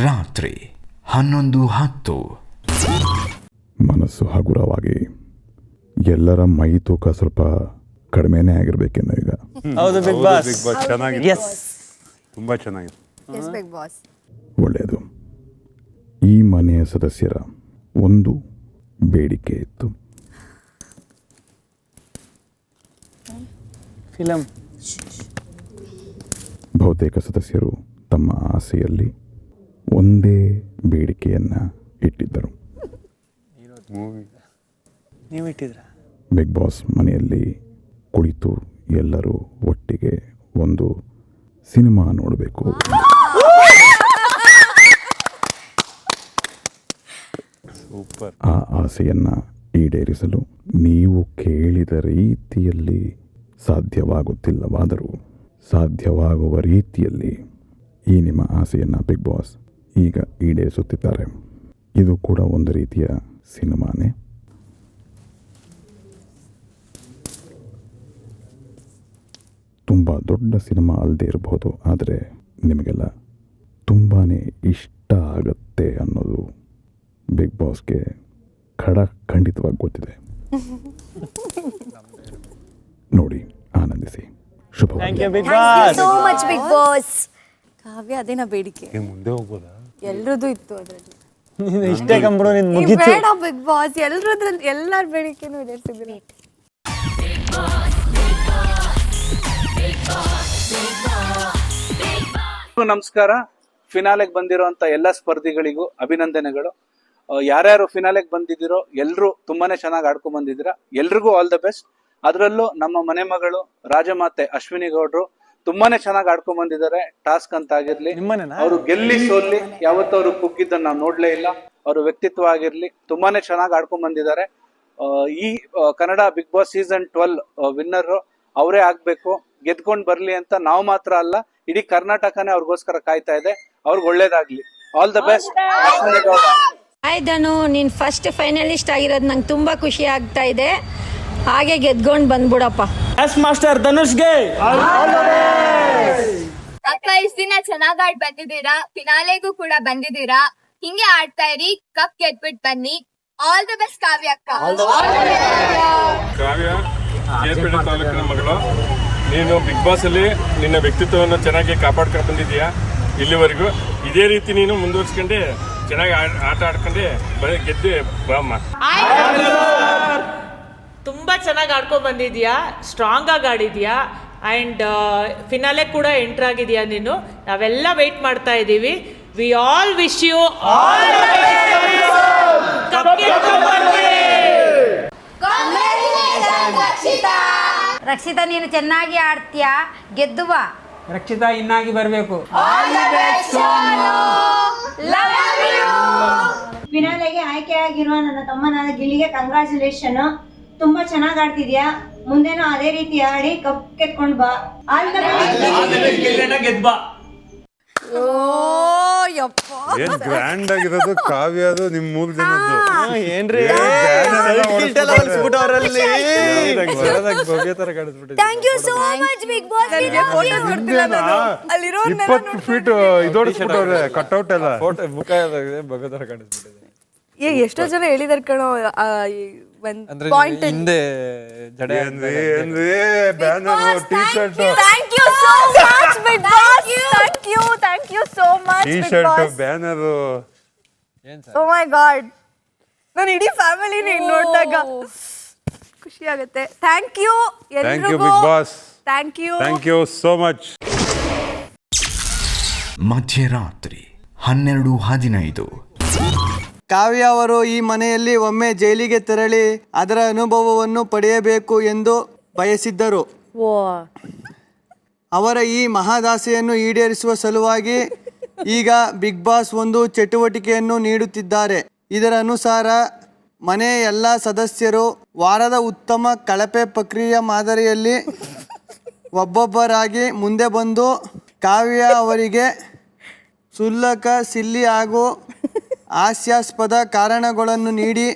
ರಾತ್ರಿ 11:10. ಮನಸ್ಸು ಹಗುರವಾಗಿ ಎಲ್ಲರ ಮೈ ತೂಕ ಸ್ವಲ್ಪ ಕಡಿಮೆನೇ ಆಗಿರ್ಬೇಕೇನೋ ಈಗ. ಹೌದು ಬಿಗ್ ಬಾಸ್. ಚೆನ್ನಾಗಿದೆ. ಎಸ್, ತುಂಬಾ ಚೆನ್ನಾಗಿದೆ. Yes Bigg Boss. ಒಳ್ಳೆಯದು. ಈ ಮನೆಯ ಸದಸ್ಯರ ಒಂದು ಬೇಡಿಕೆ ಇತ್ತು. ಫಿಲಂ. ಬಹುತೇಕ ಸದಸ್ಯರು ತಮ್ಮ ಆಸೆಯಲ್ಲಿ ಒಂದೇ ಬೇಡಿಕೆಯನ್ನು ಇಟ್ಟಿದ್ದರು. ಮೂವಿ ನೀವು ಇಟ್ಟಿದ್ರ? ಬಿಗ್ ಬಾಸ್ ಮನೆಯಲ್ಲಿ ಕುಳಿತು ಎಲ್ಲರೂ ಒಟ್ಟಿಗೆ ಒಂದು ಸಿನಿಮಾ ನೋಡಬೇಕು. ಸೂಪರ್. ಆ ಆಸೆಯನ್ನು ಈಡೇರಿಸಲು ನೀವು ಕೇಳಿದ ರೀತಿಯಲ್ಲಿ ಸಾಧ್ಯವಾಗುತ್ತಿಲ್ಲವಾದರೂ ಸಾಧ್ಯವಾಗುವ ರೀತಿಯಲ್ಲಿ ಈ ನಿಮ್ಮ ಆಸೆಯನ್ನು ಬಿಗ್ ಬಾಸ್ ಈಗ ಈಡೇರಿಸುತ್ತಿದ್ದಾರೆ. ಇದು ಕೂಡ ಒಂದು ರೀತಿಯ ಸಿನಿಮಾನೇ. ತುಂಬ ದೊಡ್ಡ ಸಿನಿಮಾ ಅಲ್ಲದೆ ಇರಬಹುದು, ಆದರೆ ನಿಮಗೆಲ್ಲ ತುಂಬಾ ಇಷ್ಟ ಆಗತ್ತೆ ಅನ್ನೋದು ಬಿಗ್ ಬಾಸ್ಗೆ ಖಂಡಿತವಾಗಿ ಗೊತ್ತಿದೆ. ನೋಡಿ, ಆನಂದಿಸಿ. Thank you Shubha. Bigg Boss. So much big Boss. Kavya ಅದೇನ ಬೇಡಿಕೆ ಮುಂದೆ ಹೋಗ್ಬೋದಾ? ಎಲ್ರದ್ದು ಇತ್ತು ಅದರಲ್ಲಿ. ನೀನು ಇಷ್ಟೇ ಕಂಬಿಡು, ನಿನ್ ಈ ಮುಗೀತು. ಬೇಡ ಬಿಗ್ ಬಾಸ್, ಎಲ್ರದ್ರಲ್ಲಿ ಎಲ್ಲರ ಬೇಡಿಕೆನೂ ಈಡೇರಿಸಿದ್ರಿ. ನಮಸ್ಕಾರ. ಫಿನಾಲೆಗೆ ಬಂದಿರೋಂಥ ಎಲ್ಲ ಸ್ಪರ್ಧಿಗಳಿಗೂ ಅಭಿನಂದನೆಗಳು. ಯಾರ್ಯಾರು ಫಿನಾಲೆಗೆ ಬಂದಿದ್ದೀರೋ ಎಲ್ಲರೂ ತುಂಬಾನೇ ಚೆನ್ನಾಗಿ ಆಡ್ಕೊಂಡ್ ಬಂದಿದ್ದೀರಾ. ಎಲ್ರಿಗೂ ಆಲ್ ದ ಬೆಸ್ಟ್. ಅದರಲ್ಲೂ ನಮ್ಮ ಮನೆ ಮಗಳು ರಾಜಮಾತೆ ಅಶ್ವಿನಿ ಗೌಡ್ರು ತುಂಬಾನೇ ಚೆನ್ನಾಗಿ ಆಡ್ಕೊಂಡ್ ಬಂದಿದ್ದಾರೆ. ಟಾಸ್ಕ್ ಅಂತ ಆಗಿರ್ಲಿ, ಅವರು ಗೆಲ್ಲಿ ಸೋಲ್ಲಿ ಯಾವತ್ತೂ ಅವರು ಕುಗ್ಗಿದ್ದನ್ನ ನಾವು ನೋಡ್ಲೇ ಇಲ್ಲ. ಅವ್ರ ವ್ಯಕ್ತಿತ್ವ ಆಗಿರ್ಲಿ ತುಂಬಾನೇ ಚೆನ್ನಾಗಿ ಆಡ್ಕೊಂಡ್ ಬಂದಿದ್ದಾರೆ. ಈ Kannada Bigg boss season 12 winner ಅವರೇ ಆಗ್ಬೇಕು, ಗೆದ್ಕೊಂಡ್ ಬರ್ಲಿ ಅಂತ ನಾವು ಮಾತ್ರ ಅಲ್ಲ, ಇಡೀ ಕರ್ನಾಟಕನೇ ಅವ್ರಿಗೋಸ್ಕರ ಕಾಯ್ತಾ ಇದೆ. ಅವ್ರಿಗೆ ಒಳ್ಳೇದಾಗ್ಲಿ. All the best. ಹಾಯ್ ಧನು, ನೀನ್ ಫಸ್ಟ್ ಫೈನಲಿಸ್ಟ್ ಆಗಿರೋದು ನಂಗೆ ತುಂಬಾ ಖುಷಿ ಆಗ್ತಾ ಇದೆ. ಹಾಗೆ ಗೆದ್ಕೊಂಡು ಬಂದ್ಬಿಡಪ್ಪ. ಎಸ್ ಮಾಸ್ಟರ್ ಧನುಷ್ಗೆ ಅಕ್ಕ, ಇಷ್ಟ ದಿನ ಚೆನ್ನಾಗ್ ಆಡ್ ಬಂದಿದ್ದೀರಾ, ಫಿನಾಲೆಗೂ ಕೂಡ ಬಂದಿದ್ದೀರಾ. ಹಿಂಗೆ ಆಡ್ತಾ ಇರಿ, ಕಪ್ ಗೆದ್ಬಿಟ್ ಬನ್ನಿ. ಆಲ್ ದ ಬೆಸ್ಟ್ ಕಾವ್ಯ ಅಕ್ಕ. ಕಾವ್ಯ ಕೇರ್ಪೇಟೆ ತಾಲೂಕಿನ ಮಗಳು. ನೀನು ಬಿಗ್ ಬಾಸ್ ಅಲ್ಲಿ ನಿನ್ನ ವ್ಯಕ್ತಿತ್ವವನ್ನು ಚೆನ್ನಾಗಿ ಕಾಪಾಡ್ಕೊಂಡು ಬಂದಿದ್ದೀಯಾ. ಇಲ್ಲಿವರೆಗೂ ಇದೇ ರೀತಿ ನೀನು ಮುಂದುವರ್ಸ್ಕೊಂಡೆ ಚೆನ್ನಾಗಿ ಆಟ ಆಡ್ಕೊಂಡೆ ಗೆದ್ದೆ ಬಾಮ್ಮ. ತುಂಬ ಚೆನ್ನಾಗಿ ಆಡ್ಕೊಂಡು ಬಂದಿದ್ಯಾ, ಸ್ಟ್ರಾಂಗ್ ಆಗಿ ಆಡಿದ್ಯಾ, ಆ್ಯಂಡ್ ಫಿನಾಲೆ ಕೂಡ ಎಂಟರ್ ಆಗಿದೆಯಾ ನೀನು. ನಾವೆಲ್ಲ ವೆಯ್ಟ್ ಮಾಡ್ತಾ ಇದ್ದೀವಿ. We all wish you all Rakshita, ನೀನು ಚೆನ್ನಾಗಿ ಆಡ್ತೀಯಾ, ಗೆದ್ದು ಬಾ. ರಕ್ಷಿತಾ ಇನ್ನಾಗಿ ಬರಬೇಕು. ಫಿನಾಲೆಗೆ ಆಯ್ಕೆಯಾಗಿರುವ ನನ್ನ ತಮ್ಮನಾದ ಗಿಲ್ಲಿಗೆ ಕಂಗ್ರಾಚುಲೇಷನ್. ತುಂಬಾ ಚೆನ್ನಾಗಿ ಆಡ್ತಿದ್ಯಾ, ಮುಂದೆನೂ ಅದೇ ರೀತಿ ಆಡಿ ಕಪ್ ಕೆತ್ಕೊಂಡ್ ಬಾ. ಓ ಯಪ್ಪ, ಏನ್ ಗ್ರ್ಯಾಂಡ್ ಆಗಿರೋದು ಕಾವ್ಯದು ನಿಮ್ ಮೂರ್ ಜನದ್ದು. ಏನ್ರಿ thank you so much big Boss. ನನಗೆ ಫೋಟೋ ನೋಡ್ತಿಲ್ಲ ನಾನು. ಅಲ್ಲಿರೋರ್ನೆಲ್ಲ 20 ಫೀಟ್ ಇದೋಡಿಸ್ಬಿಟ್ಟವ್ರೆ ಕಟ್ಔಟ್ ಎಲ್ಲ. ಎಷ್ಟೋ ಜನ ಹೇಳಿದಾರೆ ಕಣೋ, ಒಂದ್ ಪಾಯಿಂಟ್ ಹಿಂದೆ ಜಡೆ banner, T shirt, thank you so much big boss. Thank you so much T Bigg shirt, Boss. Banner. Oh my God, ನಾನು ಇಡೀ ಫ್ಯಾಮಿಲಿನ ನೋಡಿದಾಗ ಖುಷಿ ಆಗುತ್ತೆ. Thank you thank you big boss. Thank you so much. ಮಧ್ಯರಾತ್ರಿ 12:15. ಕಾವ್ಯ ಅವರು ಈ ಮನೆಯಲ್ಲಿ ಒಮ್ಮೆ ಜೈಲಿಗೆ ತೆರಳಿ ಅದರ ಅನುಭವವನ್ನು ಪಡೆಯಬೇಕು ಎಂದು ಬಯಸಿದ್ದರು. ಅವರ ಈ ಮಹದಾಸೆಯನ್ನು ಈಡೇರಿಸುವ ಸಲುವಾಗಿ ಈಗ ಬಿಗ್ ಬಾಸ್ ಒಂದು ಚಟುವಟಿಕೆಯನ್ನು ನೀಡುತ್ತಿದ್ದಾರೆ. ಇದರ ಅನುಸಾರ ಮನೆಯ ಎಲ್ಲ ಸದಸ್ಯರು ವಾರದ ಉತ್ತಮ ಕಳಪೆ ಪ್ರಕ್ರಿಯೆ ಮಾದರಿಯಲ್ಲಿ ಒಬ್ಬೊಬ್ಬರಾಗಿ ಮುಂದೆ ಬಂದು ಕಾವ್ಯ ಅವರಿಗೆ ಕ್ಷುಲ್ಲಕ, ಸಿಲ್ಲಿ ಹಾಗೂ ಹಾಸ್ಯಾಸ್ಪದ ಕಾರಣಗಳನ್ನು ನೀಡಿ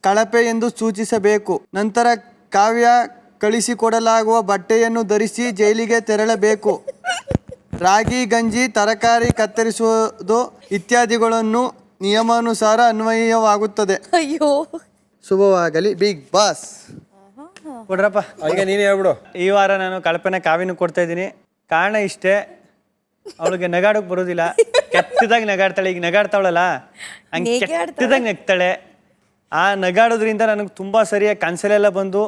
ಕಳಪೆ ಎಂದು ಸೂಚಿಸಬೇಕು. ನಂತರ ಕಾವ್ಯ ಕಳಿಸಿಕೊಡಲಾಗುವ ಬಟ್ಟೆಯನ್ನು ಧರಿಸಿ ಜೈಲಿಗೆ ತೆರಳಬೇಕು. ರಾಗಿ ಗಂಜಿ ತರಕಾರಿ ಕತ್ತರಿಸುವುದು ಇತ್ಯಾದಿಗಳನ್ನು ನಿಯಮಾನುಸಾರ ಅನ್ವಯವಾಗುತ್ತದೆ. ಅಯ್ಯೋ ಶುಭವಾಗಲಿ ಬಿಗ್ ಬಾಸ್. ಕೊಡ್ರಪ್ಪ ಹಂಗೆ ನೀನೇ ಹೇಳ್ಬಿಡು. ಈ ವಾರ ನಾನು ಕಲ್ಪನೆ ಕಾವ್ಯನ ಕೊಡ್ತಾ ಇದ್ದೀನಿ. ಕಾರಣ ಇಷ್ಟೇ, ಅವಳಿಗೆ ನಗಾಡೋಕೆ ಬರೋದಿಲ್ಲ. ಕೆಟ್ಟದಾಗಿ ನಗಾಡ್ತಾಳೆ. ಈಗ ನಗಾಡ್ತಾವಳಲ್ಲ ಹಂಗೆ ಕೆಟ್ಟದಾಗಿ ನಗ್ತಾಳೆ. ಆ ನಗಾಡೋದ್ರಿಂದ ನನಗೆ ತುಂಬ ಸರಿಯಾಗಿ ಕನಸಲೆಲ್ಲ ಬಂದು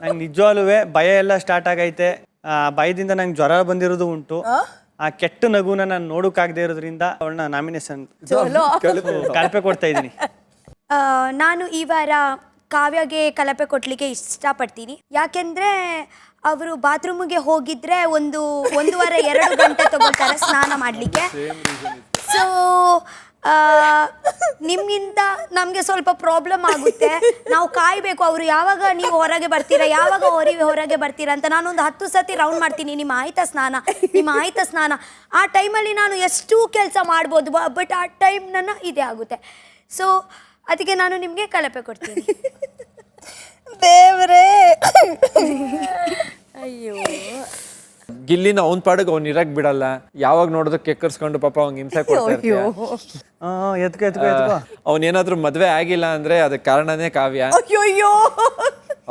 ನಂಗೆ ನಿಜವಾಗ್ಲೂ ಭಯ ಎಲ್ಲ ಸ್ಟಾರ್ಟ್ ಆಗೈತೆ. ಆ ಭಯದಿಂದ ನಂಗೆ ಜ್ವರ ಬಂದಿರೋದು ಉಂಟು. ಆ ಕೆಟ್ಟ ನಗುನ ನಾನು ನೋಡೋಕ್ಕಾಗದೇ ಇರೋದ್ರಿಂದ ಅವಳನ್ನ ನಾಮಿನೇಷನ್ ಕಳಪೆ ಕೊಡ್ತಾ ಇದ್ದೀನಿ. ನಾನು ಈ ವಾರ ಕಾವ್ಯಗೆ ಕಲಪೆ ಕೊಡ್ಲಿಕ್ಕೆ ಇಷ್ಟಪಡ್ತೀನಿ. ಯಾಕೆಂದ್ರೆ ಅವರು ಬಾತ್ರೂಮಿಗೆ ಹೋಗಿದ್ರೆ ಒಂದು ವಾರ 2 ಗಂಟೆ ತಗೊಳ್ತಾರೆ ಸ್ನಾನ ಮಾಡಲಿಕ್ಕೆ. ಸೊ ನಿಮ್ಗಿಂತ ನಮಗೆ ಸ್ವಲ್ಪ ಪ್ರಾಬ್ಲಮ್ ಆಗುತ್ತೆ. ನಾವು ಕಾಯಬೇಕು, ಅವರು ಯಾವಾಗ ನೀವು ಹೊರಗೆ ಬರ್ತೀರಾ, ಯಾವಾಗ ಹೊರಗೆ ಬರ್ತೀರಾ ಅಂತ ನಾನೊಂದು 10 ಸತಿ ರೌಂಡ್ ಮಾಡ್ತೀನಿ. ನಿಮ್ಮ ಆಯ್ತಾ ಸ್ನಾನ. ಆ ಟೈಮಲ್ಲಿ ನಾನು ಎಷ್ಟು ಕೆಲಸ ಮಾಡ್ಬೋದು, ಬಟ್ ಆ ಟೈಮ್ ನನ್ನ ಇದೇ ಆಗುತ್ತೆ. ಸೊ ಅದಕ್ಕೆ ನಾನು ನಿಮಗೆ ಕಳಪೆ ಕೊಡ್ತೀನಿ. ದೇವರೇ ಅಯ್ಯೋ. ಗಿಲ್ಲಿನ ಅವ್ನ ಪಾಡಿಗೆ ಅವ್ನು ಇರಕ್ ಬಿಡಲ್ಲ. ಯಾವಾಗ ನೋಡಿದ್ರು ಕೆಕ್ಕರ್ಸ್ಕೊಂಡು ಪಾಪ ಅವ್ನಿಗೆ ಹಿಂಸೆ ಕೊಡ್ತಾರೆ. ಅವನೇನಾದ್ರೂ ಮದ್ವೆ ಆಗಿಲ್ಲ ಅಂದ್ರೆ ಅದಕ್ಕೆ ಕಾರಣನೇ ಕಾವ್ಯ.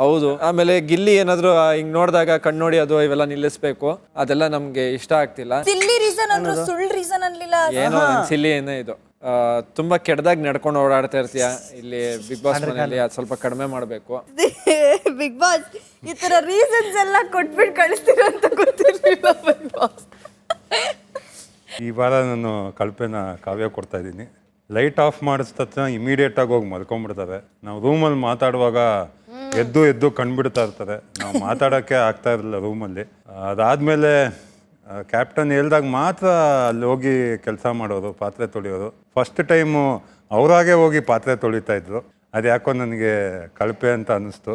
ಹೌದು. ಆಮೇಲೆ ಗಿಲ್ಲಿ ಏನಾದ್ರು ಹಿಂಗ್ ನೋಡಿದಾಗ ಕಣ್ಣು ಅದು ಇವೆಲ್ಲ ನಿಲ್ಲಿಸ್ಬೇಕು, ಅದೆಲ್ಲ ನಮ್ಗೆ ಇಷ್ಟ ಆಗ್ತಿಲ್ಲ. ಏನೋ ಸಿಲ್ಲಿ ಏನೋ ಇದು ತುಂಬಾ ಕೆಟ್ಟದಾಗಿ ನಡ್ಕೊಂಡು ಓಡಾಡ್ತಾ ಇರ್ತೀಯ ಇಲ್ಲಿ ಬಿಗ್ ಬಾಸ್ ಮನೆಯಲ್ಲಿ. ಅದು ಸ್ವಲ್ಪ ಕಡಿಮೆ ಮಾಡಬೇಕು. ಬಿಗ್ ಬಾಸ್ ಈ ತರ ರೀಸನ್ಸ್ ಎಲ್ಲ ಕೊಟ್ಬಿಟ್ಟು ಕಳಿಸ್ತೀರ ಅಂತ ಗೊತ್ತಿರಲಿಲ್ಲ ಬಿಗ್ ಬಾಸ್. ಈ ವಾರ ನಾನು ಕಲ್ಪೆನ ಕಾವ್ಯ ಕೊಡ್ತಾ ಇದ್ದೀನಿ. ಲೈಟ್ ಆಫ್ ಮಾಡಿದ ತಕ್ಷಣ ಇಮಿಡಿಯೇಟಾಗಿ ಹೋಗಿ ಮಲ್ಕೊಂಡ್ಬಿಡ್ತಾರೆ. ನಾವು ರೂಮಲ್ಲಿ ಮಾತಾಡುವಾಗ ಎದ್ದು ಕಂಡುಬಿಡ್ತಾ ಇರ್ತಾರೆ. ನಾವು ಮಾತಾಡೋಕ್ಕೆ ಆಗ್ತಾ ಇರಲಿಲ್ಲ ರೂಮಲ್ಲಿ. ಅದಾದಮೇಲೆ ಕ್ಯಾಪ್ಟನ್ ಹೇಳ್ದಾಗ ಮಾತ್ರ ಅಲ್ಲಿ ಹೋಗಿ ಕೆಲಸ ಮಾಡೋರು, ಪಾತ್ರೆ ತೊಳೆಯೋರು. ಫಸ್ಟ್ ಟೈಮು ಅವರಾಗೆ ಹೋಗಿ ಪಾತ್ರೆ ತೊಳಿತಾ ಇದ್ರು. ಅದು ಯಾಕೋ ನನಗೆ ಕಳಪೆ ಅಂತ ಅನ್ನಿಸ್ತು.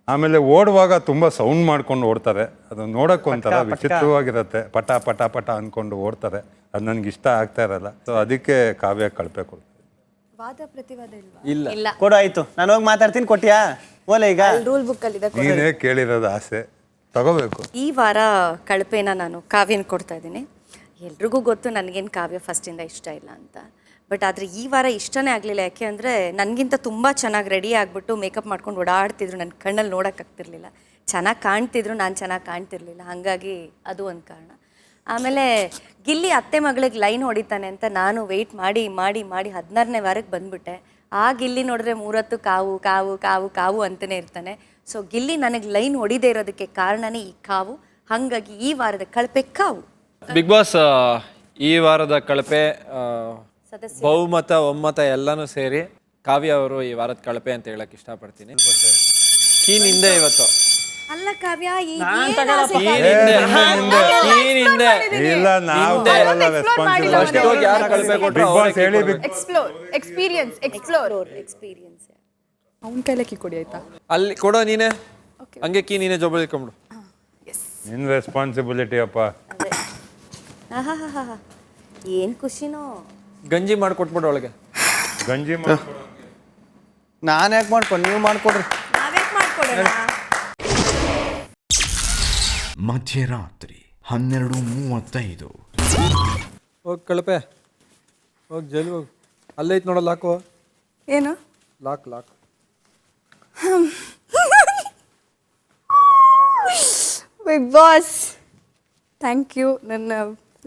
ಆಮೇಲೆ ಓಡುವಾಗ ತುಂಬ ಸೌಂಡ್ ಮಾಡ್ಕೊಂಡು ಓಡ್ತಾರೆ. ಅದು ನೋಡೋಕೆ ಒಂಥರ ವಿಚಿತ್ರವಾಗಿರುತ್ತೆ. ಪಟ ಪಟ ಪಟ ಅಂದ್ಕೊಂಡು ಓಡ್ತಾರೆ. ಅದು ನನಗೆ ಇಷ್ಟ ಆಗ್ತಾ ಇರಲ್ಲ. ಸೊ ಅದಕ್ಕೆ ಕಾವ್ಯ ಕಳಪೆ ಕೊಡ್ತಾರೆ. ವಾದ ಪ್ರತಿವಾದ ಇಲ್ಲ ಕೊಡು, ಆಯ್ತು ನಾನು ಹೋಗಿ ಮಾತಾಡ್ತೀನಿ. ಕೊಟ್ಟಿಯಾ ಓಲೆ? ಈಗ ರೂಲ್ ಬುಕ್ ಅಲ್ಲಿ ನೀನೇ ಕೇಳಿರೋದು ಆಸೆ ತಗೋಬೇಕು. ಈ ವಾರ ಕಳಪೆನ ನಾನು ಕಾವ್ಯನ ಕೊಡ್ತಾ ಇದ್ದೀನಿ. ಎಲ್ರಿಗೂ ಗೊತ್ತು ನನಗೇನು ಕಾವ್ಯ ಫಸ್ಟಿಂದ ಇಷ್ಟ ಇಲ್ಲ ಅಂತ. ಬಟ್ ಆದರೆ ಈ ವಾರ ಇಷ್ಟನೇ ಆಗಲಿಲ್ಲ. ಯಾಕೆ ಅಂದರೆ ನನಗಿಂತ ತುಂಬ ಚೆನ್ನಾಗಿ ರೆಡಿ ಆಗಿಬಿಟ್ಟು ಮೇಕಪ್ ಮಾಡ್ಕೊಂಡು ಓಡಾಡ್ತಿದ್ರು. ನನ್ನ ಕಣ್ಣಲ್ಲಿ ನೋಡೋಕ್ಕಾಗ್ತಿರ್ಲಿಲ್ಲ. ಚೆನ್ನಾಗಿ ಕಾಣ್ತಿದ್ರು, ನಾನು ಚೆನ್ನಾಗಿ ಕಾಣ್ತಿರ್ಲಿಲ್ಲ. ಹಾಗಾಗಿ ಅದು ಒಂದು ಕಾರಣ. ಆಮೇಲೆ ಗಿಲ್ಲಿ ಅತ್ತೆ ಮಗಳಿಗೆ ಲೈನ್ ಹೊಡಿತಾನೆ ಅಂತ ನಾನು ವೆಯ್ಟ್ ಮಾಡಿ 16ನೇ ವಾರಕ್ಕೆ ಬಂದುಬಿಟ್ಟೆ. ಆ ಗಿಲ್ಲಿ ನೋಡಿದ್ರೆ 3 ಹೊತ್ತು ಕಾವು ಕಾವು ಕಾವು ಕಾವು ಅಂತಲೇ ಇರ್ತಾನೆ. ಸೊ ಗಿಲ್ಲಿ ನನಗೆ ಲೈನ್ ಹೊಡಿದೇ ಇರೋದಕ್ಕೆ ಕಾರಣನೇ ಈ ಕಾವು. ಹಾಗಾಗಿ ಈ ವಾರದ ಕಳಪೆ ಕಾವು. ಬಿಗ್ ಬಾಸ್ ಈ ವಾರದ ಕಳಪೆ ಬಹುಮತ ಒಮ್ಮತ ಎಲ್ಲನೂ ಸೇರಿ ಕಾವ್ಯ ಅವರು ಈ ವಾರದ ಕಳಪೆ ಅಂತ ಹೇಳಕ್ ಇಷ್ಟಪಡ್ತೀನಿ. ಕೀನಿಂದ ಇವತ್ತು ಅಲ್ಲ ಕಾವ್ಯ ಇಲ್ಲ, ನಾವು ಯಾರು ಕಳಪೆ ಕೊಟ್ಟರು ಎಕ್ಸ್ಪೀರಿಯನ್ಸ್ ಅವನ ಕೈಲೇ ಕೀ ಕೊಡಿ ಆಯ್ತಾ? ಅಲ್ಲಿ ಕೊಡೋ ನೀನೆ, ಹಂಗೆ ಕೀ ನೀನೆ ಜೋಬಲ್ಲಿ ಇಟ್ಕೊಂಬಿಡು. ನಿನ್ನ ರೆಸ್ಪಾನ್ಸಿಬಿಲಿಟಿ ಅಪ್ಪ. ಏನು ಖುಷಿನೋ. ಗಂಜಿ ಮಾಡಿಕೊಟ್ಬಿಡು ಅವಳಿಗೆ. ಗಂಜಿ ನಾನು ಯಾಕೆ ಮಾಡ್ಕೊಂಡು ನೀವು ಮಾಡ್ಕೊಡ್ರಿ. ಮಧ್ಯರಾತ್ರಿ 12:35. ಹೋಗಿ ಕಳಪೆ, ಹೋಗಿ ಜೈಲಿಗೆ ಹೋಗಿ. ಅಲ್ಲೈತೆ ನೋಡಲ್ಲ, ಲಾಕು. ಏನು lock Bigg boss thank you ನನ್ನ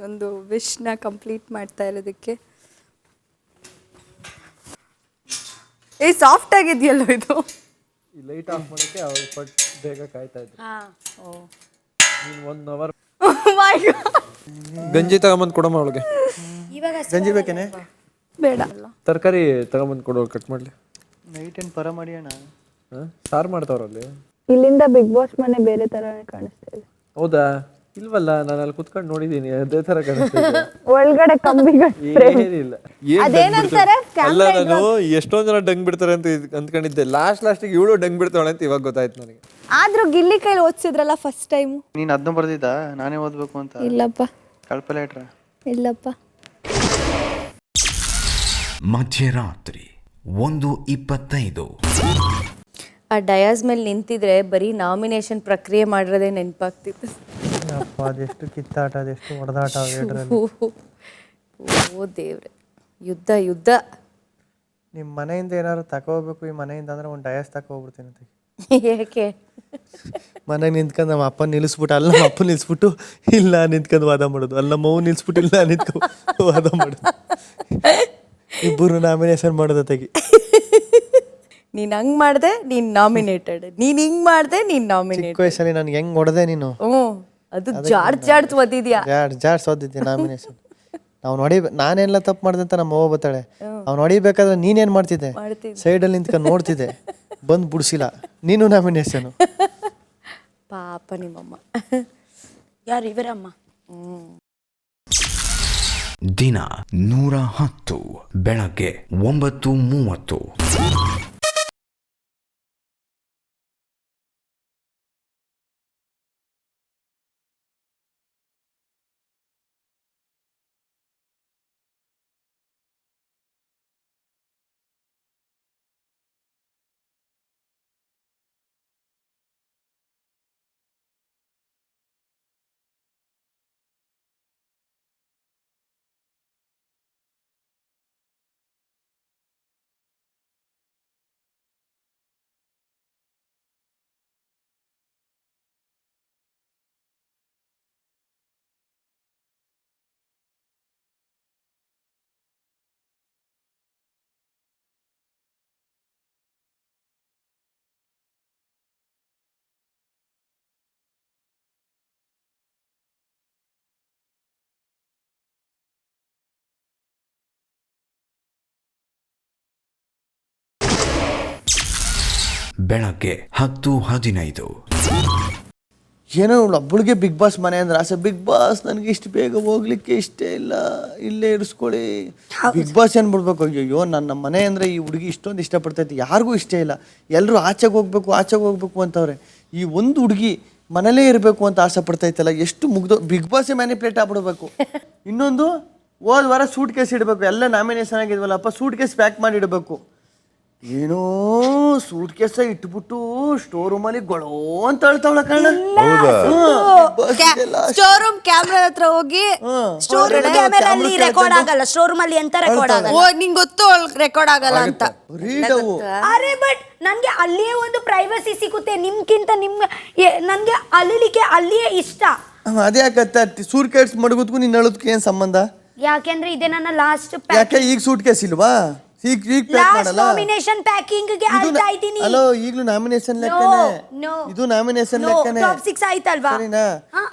ಒಂದು ವಿಶ್ನ ಕಂಪ್ಲೀಟ್ ಮಾಡ್ತಾ ಇರೋದಕ್ಕೆ. ಸಾಫ್ಟ್ ಆಗಿದೆಯಲ್ಲೋ ಇದು. ಈ ಲೈಟ್ ಆಫ್ ಮಾಡೋಕ್ಕೆ ಅವ್ರು ಬೇಗ ಕಾಯ್ತಾ ಇದ್ರು. ನೀನು 1 ಅವರ್ ಗಂಜಿ ತಗೊಂಬಂದು ಕೊಡಮ್ಮ ಅವಳಿಗೆ. ಗಂಜಿ ಬೇಕೇನೆ? ಬೇಡ. ತರಕಾರಿ ತಗೊಂಬಂದು ಕೊಡೋ, ಕಟ್ ಮಾಡಲಿ. ನೈಟ್ ಏನು ಪರ ಮಾಡಿ ಅಣ್ಣ. ಸಾರು ಮಾಡ್ತಾವ್ರಲ್ಲಿ. ಇಲ್ಲಿಂದ ಬಿಗ್ ಬಾಸ್ ಮನೆ ಬೇರೆ ತರನೇ ಕಾಣಿಸ್ತಾ ಇದೆ. ಹೌದಾ? ಇಲ್ವಲ್ಲ, ನಾನು ಅಲ್ಲಿ ಕುತ್ಕೊಂಡು ನೋಡಿದೀನಿ, ಅದೇ ತರ ಕಾಣಿಸ್ತಾ ಇದೆ. ಒಳಗಡೆ ಏನಿಲ್ಲ. ಅಲ್ಲ, ನಾನು ಎಷ್ಟೊಂದ್ ಜನ ಡಂಗ್ ಬಿಡ್ತಾರೆ ಅಂತ ಅಂದ್ಕೊಂಡಿದ್ದೆ. ಲಾಸ್ಟಿಗೆ ಇವಳು ಡಂಗ್ ಬಿಡ್ತಾಳೆ ಅಂತ ಇವಾಗ ಗೊತ್ತಾಯ್ತು ನನಗೆ. ಆದ್ರೂ ಗಿಲ್ಲಿ ಕೈಲಿ ಓದಿಸಿದ್ರಲ್ಲ ಫಸ್ಟ್ ಟೈಮ್. ನೀನು ಅದನ್ನ ಬರ್ದಿದ್ದ ನಾನೇ ಓದ್ಬೇಕು ಅಂತ? ಇಲ್ಲಪ್ಪ. ಕಳಪೆ ಲೆಟ್ರ? ಇಲ್ಲಪ್ಪ. ಮಧ್ಯರಾತ್ರಿ 1:25. ಆ ಡಯಾಸ್ ಮೇಲೆ ನಿಂತಿದ್ರೆ ಬರೀ ನಾಮಿನೇಷನ್ ಪ್ರಕ್ರಿಯೆ ಮಾಡಿರೋದೇ ನೆನಪಾಗ್ತಿತ್ತು. ಅಪ್ಪ ಅದೆಷ್ಟು ಕಿತ್ತಾಟ ಅದೆಷ್ಟು ಹೊಡೆದಾಟ ಥಿಯೇಟ್ರಲ್ಲಿ. ಓ ದೇವ್ರೆ, ಯುದ್ಧ ಯುದ್ಧ. ನಿಮ್ಮ ಮನೆಯಿಂದ ಏನಾದ್ರು ತಗೋಬೇಕು ಈ ಮನೆಯಿಂದ ಅಂದ್ರೆ ಒಂದು ಡಯಸ್ ತಗೋಗ್ಬಿಡ್ತೀನಿ ಅಂತ. ಏಕೆ? ಮನೆಗೆ ನಿಂತ್ಕೊಂಡು ನಮ್ಮ ಅಪ್ಪ ನಿಲ್ಲಿಸ್ಬಿಟ್ಟು ಅಲ್ಲಿ ನಮ್ಮ ಅಪ್ಪ ನಿಲ್ಲಿಸ್ಬಿಟ್ಟು ಇಲ್ಲ ನಿಂತ್ಕೊಂಡು ವಾದ ಮಾಡೋದು, ಅಲ್ಲಿ ನಮ್ಮ ಅವ್ವ ನಿಲ್ಲಿಸ್ಬಿಟ್ಟು ಇಲ್ಲ ನಿಂತ್ಕೊಂಡು ವಾದ ಮಾಡೋದು, ಇಬ್ಬರು ನಾಮಿನೇಷನ್ ಮಾಡೋದು ತೆಗಿ. ನೀನು ಹಂಗೆ ಮಾಡಿದೆ ನೀನು ನಾಮಿನೇಟೆಡ್, ನೀನು ಹಿಂಗೆ ಮಾಡಿದೆ ನೀನು ನಾಮಿನೇಟೆಡ್. ಚಿಕ್ಕ ವಯಸ್ಸಲ್ಲಿ ನನಗೆ ಹೆಂಗೆ ಹೊಡೆದೆ ನೀನು. ಅದು ಜಾಡ್ಸ್ ಓದಿದ್ಯಾ? ಜಾಡ್ಸ್ ಓದಿದ್ದೆ ನಾಮಿನೇಷನ್. ಅವ್ನು ನಾನೆಲ್ಲ ತಪ್ಪು ಮಾಡಿದೆ ಅಂತ ನಮ್ಮ ಅವ್ವ ಬತ್ತಾಳೆ. ಅವ್ನು ಹೊಡಿಬೇಕಾದ್ರೆ ನೀನೇನು ಮಾಡ್ತಿದ್ದೆ? ಸೈಡಲ್ಲಿ ನಿಂತ್ಕೊಂಡು ನೋಡ್ತಿದ್ದೆ, ಬಂದು ಬಿಡಿಸಿಲ್ಲ. ನೀನು ನಾಮಿನೇಷನು. ಪಾಪ ನಿಮ್ಮಮ್ಮ. ಯಾರು ಇವರಮ್ಮ? ದಿನ 110 ಬೆಳಗ್ಗೆ 9:30. ಬೆಳಗ್ಗೆ 10:15. ಏನೋ ಒಬ್ಬಳಿಗೆ ಬಿಗ್ ಬಾಸ್ ಮನೆ ಅಂದ್ರೆ ಆಸೆ. ಬಿಗ್ ಬಾಸ್ ನನಗೆ ಇಷ್ಟು ಬೇಗ ಹೋಗ್ಲಿಕ್ಕೆ ಇಷ್ಟ ಇಲ್ಲ, ಇಲ್ಲೇ ಇರಿಸ್ಕೊಳ್ಳಿ. ಬಿಗ್ ಬಾಸ್ ಏನು ಬಿಡ್ಬೇಕು? ಅಯ್ಯೋ ನನ್ನ ಮನೆ ಅಂದರೆ ಈ ಹುಡುಗಿ ಇಷ್ಟೊಂದು ಇಷ್ಟಪಡ್ತೈತಿ, ಯಾರಿಗೂ ಇಷ್ಟ ಇಲ್ಲ. ಎಲ್ಲರೂ ಆಚೆಗೆ ಹೋಗ್ಬೇಕು ಅಂತವ್ರೆ. ಈ ಒಂದು ಹುಡುಗಿ ಮನೇಲೇ ಇರಬೇಕು ಅಂತ ಆಸೆ ಪಡ್ತೈತಲ್ಲ, ಎಷ್ಟು ಮುಗ್ದು. ಬಿಗ್ ಬಾಸೇ ಮ್ಯಾನಿಪ್ಯುಲೇಟ್ ಆಗ್ಬಿಡ್ಬೇಕು. ಇನ್ನೊಂದು ಹೋದ ವಾರ ಸೂಟ್ ಕೇಸ್ ಇಡಬೇಕು, ಎಲ್ಲ ನಾಮಿನೇಷನ್ ಆಗಿದ್ವಲ್ಲಪ್ಪ, ಸೂಟ್ ಕೇಸ್ ಪ್ಯಾಕ್ ಮಾಡಿ ಇಡಬೇಕು. ಏನೋ ಸೂಟ್ ಕೇಸ ಇಟ್ಬಿಟ್ಟು ಸ್ಟೋರ್ ರೂಮಲ್ಲಿ ಗೊಳೋ ಅಂತ ಹೇಳ್ತಾವಳ ಕಣ್ಣ. ಸ್ಟೋರ್ ರೂಮ್ ಕ್ಯಾಮ್ರಾ ಹತ್ರ ಹೋಗಿ, ಸ್ಟೋರ್ ರೂಮ್ ಕ್ಯಾಮೆರಾ ಅಲ್ಲಿ ರೆಕಾರ್ಡ್ ಆಗಲ್ಲ, ಸ್ಟೋರ್ ರೂಮ್ ಅಲ್ಲಿ ಎಂತ ರೆಕಾರ್ಡ್ ಆಗಲ್ಲ. ನಿಂಗೆ ಗೊತ್ತು ರೆಕಾರ್ಡ್ ಆಗಲ್ಲ ಅಂತ. ಅರೆ ಬಟ್ ನನ್ಗೆ ಅಲ್ಲಿಯೇ ಒಂದು ಪ್ರೈವಸಿ ಸಿಗುತ್ತೆ. ನಿಮ್ಗಿಂತ ನನ್ಗೆ ಅಲ್ಲಿಲಿಕ್ಕೆ ಅಲ್ಲಿಯೇ ಇಷ್ಟ. ಅದೇ ಯಾಕತ್ತ ಸೂಟ್ ಕೇಸ್ ಮಡಗುದ್ಕು ನೀನ್ ಹೇಳೋದಕ್ಕೆ ಏನ್ ಸಂಬಂಧ? ಯಾಕೆಂದ್ರೆ ಇದೆ ನನ್ನ ಲಾಸ್ಟ್ ಯಾಕೆ ಈಗ ಸೂಟ್ ಕೇಸ್ ಇಲ್ವಾ? ನಾಮಿನೇಷನ್ ಪ್ಯಾಕಿಂಗ್ ಗೆ ಆಯ್ತಾ ಇದ್ದೀನಿ. ಹಲೋ, ಈಗಲೂ ನಾಮಿನೇಷನ್ ಲೆಕ್ಕನೆ. ಇದು ನಾಮಿನೇಷನ್ ಲೆಕ್ಕನೆ. ಟಾಪ್ 6 ಆಯ್ತಲ್ವಾ? ಸರಿನಾ?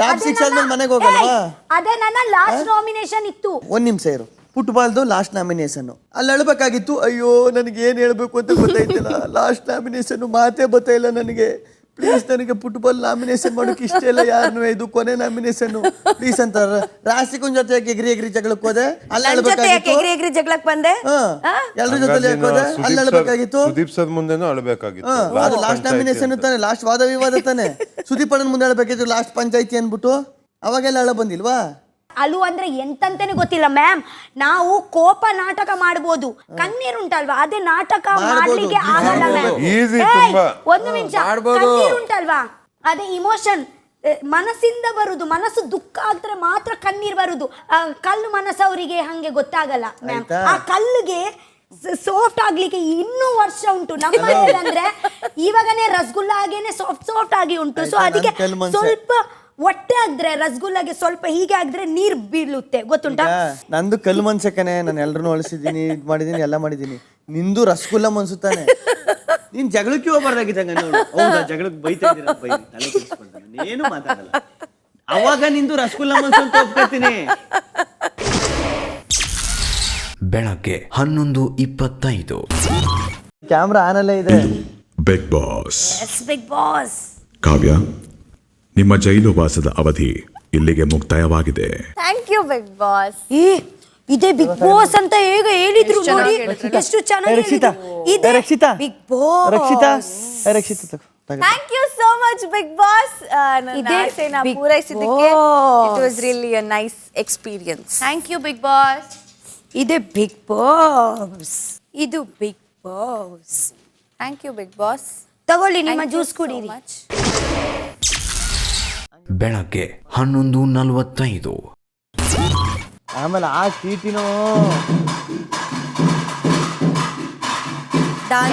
ಟಾಪ್ 6 ಆದ್ಮೇಲೆ ಮನೆಗೆ ಹೋಗಲ್ವಾ? ಅದೇ ನನ್ನ ಲಾಸ್ಟ್ ನಾಮಿನೇಷನ್ ಇತ್ತು. ಒಂದ್ ನಿಮಿಷ ಇರು. ಫುಟ್ಬಾಲ್ದು ಲಾಸ್ಟ್ ನಾಮಿನೇಷನ್ ಅಲ್ಲಿ ಹೇಳ್ಬೇಕಾಗಿತ್ತು. ಅಯ್ಯೋ ನನಗೆ ಏನ್ ಹೇಳ್ಬೇಕು ಅಂತ ಗೊತ್ತಾಯ್ತಿಲ್ಲ. ಲಾಸ್ಟ್ ನಾಮಿನೇಷನ್ ಮಾತೇ ಗೊತ್ತಾಯಿಲ್ಲ ನನಗೆ. ಪ್ಲೀಸ್ ನನಗೆ ಫುಟ್ಬಾಲ್ ನಾಮಿನೇಷನ್ ಮಾಡೋಕೆ ಇಷ್ಟ ಇಲ್ಲ ಯಾರನ್ನು. ಇದು ಕೊನೆ ನಾಮಿನೇಷನ್ ಪ್ಲೀಸ್ ಅಂತಾರ. ರಾಶಿಕುನ್ ಜೊತೆ ಎಗ್ರಿ ಜಗಳಕ್ಕೆ ಹೋದೆ, ಅಲ್ಲಿ ಹೇಳ್ಬೇಕಾಗಿತ್ತು. ಎಗ್ರಿ ಜಗಳಕ್ಕೆ ಬಂದೆ, ಎಲ್ಲರ ಜೊತೆ ಹೋದೆ, ಅಲ್ಲಿ ಹೇಳ್ಬೇಕಾಗಿತ್ತು. ಸುದೀಪ್ ಸರ್ ಮುಂದೆನೂ ಅಳಬೇಕಾಗಿತ್ತು. ಅದು ಲಾಸ್ಟ್ ನಾಮಿನೇಷನ್ ತಾನೆ, ಲಾಸ್ಟ್ ವಾದ ವಿವಾದ ತಾನೆ. ಸುದೀಪ್ ಅಣ್ಣನ ಮುಂದೆ ಹೇಳ್ಬೇಕಿತ್ತು ಲಾಸ್ಟ್ ಪಂಚಾಯತಿ ಅನ್ಬಿಟ್ಟು. ಅವಾಗೆಲ್ಲ ಹೇಳ ಬಂದಿಲ್ವಾ? ಅಲು ಅಂದ್ರೆ ಎಂತಂತಾನೆ ಗೊತ್ತಿಲ್ಲ ಮ್ಯಾಮ್. ನಾವು ಕೋಪ ನಾಟಕ ಮಾಡ್ಬೋದು, ಕಣ್ಣೀರುಂಟಲ್ವಾ ಅದೇ ನಾಟಕ ಮಾಡ್ಲಿಕ್ಕೆ ಆಗಲ್ಲ ಮ್ಯಾಮ್. ಒಂದು ನಿಮಿಷ, ಕಣ್ಣೀರುಂಟಲ್ವಾ ಅದೇ ಇಮೋಷನ್, ಮನಸ್ಸಿಂದ ಬರುದು. ಮನಸ್ಸು ದುಃಖ ಆಗ್ತಾರೆ ಮಾತ್ರ ಕಣ್ಣೀರ್ ಬರುದು. ಕಲ್ಲು ಮನಸ್ಸು ಅವರಿಗೆ ಹಂಗೆ ಗೊತ್ತಾಗಲ್ಲ ಮ್ಯಾಮ್. ಆ ಕಲ್ಲಿಗೆ ಸಾಫ್ಟ್ ಆಗ್ಲಿಕ್ಕೆ ಇನ್ನೂ ವರ್ಷ ಉಂಟು. ನಮ್ಮ ಅಂದ್ರೆ ಇವಾಗನೇ ರಸಗುಲ್ಲ ಆಗೇನೆ ಸಾಫ್ಟ್ ಆಗಿ ಉಂಟು. ಸೊ ಅದಕ್ಕೆ ಸ್ವಲ್ಪ ಹೊಟ್ಟೆ ಆಗಿದ್ರೆ ರಸಗುಲ್ಲಾಗೆ ಸ್ವಲ್ಪ ಹೀಗೆ ಆಗಿದ್ರೆ ನೀರ್ ಬೀಳುತ್ತೆ, ಗೊತ್ತುಂಟಾ? ನಂದು ಕಲ್ಲು ಮನ್ಸಕ್ಕನೆ, ನಾನು ಎಲ್ಲರನ್ನೂ ಅಳಿಸಿದ್ದೀನಿ, ಇದು ಮಾಡಿದ್ದೀನಿ, ಎಲ್ಲ ಮಾಡಿದ್ದೀನಿ. ನಿಂದು ರಸಗುಲ್ಲ ಮನ್ಸುತ್ತಾನೆ. ನೀನ್ ಜಗಳಕ್ಕೆ ಹೋಗ್ಬಾರ್ದಾಗಿದ್ದಂಗ ನೋಡು. ಹೌದಾ, ಜಗಳಕ್ಕೆ ಬೈತಾ ಇದ್ದೀರಾ? ಏನು ಮಾತಾಡಲ್ಲ. ಅವಾಗ ನಿಂದು ರಸಗುಲ್ಲ ಮನ್ಸು ಅಂತ ಒಪ್ಕೊತೀನಿ. ಬೆಳಗ್ಗೆ 11:25. ಕ್ಯಾಮ್ರಾ ಆನಲ್ಲೇ ಇದೆ. Bigg boss. Big Boss. Kavya, ನಿಮ್ಮ ಜೈಲು ವಾಸದ ಅವಧಿ ಇಲ್ಲಿಗೆ ಮುಕ್ತಾಯವಾಗಿದೆ. Thank you big Boss. ಇದೇ ಬಿಗ್ ಬಾಸ್ ಅಂತ ಹೇಗ ಹೇಳಿದ್ರು ನೋಡಿ, ಎಷ್ಟು ಚೆನ್ನಾಗಿ ಇದೆ Bigg boss. Thank you so much big Boss. ನನ್ನ ಆಸೆನ ಪೂರೈಸಿದ್ದಕ್ಕೆ it was really a nice experience. Thank you big Boss. ಇದೆ ಬಿಗ್ ಬಾಸ್, ಇದು Bigg boss. Thank you big Boss. ತಗೊಳ್ಳಿ ನಿಮ್ಮ ಜ್ಯೂಸ್ ಕುಡೀರಿ. ಬೆಳಗ್ಗೆ 11:45. ಆಮೇಲೆ ಆ ಟಿಟಿನೋ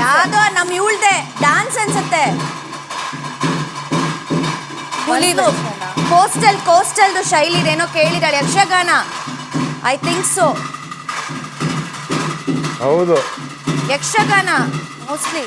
ಯಾವ್ದೋ ನಮ್ ಇವಳ್ದೆ ಡ್ಯಾನ್ಸ್ ಅನ್ಸುತ್ತೆ. ಕೋಸ್ಟಲ್ದು ಶೈಲಿ ಏನೋ ಕೇಳಿದಾಳೆ, ಯಕ್ಷಗಾನ. I think so. ಹೌದು, ಯಕ್ಷಗಾನ ಮೋಸ್ಟ್ಲಿ.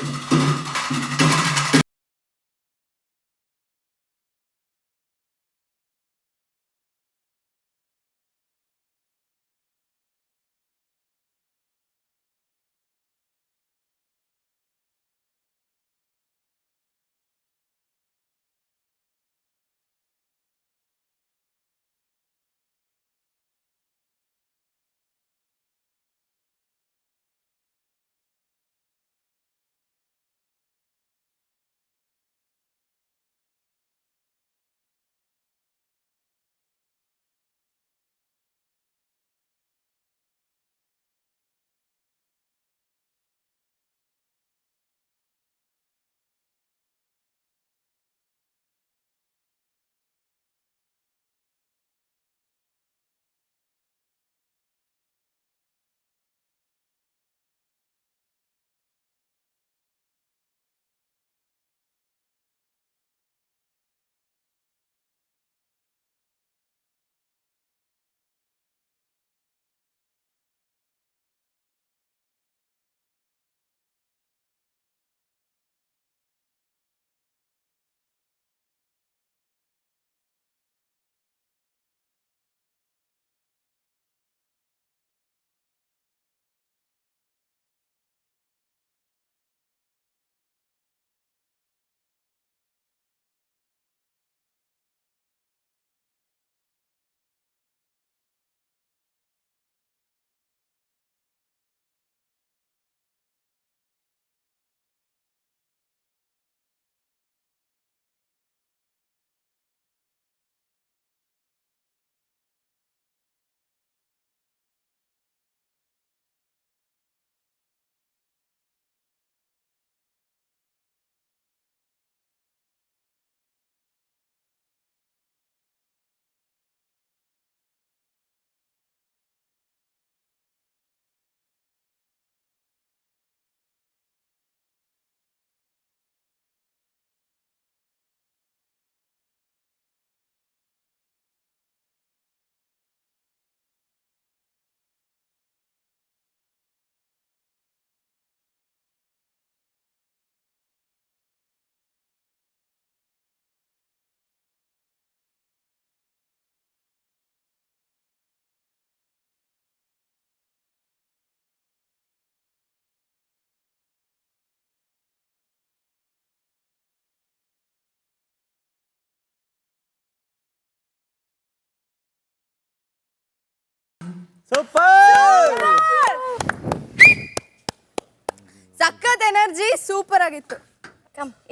ಸಖತ್ ಎನರ್ಜಿ, ಸೂಪರ್ ಆಗಿತ್ತು.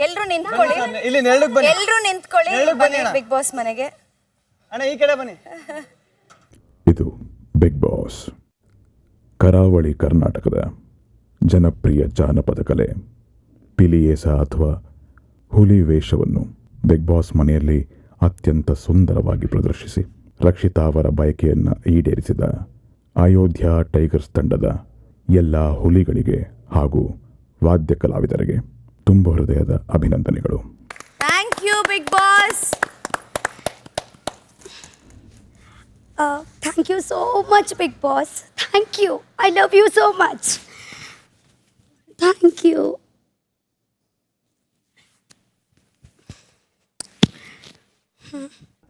ಎಲ್ರು ನಿಂತ್ಕೊಳ್ಳಿ, ಇಲ್ಲಿ ನೆರಳಿಗೆ ಬನ್ನಿ, ಎಲ್ರು ನಿಂತ್ಕೊಳ್ಳಿ. ಬನ್ನಿ ಬಿಗ್ ಬಾಸ್ ಮನೆಗೆ. ಅಣ್ಣ ಈ ಕಡೆ ಬನ್ನಿ. ಇದು ಬಿಗ್ ಬಾಸ್, ಕರಾವಳಿ ಕರ್ನಾಟಕದ ಜನಪ್ರಿಯ ಜಾನಪದ ಕಲೆ ಪಿಲಿಯೇಸ ಅಥವಾ ಹುಲಿ ವೇಷವನ್ನು ಬಿಗ್ ಬಾಸ್ ಮನೆಯಲ್ಲಿ ಅತ್ಯಂತ ಸುಂದರವಾಗಿ ಪ್ರದರ್ಶಿಸಿ ರಕ್ಷಿತಾ ಅವರ ಬಯಕೆಯನ್ನು ಈಡೇರಿಸಿದ ಅಯೋಧ್ಯ ಟೈಗರ್ಸ್ ತಂಡದ ಎಲ್ಲ ಹುಲಿಗಳಿಗೆ ಹಾಗೂ ವಾದ್ಯ ಕಲಾವಿದರಿಗೆ ತುಂಬ ಹೃದಯದ ಅಭಿನಂದನೆಗಳು. Thank you big boss. Thank you so much big boss. Thank you. I love you so much. Thank you.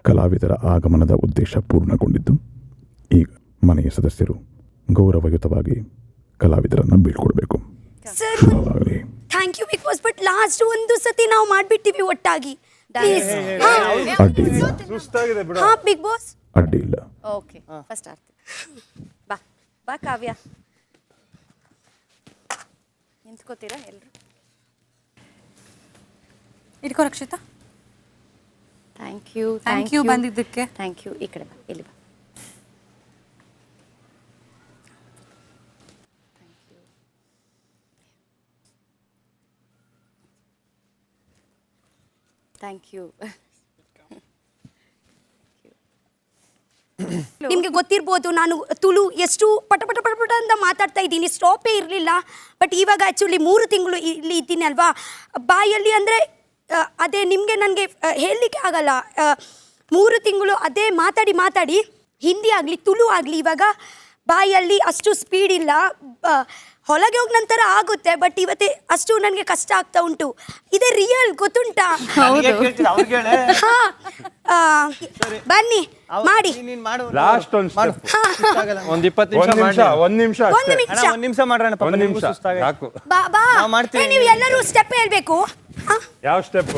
ಕಲಾವಿದರ ಆಗಮನದ ಉದ್ದೇಶ ಪೂರ್ಣಗೊಂಡಿದ್ದು ಈಗ ಮನೆಯ ಸದಸ್ಯರು ಗೌರವಯುತವಾಗಿ ಕಲಾವಿದರನ್ನು ಬೀಳ್ಕೊಡ್ಬೇಕು. ಶುಭವಾಗಲಿ. Thank you big Boss. But last ಒಂದು ಸತಿ ನಾವು ಮಾಡ್ಬಿಡ್ತೀವಿ ಒಟ್ಟಾಗಿ, ಪ್ಲೀಸ್. ಅಡ್ಡಿ ಇಲ್ಲ, ಹಾ ಬಿಗ್ ಬಾಸ್, ಅಡ್ಡಿ ಇಲ್ಲ. ಓಕೆ, ಫಸ್ಟ್ ಆರ್ತಿ ಬಾ ಬಾ ಕಾವ್ಯ, ನಿಂತ್ಕೋತೀರಾ ಎಲ್ಲರೂ? ಇಟ್ಕೋ Rakshita. Thank you. Thank you ಬಂದಿದ್ದಕ್ಕೆ. Thank you. ಈ ಕಡೆ ಬಾ, ಇಲ್ಲಿ ಬಾ. Thank you. ನಿಮಗೆ ಗೊತ್ತಿರ್ಬೋದು, ನಾನು ತುಳು ಎಷ್ಟು ಪಟ ಪಟ ಪಟ ಪಟ ಅಂತ ಮಾತಾಡ್ತಾ ಇದ್ದೀನಿ, ಸ್ಟಾಪೇ ಇರಲಿಲ್ಲ. ಬಟ್ ಇವಾಗ ಆ್ಯಕ್ಚುಲಿ 3 ತಿಂಗಳು ಇಲ್ಲಿ ಇದ್ದೀನಿ ಅಲ್ವಾ, ಬಾಯಲ್ಲಿ ಅಂದರೆ ಅದೇ ನಿಮಗೆ ನನಗೆ ಹೇಳಲಿಕ್ಕೆ ಆಗಲ್ಲ. 3 ತಿಂಗಳು ಅದೇ ಮಾತಾಡಿ ಮಾತಾಡಿ ಹಿಂದಿ ಆಗಲಿ ತುಳು ಆಗಲಿ ಇವಾಗ ಬಾಯಲ್ಲಿ ಅಷ್ಟು ಸ್ಪೀಡ್ ಇಲ್ಲ. ಹೊರಗೆ ಹೋಗಿ ನಂತರ ಆಗುತ್ತೆ, ಬಟ್ ಇವತ್ತೇ ಅಷ್ಟು ನನಗೆ ಕಷ್ಟ ಆಗ್ತಾ ಉಂಟು. ಇದೇ ರಿಯಲ್, ಗೊತ್ತುಂಟಾ? ಬನ್ನಿ ಮಾಡಿ ಲಾಸ್ಟ್ ಒಂದು ಒಂದು 20 ನಿಮಿಷ ನಿಮಿಷ ಮಾಡೋಣ. ಸಾಕು. ಬಾ ನೀವು ಎಲ್ಲರೂ ಸ್ಟೆಪ್ ಹೇಳ್ಬೇಕು. ಯಾವ ಸ್ಟೆಪ್?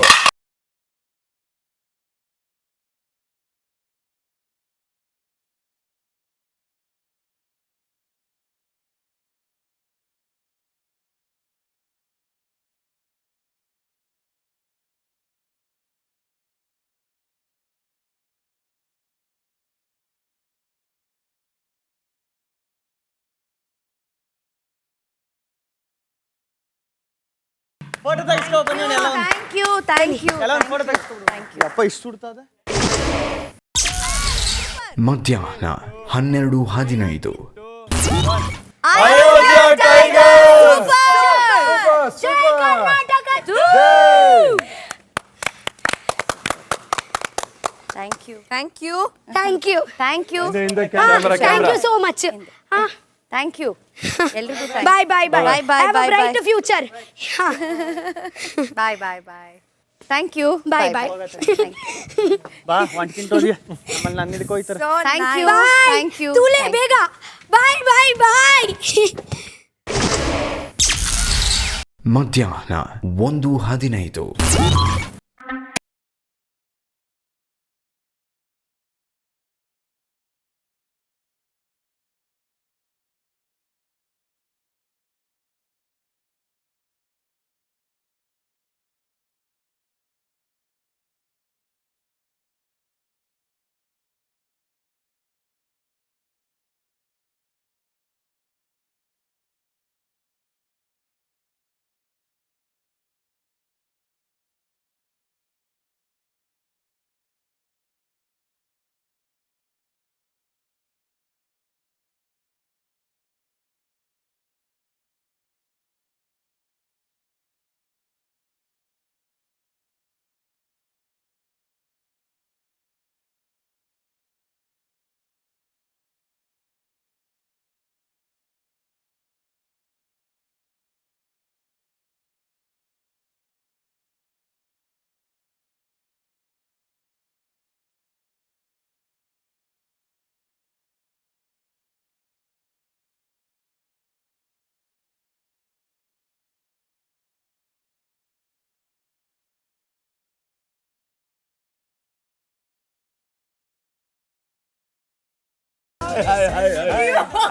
ಫೋಟೋ ತೆಗಿಸ್ಕೊ ಬನ್ನಿ. Thank you. ಎಲ್ಲ ಫೋಟೋ ತೆಗಿಸ್ಕೊ. ಅಪ್ಪ ಇಷ್ಟು ಸುಡ್ತದ. ಮಧ್ಯಾಹ್ನ 12:15. Thank you so much. Thank you ಎಲ್ರಿಗೂ. Bye bye bye bye bye. Bright future. Bye bye bye. Thank you. Bye bye. ಬಾ ಒಂಟ್ಕಿಂತ ಹೋಗಿ ಆಮೇಲೆ ನಾನು ಇದಕ್ಕೆ ಹೋಗ್ತಾರೆ. Thank you. ತುಲೆ ಬೇಗ. ಬಾಯ್ ಬಾಯ್ ಬಾಯ್. ಮಧ್ಯಾಹ್ನ 1:15.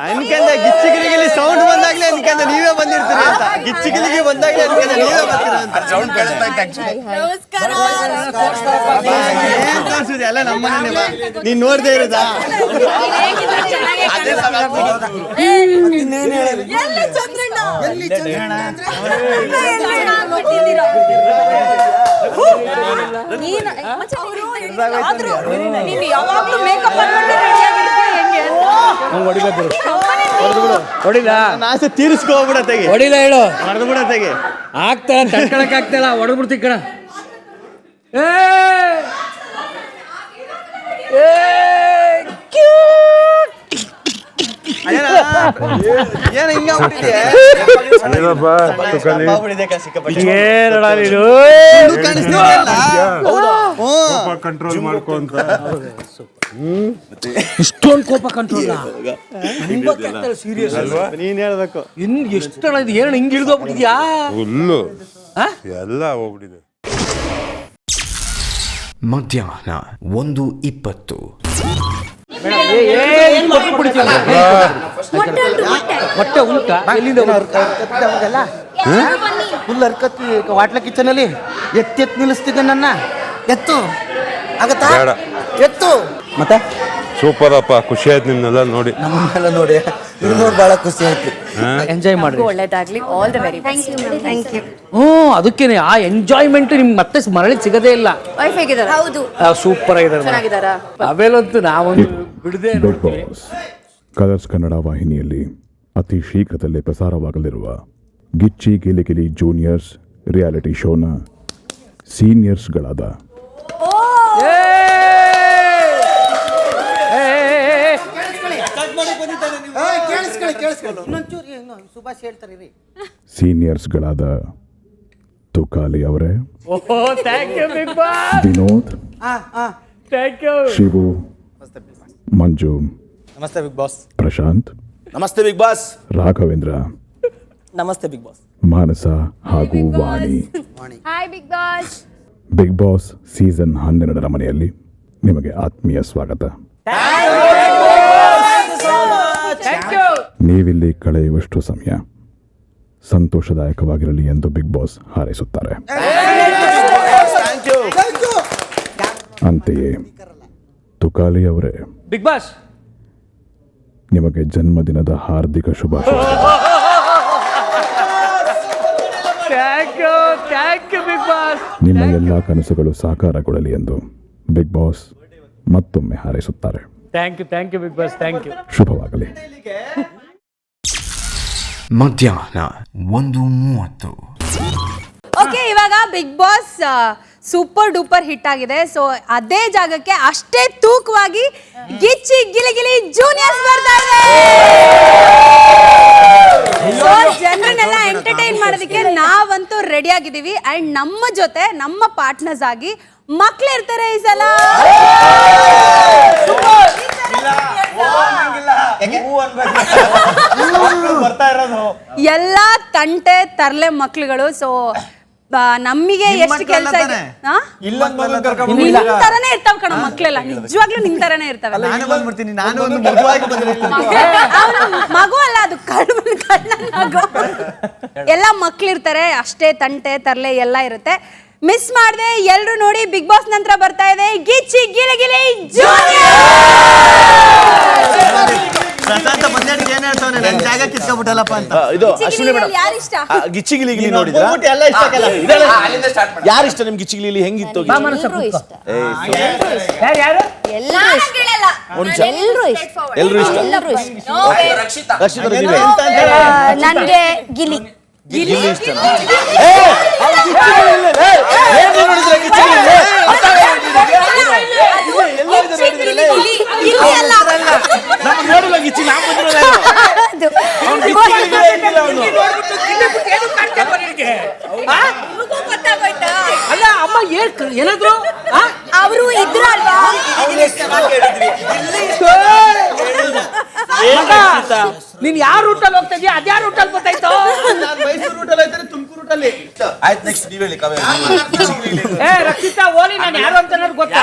ಅನ್ಕಂದೆ ಗಿಚ್ಚಿಗಿಲಿಗಿಲಿ ಸೌಂಡ್ ಬಂದಾಗ್ಲೇ ಅನ್ಕಂದೆ ನೀವೇ ಬಂದಿರ್ತೀರಿ ಅಂತ. ಗಿಚ್ಚಿಗಿಲಿಗೆ ಬಂದಾಗ್ಲೇ ಅನ್ಕಂದೆ ನೀವೇ ಬರ್ತೀರಾ ಅಂತ. ಏನ್ ತೋರ್ಸುದು ಎಲ್ಲ ನಮ್ಮನೆ ನೀನ್ ನೋಡ್ದೇ ಇರೋದಾ? ಆಸೆ ತೀರಿಸ್ಕೋಬಿಡತ್ತೆಗೆ ಹೊಡಿಲ್ಲ ಹೇಳು ಹೊಡೆದು ಬಿಡತ್ತೆಗೆ ಆಗ್ತಾ ತಡ್ಕೊಳಕ್ ಆಗ್ತಾಯಿಲ್ಲ ಹೊಡೆದ್ಬಿಡ್ತಿ ಕಣ. ಏನ ಹಿಂಗಾಗ್ಬಿಟ್ಟಿದೆ? ಕಂಟ್ರೋಲ್ ಮಾಡ್ಕೊಂತ ಇಷ್ಟೊಂದು ಕೋಪ ಕಂಟ್ರೋಲ್ ಸೀರಿಯಸ್ ನೀನ್ ಹೇಳ್ಬೇಕು. ಇನ್ ಎಷ್ಟು ಇದು ಏನು ಹಿಂಗ್ ಇಳಿದೋಗ್ಬಿಟ್ಟಿದ್ಯಾ? ಫುಲ್ಲು ಎಲ್ಲ ಹೋಗ್ಬಿಟ್ಟಿದೆ. ಮಧ್ಯಾಹ್ನ 1:20. ಹೊಟ್ಟೆ ಉಂಟ ಎಲ್ಲಿಂದ ಫುಲ್ ಹರ್ಕತ್ತಿ ವಾಟ್ಲ ಕಿಚನ್ ಅಲ್ಲಿ ಎತ್ತಿ ನಿಲ್ಲಿಸ್ತಿದ್ದೆ ನನ್ನ. ಎತ್ತು ಆಗತ್ತಾ? ಎತ್ತು ಮತ್ತೆ ಸೂಪರ್ ಅಪ್ಪ, ಖುಷಿ ಆಯ್ತು ನಿಮ್ನೆಲ್ಲ ನೋಡಿ. ನಮ್ಮನ್ನೆಲ್ಲ ನೋಡಿ ನೋಡಿ ಬಹಳ ಖುಷಿ ಆಯ್ತು. ಎಂಜಾಯ್ ಮಾಡಿ. ಒಳ್ಳೇದಾಗ್ಲಿ. All the very best. Thank you. ಅದಕ್ಕೇನೆ ಆ ಎಂಜಾಯ್ಮೆಂಟ್ ನಿಮ್ಗೆ ಮತ್ತೆ ಮರಳಿ ಸಿಗದೇ ಇಲ್ಲ. ವೈಫ್ ಹೇಗಿದ್ದಾರೆ? ಹೌದು, ಸೂಪರ್ ಆಗಿದ್ದಾರೆ. ಚೆನ್ನಾಗಿದ್ದಾರಾ? ಅವೇಲಂತೂ ನಾವೊಂದು ಬಿಗ್ ಬಾಸ್ ಕಲರ್ಸ್ ಕನ್ನಡ ವಾಹಿನಿಯಲ್ಲಿ ಅತಿ ಶೀಘ್ರದಲ್ಲೇ ಪ್ರಸಾರವಾಗಲಿರುವ ಗಿಚ್ಚಿ ಗಿಲಿ ಗಿಲಿ ಜೂನಿಯರ್ಸ್ ರಿಯಾಲಿಟಿ ಶೋನ ಸೀನಿಯರ್ಸ್ಗಳಾದ ಸುಭಾಷ್ ಹೇಳ್ತಾರೆ ರೀ. ಸೀನಿಯರ್ಸ್ಗಳಾದ ತುಕಾಲಿ ಅವರೇ, ವಿನೋದ್, ಶಿವು, ಮಂಜು, ನಮಸ್ತೆ ಬಿಗ್ ಬಾಸ್. ಪ್ರಶಾಂತ್, ನಮಸ್ತೆ ಬಿಗ್ ಬಾಸ್. ರಾಘವೇಂದ್ರ, ನಮಸ್ತೆ ಬಿಗ್ ಬಾಸ್. ಮಾನಸ ಹಾಗೂ Vani. Hi big boss. Big boss season 12ರ ಮನೆಯಲ್ಲಿ ನಿಮಗೆ ಆತ್ಮೀಯ ಸ್ವಾಗತ. ನೀವಿಲ್ಲಿ ಕಳೆಯುವಷ್ಟು ಸಮಯ ಸಂತೋಷದಾಯಕವಾಗಿರಲಿ ಎಂದು ಬಿಗ್ ಬಾಸ್ ಹಾರೈಸುತ್ತಾರೆ. ಅಂತೆಯೇ ತುಕಾಲಿ ಅವರೇ, ಬಿಗ್ ಬಾಸ್ ನಿಮಗೆ ಜನ್ಮದಿನದ ಹಾರ್ದಿಕ ಶುಭಾಶಯ. Big boss. ನಿಮ್ಮ ಎಲ್ಲ ಕನಸುಗಳು ಸಾಕಾರಗೊಳ್ಳಲಿ ಎಂದು ಬಿಗ್ ಬಾಸ್ ಮತ್ತೊಮ್ಮೆ ಹಾರೈಸುತ್ತಾರೆ. Thank you big boss, thank you. ಶುಭವಾಗಲಿ. ಮಧ್ಯಾಹ್ನ 1:30. ಓಕೆ, ಇವಾಗ big boss super duper hit ಆಗಿದೆ. ಸೊ ಅದೇ ಜಾಗಕ್ಕೆ ಅಷ್ಟೇ ತೂಕವಾಗಿ ಗಿಚ್ಚಿ ಗಿಲಿ ಗಿಲಿ ಜೂನಿಯರ್ಸ್ ಬರ್ತಾ ಇದೆ. ಸೊ ಜನರನ್ನೆಲ್ಲ ಎಂಟರ್ಟೈನ್ ಮಾಡೋದಕ್ಕೆ ನಾವಂತೂ ರೆಡಿ ಆಗಿದ್ದೀವಿ. ಅಂಡ್ ನಮ್ಮ ಜೊತೆ ನಮ್ಮ ಪಾರ್ಟ್ನರ್ಸ್ ಆಗಿ ಮಕ್ಳು ಇರ್ತಾರೆ ಈ ಸಲ. ಎಲ್ಲ ತಂಟೆ ತರ್ಲೆ ಮಕ್ಳುಗಳು. ಸೊ ನಮಗೆ ಎಷ್ಟು ಕೆಲಸ ಇದೆ. ನಿಮ್ ತರನೇ ಇರ್ತಾವ ಕಣ ಮಕ್ಳೆಲ್ಲ, ನಿಜವಾಗ್ಲೂ ನಿಮ್ ತರನೇ ಇರ್ತಾವೆ. ಮಗು ಅಲ್ಲ, ಅದು ಮಗು. ಎಲ್ಲ ಮಕ್ಳಿರ್ತಾರೆ, ಅಷ್ಟೇ ತಂಟೆ ತರ್ಲೆ ಎಲ್ಲ ಇರುತ್ತೆ. ಮಿಸ್ ಮಾಡದೆ ಎಲ್ರು ನೋಡಿ. ಬಿಗ್ ಬಾಸ್ ನಂತರ ಬರ್ತಾ ಇದೆ ಗಿಚ್ಚಿ ಗಿಲಿ ಗಿಲಿ ಜೂನಿಯರ್. ಜಾಗ ಕಿತ್ಕೊಬಿಟ್ಟಲ್ಲಪ್ಪ ಅಂತ. ಇದು ಅಶ್ವಿನಿ ಮೇಡಮ್, ಯಾರು ಇಷ್ಟ? ಗಿಚ್ಚಿ ಗಿಲಿ ಗಿಲಿ ನೋಡಿದ್ರ? ಯಾರು ಇಷ್ಟ ನಿಮ್ಗೆ ಗಿಚ್ಚಿ ಗಿಲಿ? ಹೆಂಗಿತ್ತು? ಎಲ್ರು ಇಷ್ಟ. ರಕ್ಷಿತಾ ನೀವೇ? ನನ್ಗೆ ಗಿಲಿ ಗಿಲಿ ಇಷ್ಟ. ನೋಡಿಲ್ಲ ಗಿಚ್ಚಿ, ನಾವು ಅಲ್ಲ ಅಮ್ಮ ಏನಾದ್ರು ಅವರು ಇದ್ರು ಅಲ್ವಾ? ನೀನ್ ಯಾವ ರೂಟಲ್ಲಿ ಹೋಗ್ತಾ ಇದೀಯ? ಅದ್ಯಾವ ರೂಟಲ್ಲಿ ಗೊತ್ತಾಯ್ತು? ಮೈಸೂರು ರೂಟಲ್ಲಿ ಐತಾರೆ, ತುಮಕೂರು ರೂಟಲ್ಲಿ. ಆಯ್ತು, ನೆಕ್ಸ್ಟ್ ನೀವ್ ಹೇಳಿ. ರಕ್ಷಿತಾ ಓಲಿ ನಾನು ಯಾರು ಅಂತ ಗೊತ್ತಾ?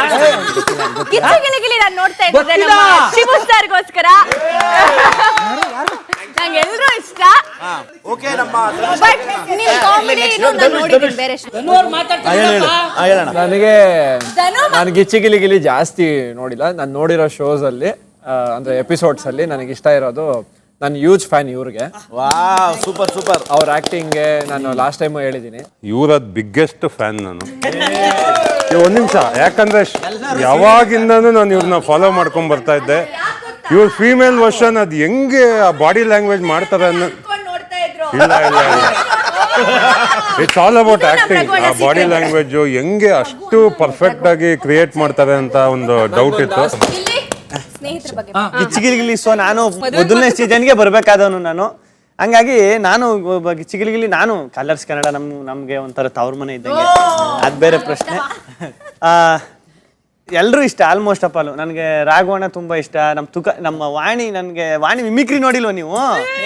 ಗಿಚ್ಚಿ ಗಿಲಿ ಗಿಲಿ ನಾನು ನೋಡ್ತಾ ಇದ್ದೆ ನಮ್ಮ ಶಿವು ಸರ್ಗೋಸ್ಕರ. ನಂಗೆ ಎಲ್ಲರೂ ಇಷ್ಟ. ಓಕೆ, ನಮ್ಮ ಬಟ್ ನೀವು ಕಾಮಿಡಿ ನಾನು ನೋಡಿದ್ದೀನಿ ಬೇರೆ ಶೋ. ನನಗೆ ನಾನು ಗಿಚ್ಚಿ ಗಿಲಿ ಗಿಲಿ ಜಾಸ್ತಿ ನೋಡಿಲ್ಲ. ನಾನು ನೋಡಿರೋ ಶೋಸ್ ಅಲ್ಲಿ ಅಂದ್ರೆ ಎಪಿಸೋಡ್ಸ್ ಅಲ್ಲಿ ನನಗೆ ಇಷ್ಟ ಇರೋದು, ನಾನು ಹ್ಯೂಜ್ ಫ್ಯಾನ್ ಇವ್ರಿಗೆ. Wow, super super. ಅವ್ರ ಆಕ್ಟಿಂಗ್ಗೆ ನಾನು ಲಾಸ್ಟ್ ಟೈಮ್ ಹೇಳಿದ್ದೀನಿ, ಇವರ ಬಿಗ್ಗೆಸ್ಟ್ ಫ್ಯಾನ್ ನಾನು. ಒಂದ್ ನಿಮಿಷ, ಯಾಕಂದ್ರೆ ಯಾವಾಗಿಂದನೂ ನಾನು ಇವ್ರನ್ನ ಫಾಲೋ ಮಾಡ್ಕೊಂಡ್ ಬರ್ತಾ ಇದ್ದೆ. ಇವ್ರ ಫೀಮೇಲ್ ವರ್ಷನ್ ಅದು ಹೆಂಗೆ ಆ ಬಾಡಿ ಲ್ಯಾಂಗ್ವೇಜ್ ಮಾಡ್ತಾರೆ ಅನ್ನೋ. ಇಲ್ಲ ಇಲ್ಲ ಇಲ್ಲ, ಇಟ್ಸ್ ಆಲ್ ಅಬೌಟ್ ಆಕ್ಟಿಂಗ್. ಆ ಬಾಡಿ ಲ್ಯಾಂಗ್ವೇಜ್ ಹೆಂಗೆ ಅಷ್ಟು ಪರ್ಫೆಕ್ಟ್ ಆಗಿ ಕ್ರಿಯೇಟ್ ಮಾಡ್ತಾರೆ ಅಂತ ಒಂದು ಡೌಟ್ ಇತ್ತು. ಗಿಚ್ಚಿ ಗಿಲಿ ಗಿಲಿ ಸೊ ನಾನು ಮೊದಲನೇ ಸೀಸನ್ಗೆ ಬರ್ಬೇಕಾದವನು ನಾನು. ಹಂಗಾಗಿ ನಾನು ಗಿಚ್ಚಿ ಗಿಲಿ ಗಿಲಿ ನಾನು ಕಲರ್ಸ್ ಕನ್ನಡ ನಮ್ಗೆ ಒಂಥರ ತವ್ರ ಮನೆ ಇದ್ದಂಗೆ, ಅದು ಬೇರೆ ಪ್ರಶ್ನೆ. ಎಲ್ಲರೂ ಇಷ್ಟ ಆಲ್ಮೋಸ್ಟ್ ಅಪಾಲು. ನನಗೆ ರಾಘವಣ್ಣ ತುಂಬಾ ಇಷ್ಟ. ನಮ್ಮ ವಾಣಿ, ನನಗೆ ವಾಣಿ ಮಿಮಿಕ್ರಿ ನೋಡಿಲ್ವ ನೀವು?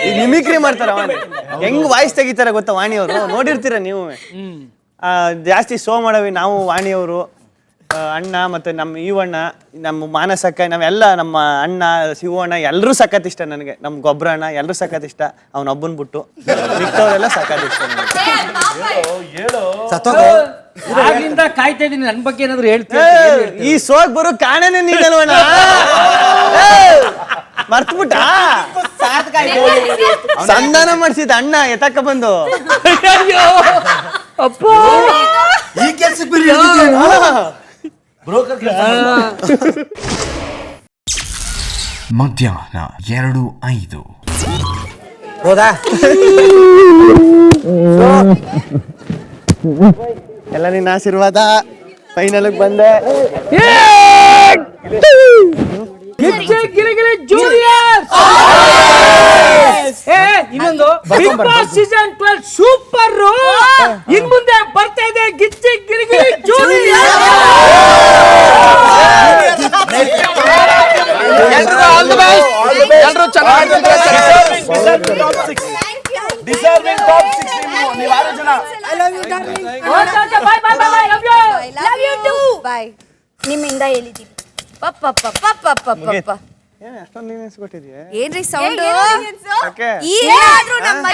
ಈಗ ಮಿಮಿಕ್ರಿ ಮಾಡ್ತಾರ ವಾಣಿ, ಹೆಂಗ್ ವಾಯ್ಸ್ ತೆಗಿತಾರೆ ಗೊತ್ತಾ ವಾಣಿ ಅವರು? ನೋಡಿರ್ತೀರ ನೀವು. ಜಾಸ್ತಿ ಶೋ ಮಾಡವಿ ನಾವು ವಾಣಿಯವರು, ಅಣ್ಣ ಮತ್ತೆ ನಮ್ಮ ಈವಣ್ಣ, ನಮ್ಮ ಮಾನಸಕ್ಕ, ನಾವೆಲ್ಲ ನಮ್ಮ ಅಣ್ಣ ಶಿವಣ್ಣ ಎಲ್ಲರೂ ಸಖತ್ ಇಷ್ಟ ನನಗೆ. ನಮ್ಮ ಗೊಬ್ಬರಣ್ಣ ಎಲ್ಲರೂ ಸಖತ್ ಇಷ್ಟ, ಅವನೊಬ್ಬನ್ ಬಿಟ್ಟು ಮಿಕ್ಕವರೆಲ್ಲ ಸಖತ್ ಇಷ್ಟ. ಆಗಿಂದ ಕಾಯ್ತಾ ಇದೀನಿ, ನನ್ನ ಬಗ್ಗೆ ಏನಾದ್ರು ಹೇಳ್ತೀನಿ. ಈ ಸೋಗ್ ಬರೋ ಕಾರಣನೇ ನೀನಲ್ವಣ್ಣ, ಮರ್ತ್ಬಿಟ್ಟ. ಸಂಧಾನ ಮಾಡಿಸಿದ ಅಣ್ಣ ಎತ್ತಕ್ಕ ಬಂದು ಅಪ್ಪ ಈ ಕೆಲಸ ಮಧ್ಯಾಹ್ನ 2:05. ಹೌದಾ? ಎಲ್ಲ ನಿನ್ನ ಆಶೀರ್ವಾದ. ಫೈನಲ್ಗೆ ಬಂದೆ. ಇನ್ನೊಂದು ಬಿಗ್ ಬಾಸ್ ಸೀಸನ್ 12 ಸೂಪರ್. ಇನ್ ಮುಂದೆ ಬರ್ತಾ ಇದೆ ಗಿಚ್ಚಿ ಗಿಲಿಗಿಲಿ ಜೂನಿಯರ್. ಎಲ್ಲರೂ ಚೆನ್ನಾಗಿ ಡಿಸರ್ವಿಂಗ್ ಟಾಪ್ 6 ನೀವು 6 ಜನ. I love you darling. Bye bye bye love you. Love you too. Bye. ನಿಮ್ಮಿಂದ ಹೇಳಿದೀವಿ. ಏನು ಅಷ್ಟೊಂದು ನೀನು ಎಸ್ಕೊಟ್ಟಿದ್ಯಾ? ಏನ್ರಿ ಸೌಂಡ್? ಏನಾದ್ರೂ ನಮ್ಮ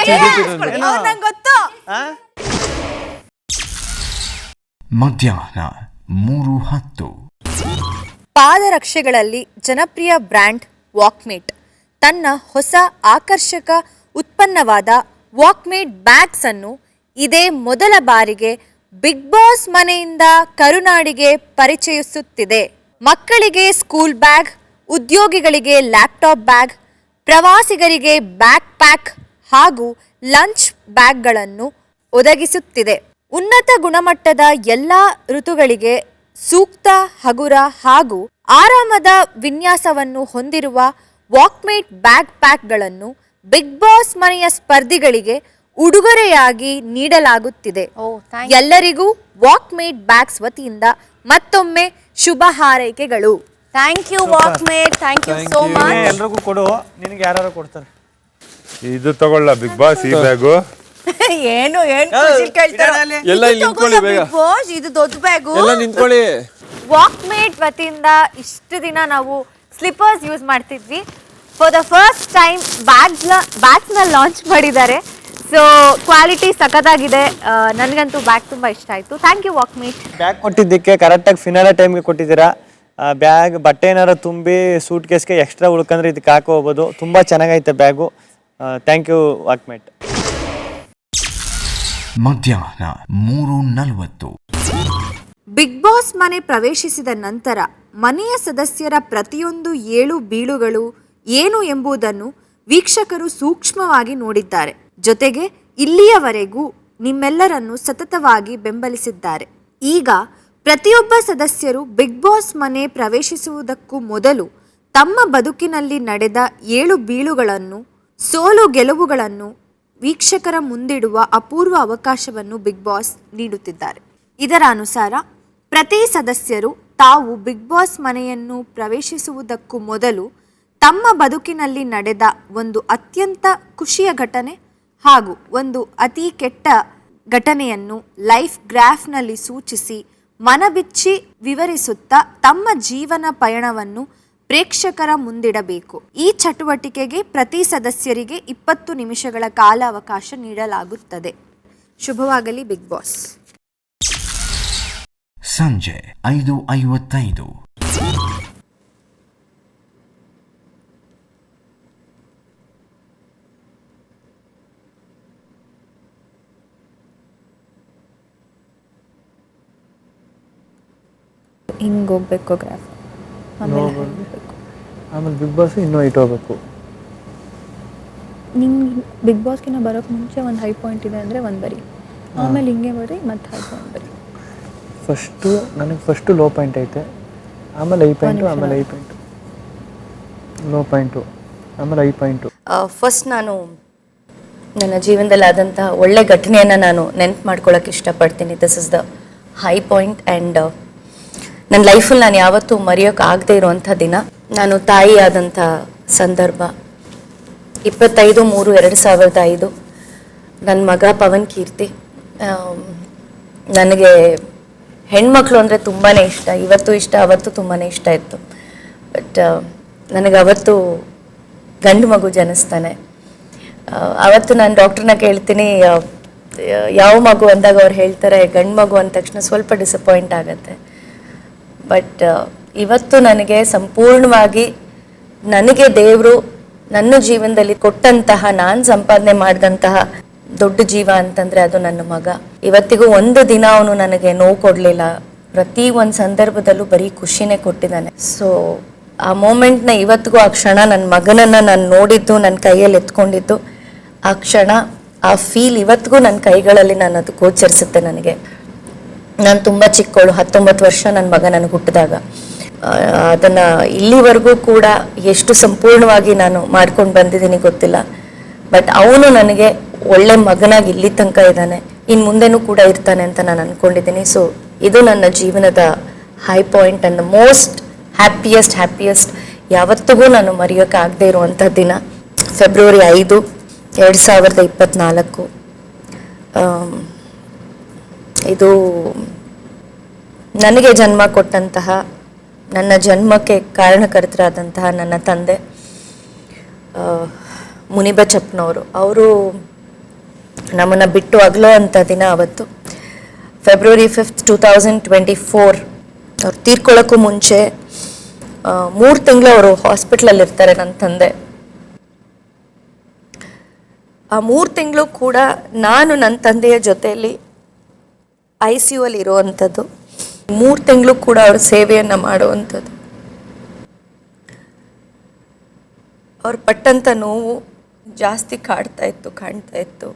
ನಂಗೆ ಗೊತ್ತು. ಮಧ್ಯಾಹ್ನ 3:10. ಪಾದರಕ್ಷೆಗಳಲ್ಲಿ ಜನಪ್ರಿಯ ಬ್ರ್ಯಾಂಡ್ ವಾಕ್ಮೇಟ್ ತನ್ನ ಹೊಸ ಆಕರ್ಷಕ ಉತ್ಪನ್ನವಾದ ವಾಕ್ಮೇಟ್ ಬ್ಯಾಗ್ಸ್ ಅನ್ನು ಇದೇ ಮೊದಲ ಬಾರಿಗೆ ಬಿಗ್ ಬಾಸ್ ಮನೆಯಿಂದ ಕರುನಾಡಿಗೆ ಪರಿಚಯಿಸುತ್ತಿದೆ. ಮಕ್ಕಳಿಗೆ ಸ್ಕೂಲ್ ಬ್ಯಾಗ್, ಉದ್ಯೋಗಿಗಳಿಗೆ ಲ್ಯಾಪ್ಟಾಪ್ ಬ್ಯಾಗ್, ಪ್ರವಾಸಿಗರಿಗೆ ಬ್ಯಾಕ್ ಪ್ಯಾಕ್ ಹಾಗೂ ಲಂಚ್ ಬ್ಯಾಗ್ಗಳನ್ನು ಒದಗಿಸುತ್ತಿದೆ. ಉನ್ನತ ಗುಣಮಟ್ಟದ ಎಲ್ಲ ಋತುಗಳಿಗೆ ಸೂಕ್ತ, ಹಗುರ ಹಾಗೂ ಆರಾಮದ ವಿನ್ಯಾಸವನ್ನು ಹೊಂದಿರುವ ವಾಕ್ಮೇಟ್ ಬ್ಯಾಗ್ ಪ್ಯಾಕ್ಗಳನ್ನು ಬಿಗ್ ಬಾಸ್ ಮನೆಯ ಸ್ಪರ್ಧಿಗಳಿಗೆ ಉಡುಗೊರೆಯಾಗಿ ನೀಡಲಾಗುತ್ತಿದೆ. ಎಲ್ಲರಿಗೂ ವಾಕ್ಮೇಟ್ ಬ್ಯಾಗ್ಸ್ ವತಿಯಿಂದ ಮತ್ತೊಮ್ಮೆ ಶುಭ ಹಾರೈಕೆಗಳು. Thank you Walkmate, thank you so much. ಎಲ್ರಿಗೂ ಕೊಡು, ನಿನಗೆ ಯಾರು ಕೊಡ್ತಾರೆ? ಇದು ತಗೊಳ್ಳ ಬಿಗ್ ಬಾಸ್ ಈ ಬ್ಯಾಗು. ಏನು ಕೇಳ್ತಾರೆ? ಎಲ್ಲ ಇಲ್ಲಿ ನಿಂತ್ಕೊಳ್ಳಿ ಬೇಗ. ಇದು ದೊಡ್ಡ ಬ್ಯಾಗು. ಎಲ್ಲ ನಿಂತ್ಕೊಳ್ಳಿ. ವಾಕ್ಮೇಟ್ ವತಿಯಿಂದ ಇಷ್ಟು ದಿನ ನಾವು ಸ್ಲಿಪ್ಪರ್ಸ್ ಯೂಸ್ ಮಾಡ್ತಿದ್ವಿ. ಫಾರ್ ದ ಫಸ್ಟ್ ಟೈಮ್ ಬ್ಯಾಗ್ಸ್ನ ಲಾಂಚ್ ಮಾಡಿದ್ದಾರೆ. ಸೊ ಕ್ವಾಲಿಟಿ ಸಖತ್ತಾಗಿದೆ. ನನಗಂತೂ ಬ್ಯಾಗ್ ತುಂಬ ಇಷ್ಟ ಆಯಿತು. Thank you Walkmate. ಬ್ಯಾಗ್ ಕೊಟ್ಟಿದ್ದಕ್ಕೆ ಕರೆಕ್ಟಾಗಿ ಫಿನಾಲೆ ಟೈಮ್ಗೆ ಕೊಟ್ಟಿದ್ದೀರಾ. ಬ್ಯಾಗ್ ಬಟ್ಟೆ ಏನಾರು ತುಂಬಿ ಸೂಟ್ ಕೇಸ್ಗೆ ಎಕ್ಸ್ಟ್ರಾ ಉಳ್ಕೊಂಡ್ರೆ ಇದಕ್ಕೆ ಹಾಕೋಬೋದು. ತುಂಬ ಚೆನ್ನಾಗೈತೆ ಬ್ಯಾಗು. Thank you Walkmate. ಮಧ್ಯಾಹ್ನ 3:40. ಬಿಗ್ ಬಾಸ್ ಮನೆ ಪ್ರವೇಶಿಸಿದ ನಂತರ ಮನೆಯ ಸದಸ್ಯರ ಪ್ರತಿಯೊಂದು ಏಳು ಬೀಳುಗಳು ಏನು ಎಂಬುದನ್ನು ವೀಕ್ಷಕರು ಸೂಕ್ಷ್ಮವಾಗಿ ನೋಡಿದ್ದಾರೆ. ಜೊತೆಗೆ ಇಲ್ಲಿಯವರೆಗೂ ನಿಮ್ಮೆಲ್ಲರನ್ನು ಸತತವಾಗಿ ಬೆಂಬಲಿಸಿದ್ದಾರೆ. ಈಗ ಪ್ರತಿಯೊಬ್ಬ ಸದಸ್ಯರು ಬಿಗ್ ಬಾಸ್ ಮನೆ ಪ್ರವೇಶಿಸುವುದಕ್ಕೂ ಮೊದಲು ತಮ್ಮ ಬದುಕಿನಲ್ಲಿ ನಡೆದ 7 ಬೀಳುಗಳನ್ನು, ಸೋಲು ಗೆಲುವುಗಳನ್ನು ವೀಕ್ಷಕರ ಮುಂದಿಡುವ ಅಪೂರ್ವ ಅವಕಾಶವನ್ನು ಬಿಗ್ ಬಾಸ್ ನೀಡುತ್ತಿದ್ದಾರೆ. ಇದರ ಅನುಸಾರ ಪ್ರತಿ ಸದಸ್ಯರು ತಾವು ಬಿಗ್ ಬಾಸ್ ಮನೆಯನ್ನು ಪ್ರವೇಶಿಸುವುದಕ್ಕೂ ಮೊದಲು ತಮ್ಮ ಬದುಕಿನಲ್ಲಿ ನಡೆದ ಒಂದು ಅತ್ಯಂತ ಖುಷಿಯ ಘಟನೆ ಹಾಗೂ ಒಂದು ಅತಿ ಕೆಟ್ಟ ಘಟನೆಯನ್ನು ಲೈಫ್ ಗ್ರಾಫ್ನಲ್ಲಿ ಸೂಚಿಸಿ ಮನಬಿಚ್ಚಿ ವಿವರಿಸುತ್ತಾ ತಮ್ಮ ಜೀವನ ಪಯಣವನ್ನು ಪ್ರೇಕ್ಷಕರ ಮುಂದಿಡಬೇಕು. ಈ ಚಟುವಟಿಕೆಗೆ ಪ್ರತಿ ಸದಸ್ಯರಿಗೆ 20 ನಿಮಿಷಗಳ ಕಾಲಾವಕಾಶ ನೀಡಲಾಗುತ್ತದೆ. ಶುಭವಾಗಲಿ ಬಿಗ್ ಬಾಸ್. ಸಂಜೆ 5:55. ಹಿಂಗೆ ಹೋಗ್ಬೇಕು ಗ್ರಾಫ್, ಆಮೇಲೆ ಬಿಗ್ ಬಾಸ್ ಇನ್ನೂ ಇಟ್ಟು ಹೋಗ್ಬೇಕು. ನಿಂಗೆ ಬಿಗ್ ಬಾಸ್ಗಿನ ಬರೋಕ್ಕೆ ಮುಂಚೆ ಒಂದು ಹೈ ಪಾಯಿಂಟ್ ಇದೆ ಅಂದರೆ ಒಂದು ಬರಿ, ಆಮೇಲೆ ಹಿಂಗೆ ಬರಿ ಮತ್ತು ಹೈ ಪಾಯಿಂಟ್ ಬರಿ. ಫಸ್ಟು ಲೋ ಪಾಯಿಂಟ್ ಐತೆ, ಆಮೇಲೆ ಐ ಪಾಯಿಂಟು, ಆಮೇಲೆ ಐ ಪಾಯಿಂಟು, ಲೋ ಪಾಯಿಂಟು, ಆಮೇಲೆ ಐ ಪಾಯಿಂಟು. ಫಸ್ಟ್ ನಾನು ನನ್ನ ಜೀವನದಲ್ಲಿ ಆದಂಥ ಒಳ್ಳೆ ಘಟನೆಯನ್ನು ನಾನು ನೆನಪು ಮಾಡ್ಕೊಳ್ಳೋಕೆ ಇಷ್ಟಪಡ್ತೀನಿ. This is the high point and ನನ್ನ ಲೈಫಲ್ಲಿ ನಾನು ಯಾವತ್ತೂ ಮರೆಯೋಕೆ ಆಗದೆ ಇರುವಂಥ ದಿನ. ನಾನು ತಾಯಿ ಆದಂಥ ಸಂದರ್ಭ 25/3/2005. ನನ್ನ ಮಗ ಪವನ್ ಕೀರ್ತಿ. ನನಗೆ ಹೆಣ್ಮಕ್ಳು ಅಂದರೆ ತುಂಬಾ ಇಷ್ಟ, ಇವತ್ತು ಇಷ್ಟ, ಅವತ್ತು ತುಂಬಾ ಇಷ್ಟ ಇತ್ತು. ಬಟ್ ನನಗೆ ಅವತ್ತು ಗಂಡು ಮಗು ಜನಿಸ್ತಾನೆ. ಅವತ್ತು ನಾನು ಡಾಕ್ಟ್ರನ್ನ ಕೇಳ್ತೀನಿ ಯಾವ ಮಗು ಅಂದಾಗ ಅವ್ರು ಹೇಳ್ತಾರೆ ಗಂಡು ಮಗು ಅಂದ ತಕ್ಷಣ ಸ್ವಲ್ಪ ಡಿಸಪಾಯಿಂಟ್ ಆಗುತ್ತೆ. ಬಟ್ ಇವತ್ತು ನನಗೆ ಸಂಪೂರ್ಣವಾಗಿ ನನಗೆ ದೇವರು ನನ್ನ ಜೀವನದಲ್ಲಿ ಕೊಟ್ಟಂತಹ, ನಾನು ಸಂಪಾದನೆ ಮಾಡಿದಂತಹ ದೊಡ್ಡ ಜೀವ ಅಂತಂದರೆ ಅದು ನನ್ನ ಮಗ. ಇವತ್ತಿಗೂ ಒಂದು ದಿನ ಅವನು ನನಗೆ ನೋವು ಕೊಡಲಿಲ್ಲ. ಪ್ರತಿ ಒಂದು ಸಂದರ್ಭದಲ್ಲೂ ಬರೀ ಖುಷಿನೇ ಕೊಟ್ಟಿದ್ದಾನೆ. ಸೊ ಆ ಮೂಮೆಂಟ್ನ ಇವತ್ತಿಗೂ, ಆ ಕ್ಷಣ ನನ್ನ ಮಗನನ್ನು ನಾನು ನೋಡಿದ್ದು, ನನ್ನ ಕೈಯಲ್ಲಿ ಎತ್ಕೊಂಡಿದ್ದು, ಆ ಕ್ಷಣ, ಆ ಫೀಲ್ ಇವತ್ತಿಗೂ ನನ್ನ ಕೈಗಳಲ್ಲಿ ನಾನು ಅದು ಗೋಚರಿಸುತ್ತೆ ನನಗೆ. ನಾನು ತುಂಬ ಚಿಕ್ಕವಳು, 19 ವರ್ಷ ನನ್ನ ಮಗ ನನಗೆ ಹುಟ್ಟಿದಾಗ. ಅದನ್ನು ಇಲ್ಲಿವರೆಗೂ ಕೂಡ ಎಷ್ಟು ಸಂಪೂರ್ಣವಾಗಿ ನಾನು ಮಾಡ್ಕೊಂಡು ಬಂದಿದ್ದೀನಿ ಗೊತ್ತಿಲ್ಲ. ಬಟ್ ಅವನು ನನಗೆ ಒಳ್ಳೆ ಮಗನಾಗಿ ಇಲ್ಲಿ ತನಕ ಇದ್ದಾನೆ, ಇನ್ನು ಮುಂದೆನೂ ಕೂಡ ಇರ್ತಾನೆ ಅಂತ ನಾನು ಅಂದ್ಕೊಂಡಿದ್ದೀನಿ. ಸೊ ಇದು ನನ್ನ ಜೀವನದ high point and the most happiest ಯಾವತ್ತಿಗೂ ನಾನು ಮರೆಯೋಕ್ಕಾಗದೇ ಇರುವಂಥ ದಿನ ಫೆಬ್ರವರಿ 5, 2024. ಇದು ನನಗೆ ಜನ್ಮ ಕೊಟ್ಟಂತಹ, ನನ್ನ ಜನ್ಮಕ್ಕೆ ಕಾರಣಕರ್ತರಾದಂತಹ ನನ್ನ ತಂದೆ ಮುನಿಬಚ್ಚಪ್ಪನವರು. ಅವರು ನಮ್ಮನ್ನು ಬಿಟ್ಟು ಅಗಲೋ ಅಂಥ ದಿನ ಅವತ್ತು, ಫೆಬ್ರವರಿ 5, 2024. ಅವ್ರು ತೀರ್ಕೊಳ್ಳೋಕ್ಕೂ ಮುಂಚೆ 3 ತಿಂಗಳು ಅವರು ಹಾಸ್ಪಿಟ್ಲಲ್ಲಿ ಇರ್ತಾರೆ ನನ್ನ ತಂದೆ. ಆ 3 ತಿಂಗಳು ಕೂಡ ನಾನು ನನ್ನ ತಂದೆಯ ಜೊತೆಯಲ್ಲಿ ICU ಅಲ್ಲಿ ಇರುವಂಥದ್ದು, 3 ತಿಂಗಳು ಕೂಡ ಅವ್ರ ಸೇವೆಯನ್ನು ಮಾಡುವಂಥದ್ದು. ಅವ್ರು ಪಟ್ಟಂಥ ನೋವು ಜಾಸ್ತಿ ಕಾಣ್ತಾ ಇತ್ತು.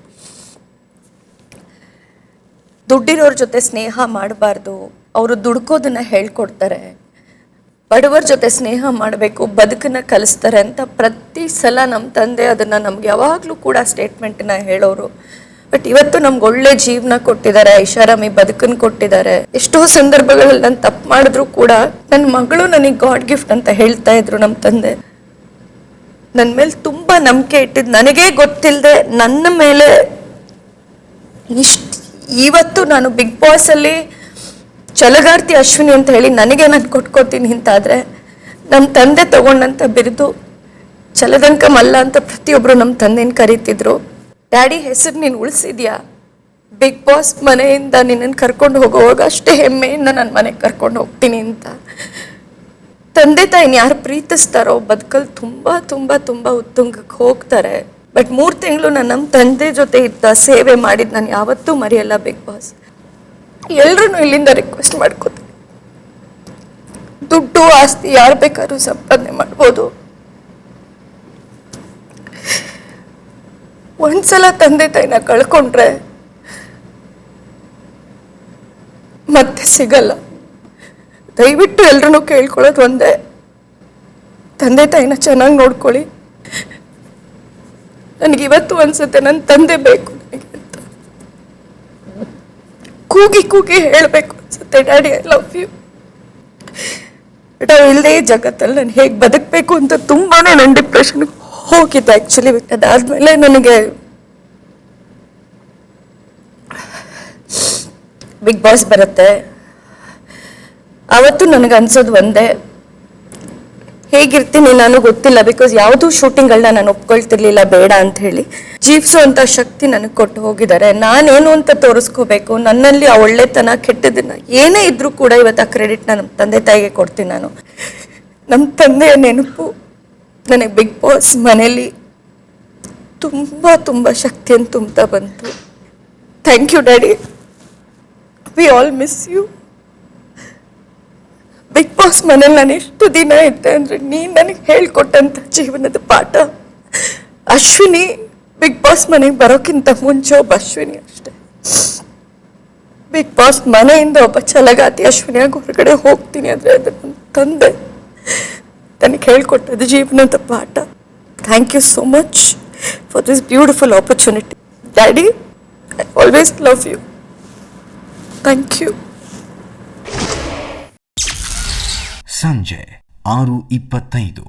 ದುಡ್ಡಿರೋರ ಜೊತೆ ಸ್ನೇಹ ಮಾಡಬಾರ್ದು, ಅವರು ದುಡ್ಕೋದನ್ನು ಹೇಳ್ಕೊಡ್ತಾರೆ, ಬಡವರ ಜೊತೆ ಸ್ನೇಹ ಮಾಡಬೇಕು, ಬದುಕನ್ನು ಕಲಿಸ್ತಾರೆ ಅಂತ ಪ್ರತಿ ಸಲ ನಮ್ಮ ತಂದೆ ಅದನ್ನು ನಮ್ಗೆ ಯಾವಾಗಲೂ ಕೂಡ ಸ್ಟೇಟ್ಮೆಂಟನ್ನ ಹೇಳೋರು. ಬಟ್ ಇವತ್ತು ನಮ್ಗೆ ಒಳ್ಳೆ ಜೀವನ ಕೊಟ್ಟಿದ್ದಾರೆ, ಐಷಾರಾಮಿ ಬದುಕನ್ನು ಕೊಟ್ಟಿದ್ದಾರೆ. ಎಷ್ಟೋ ಸಂದರ್ಭಗಳಲ್ಲಿ ನಾನು ತಪ್ಪು ಮಾಡಿದ್ರು ಕೂಡ ನನ್ನ ಮಗಳು ನನಗೆ ಗಾಡ್ ಗಿಫ್ಟ್ ಅಂತ ಹೇಳ್ತಾ ಇದ್ರು ನಮ್ಮ ತಂದೆ. ನನ್ನ ಮೇಲೆ ತುಂಬ ನಂಬಿಕೆ ಇಟ್ಟಿದ್ದು, ನನಗೇ ಗೊತ್ತಿಲ್ಲದೆ ನನ್ನ ಮೇಲೆ ಇವತ್ತು ನಾನು ಬಿಗ್ ಬಾಸಲ್ಲಿ ಛಲಗಾರ್ತಿ ಅಶ್ವಿನಿ ಅಂತ ಹೇಳಿ ನನಗೆ ನಾನು ಕೊಟ್ಕೋತೀನಿ ಅಂತಾದರೆ, ನಮ್ಮ ತಂದೆ ತಗೊಂಡಂಥ ಬಿರುದು ಛಲದಂಕ ಮಲ್ಲ ಅಂತ ಪ್ರತಿಯೊಬ್ಬರು ನಮ್ಮ ತಂದೆನ ಕರೀತಿದ್ರು. ಡ್ಯಾಡಿ ಹೆಸರು ನೀನು ಉಳಿಸಿದ್ಯಾ, ಬಿಗ್ ಬಾಸ್ ಮನೆಯಿಂದ ನಿನ್ನನ್ನು ಕರ್ಕೊಂಡು ಹೋಗುವಾಗ ಅಷ್ಟೇ ಹೆಮ್ಮೆಯಿಂದ ನನ್ನ ಮನೆಗೆ ಕರ್ಕೊಂಡು ಹೋಗ್ತೀನಿ ಅಂತ. ತಂದೆ ತಾಯಿನ ಯಾರು ಪ್ರೀತಿಸ್ತಾರೋ ಬದುಕಲ್ಲಿ ತುಂಬ ತುಂಬ ತುಂಬ ಉತ್ತುಂಗಕ್ಕೆ ಹೋಗ್ತಾರೆ. ಬಟ್ 3 ತಿಂಗಳು ನಾನು ನಮ್ಮ ತಂದೆ ಜೊತೆ ಇದ್ದ ಸೇವೆ ಮಾಡಿದ್ದು ನಾನು ಯಾವತ್ತೂ ಮರೆಯಲ್ಲ. ಬಿಗ್ ಬಾಸ್ ಎಲ್ಲರೂ ಇಲ್ಲಿಂದ ರಿಕ್ವೆಸ್ಟ್ ಮಾಡ್ಕೋತೀನಿ, ದುಡ್ಡು ಆಸ್ತಿ ಯಾರು ಬೇಕಾದ್ರೂ ಸಂಪಾದನೆ ಮಾಡ್ಬೋದು. ಒಂದ್ಸಲ ತಂದೆ ತಾಯಿನ ಕಳ್ಕೊಂಡ್ರೆ ಮತ್ತೆ ಸಿಗಲ್ಲ. ದಯವಿಟ್ಟು ಎಲ್ರೂ ಕೇಳ್ಕೊಳ್ಳೋದು ಒಂದೇ, ತಂದೆ ತಾಯಿನ ಚೆನ್ನಾಗಿ ನೋಡ್ಕೊಳ್ಳಿ. ನನಗಿವತ್ತು ಅನ್ಸುತ್ತೆ ನನ್ನ ತಂದೆ ಬೇಕು ನನಗೆ ಅಂತ ಕೂಗಿ ಹೇಳಬೇಕು ಅನ್ಸುತ್ತೆ, daddy I love you. But ಇಲ್ಲದೆ ಈ ಜಗತ್ತಲ್ಲಿ ನಾನು ಹೇಗೆ ಬದುಕಬೇಕು ಅಂತ ತುಂಬಾನೇ ನನ್ನ ಡಿಪ್ರೆಷನ್ಗೆ ಹೋಗಿದ್ದೆ ಆ್ಯಕ್ಚುಲಿ. ಅದಾದಮೇಲೆ ನನಗೆ ಬಿಗ್ ಬಾಸ್ ಬರುತ್ತೆ. ಆವತ್ತು ನನಗೆ ಅನ್ಸೋದು ಒಂದೇ, ಹೇಗಿರ್ತೀನಿ ನಾನು ಗೊತ್ತಿಲ್ಲ. ಬಿಕಾಸ್ ಯಾವುದೂ ಶೂಟಿಂಗ್ಗಳನ್ನ ನಾನು ಒಪ್ಕೊಳ್ತಿರ್ಲಿಲ್ಲ ಬೇಡ ಅಂತ ಹೇಳಿ. ಜೀವಿಸುವಂಥ ಶಕ್ತಿ ನನಗೆ ಕೊಟ್ಟು ಹೋಗಿದ್ದಾರೆ. ನಾನೇನು ಅಂತ ತೋರಿಸ್ಕೋಬೇಕು, ನನ್ನಲ್ಲಿ ಆ ಒಳ್ಳೆತನ ಕೆಟ್ಟದನ್ನ ಏನೇ ಇದ್ರೂ ಕೂಡ ಇವತ್ತು ಆ ಕ್ರೆಡಿಟ್ ನಮ್ಮ ತಂದೆ ತಾಯಿಗೆ ಕೊಡ್ತೀನಿ ನಾನು. ನಮ್ಮ ತಂದೆಯ ನೆನಪು ನನಗೆ ಬಿಗ್ ಬಾಸ್ ಮನೇಲಿ ತುಂಬ ತುಂಬ ಶಕ್ತಿಯನ್ನು ತುಂಬ್ತಾ ಬಂತು. Thank you daddy, we all miss you. Big boss ಮನೇಲಿ ನಾನು ಎಷ್ಟು ದಿನ ಇದ್ದೆ ಅಂದರೆ ನೀನು ನನಗೆ ಹೇಳ್ಕೊಟ್ಟಂಥ ಜೀವನದ ಪಾಠ. ಅಶ್ವಿನಿ ಬಿಗ್ ಬಾಸ್ ಮನೆಗೆ ಬರೋಕ್ಕಿಂತ ಮುಂಚೆ ಒಬ್ಬ ಅಶ್ವಿನಿ ಅಷ್ಟೆ. ಬಿಗ್ ಬಾಸ್ ಮನೆಯಿಂದ ಒಬ್ಬ ಛಲಗಾತಿ ಅಶ್ವಿನಿಯಾಗಿ ಹೊರಗಡೆ ಹೋಗ್ತೀನಿ ಅಂದರೆ ಅದು ನನ್ನ ತಂದೆ ನನಗೆ ಹೇಳ್ಕೊಟ್ಟದ್ದು ಜೀವನದ ಪಾಠ. Thank you so much for this beautiful opportunity. Daddy, I always love you. Thank you. ಸಂಜೆ 6:25.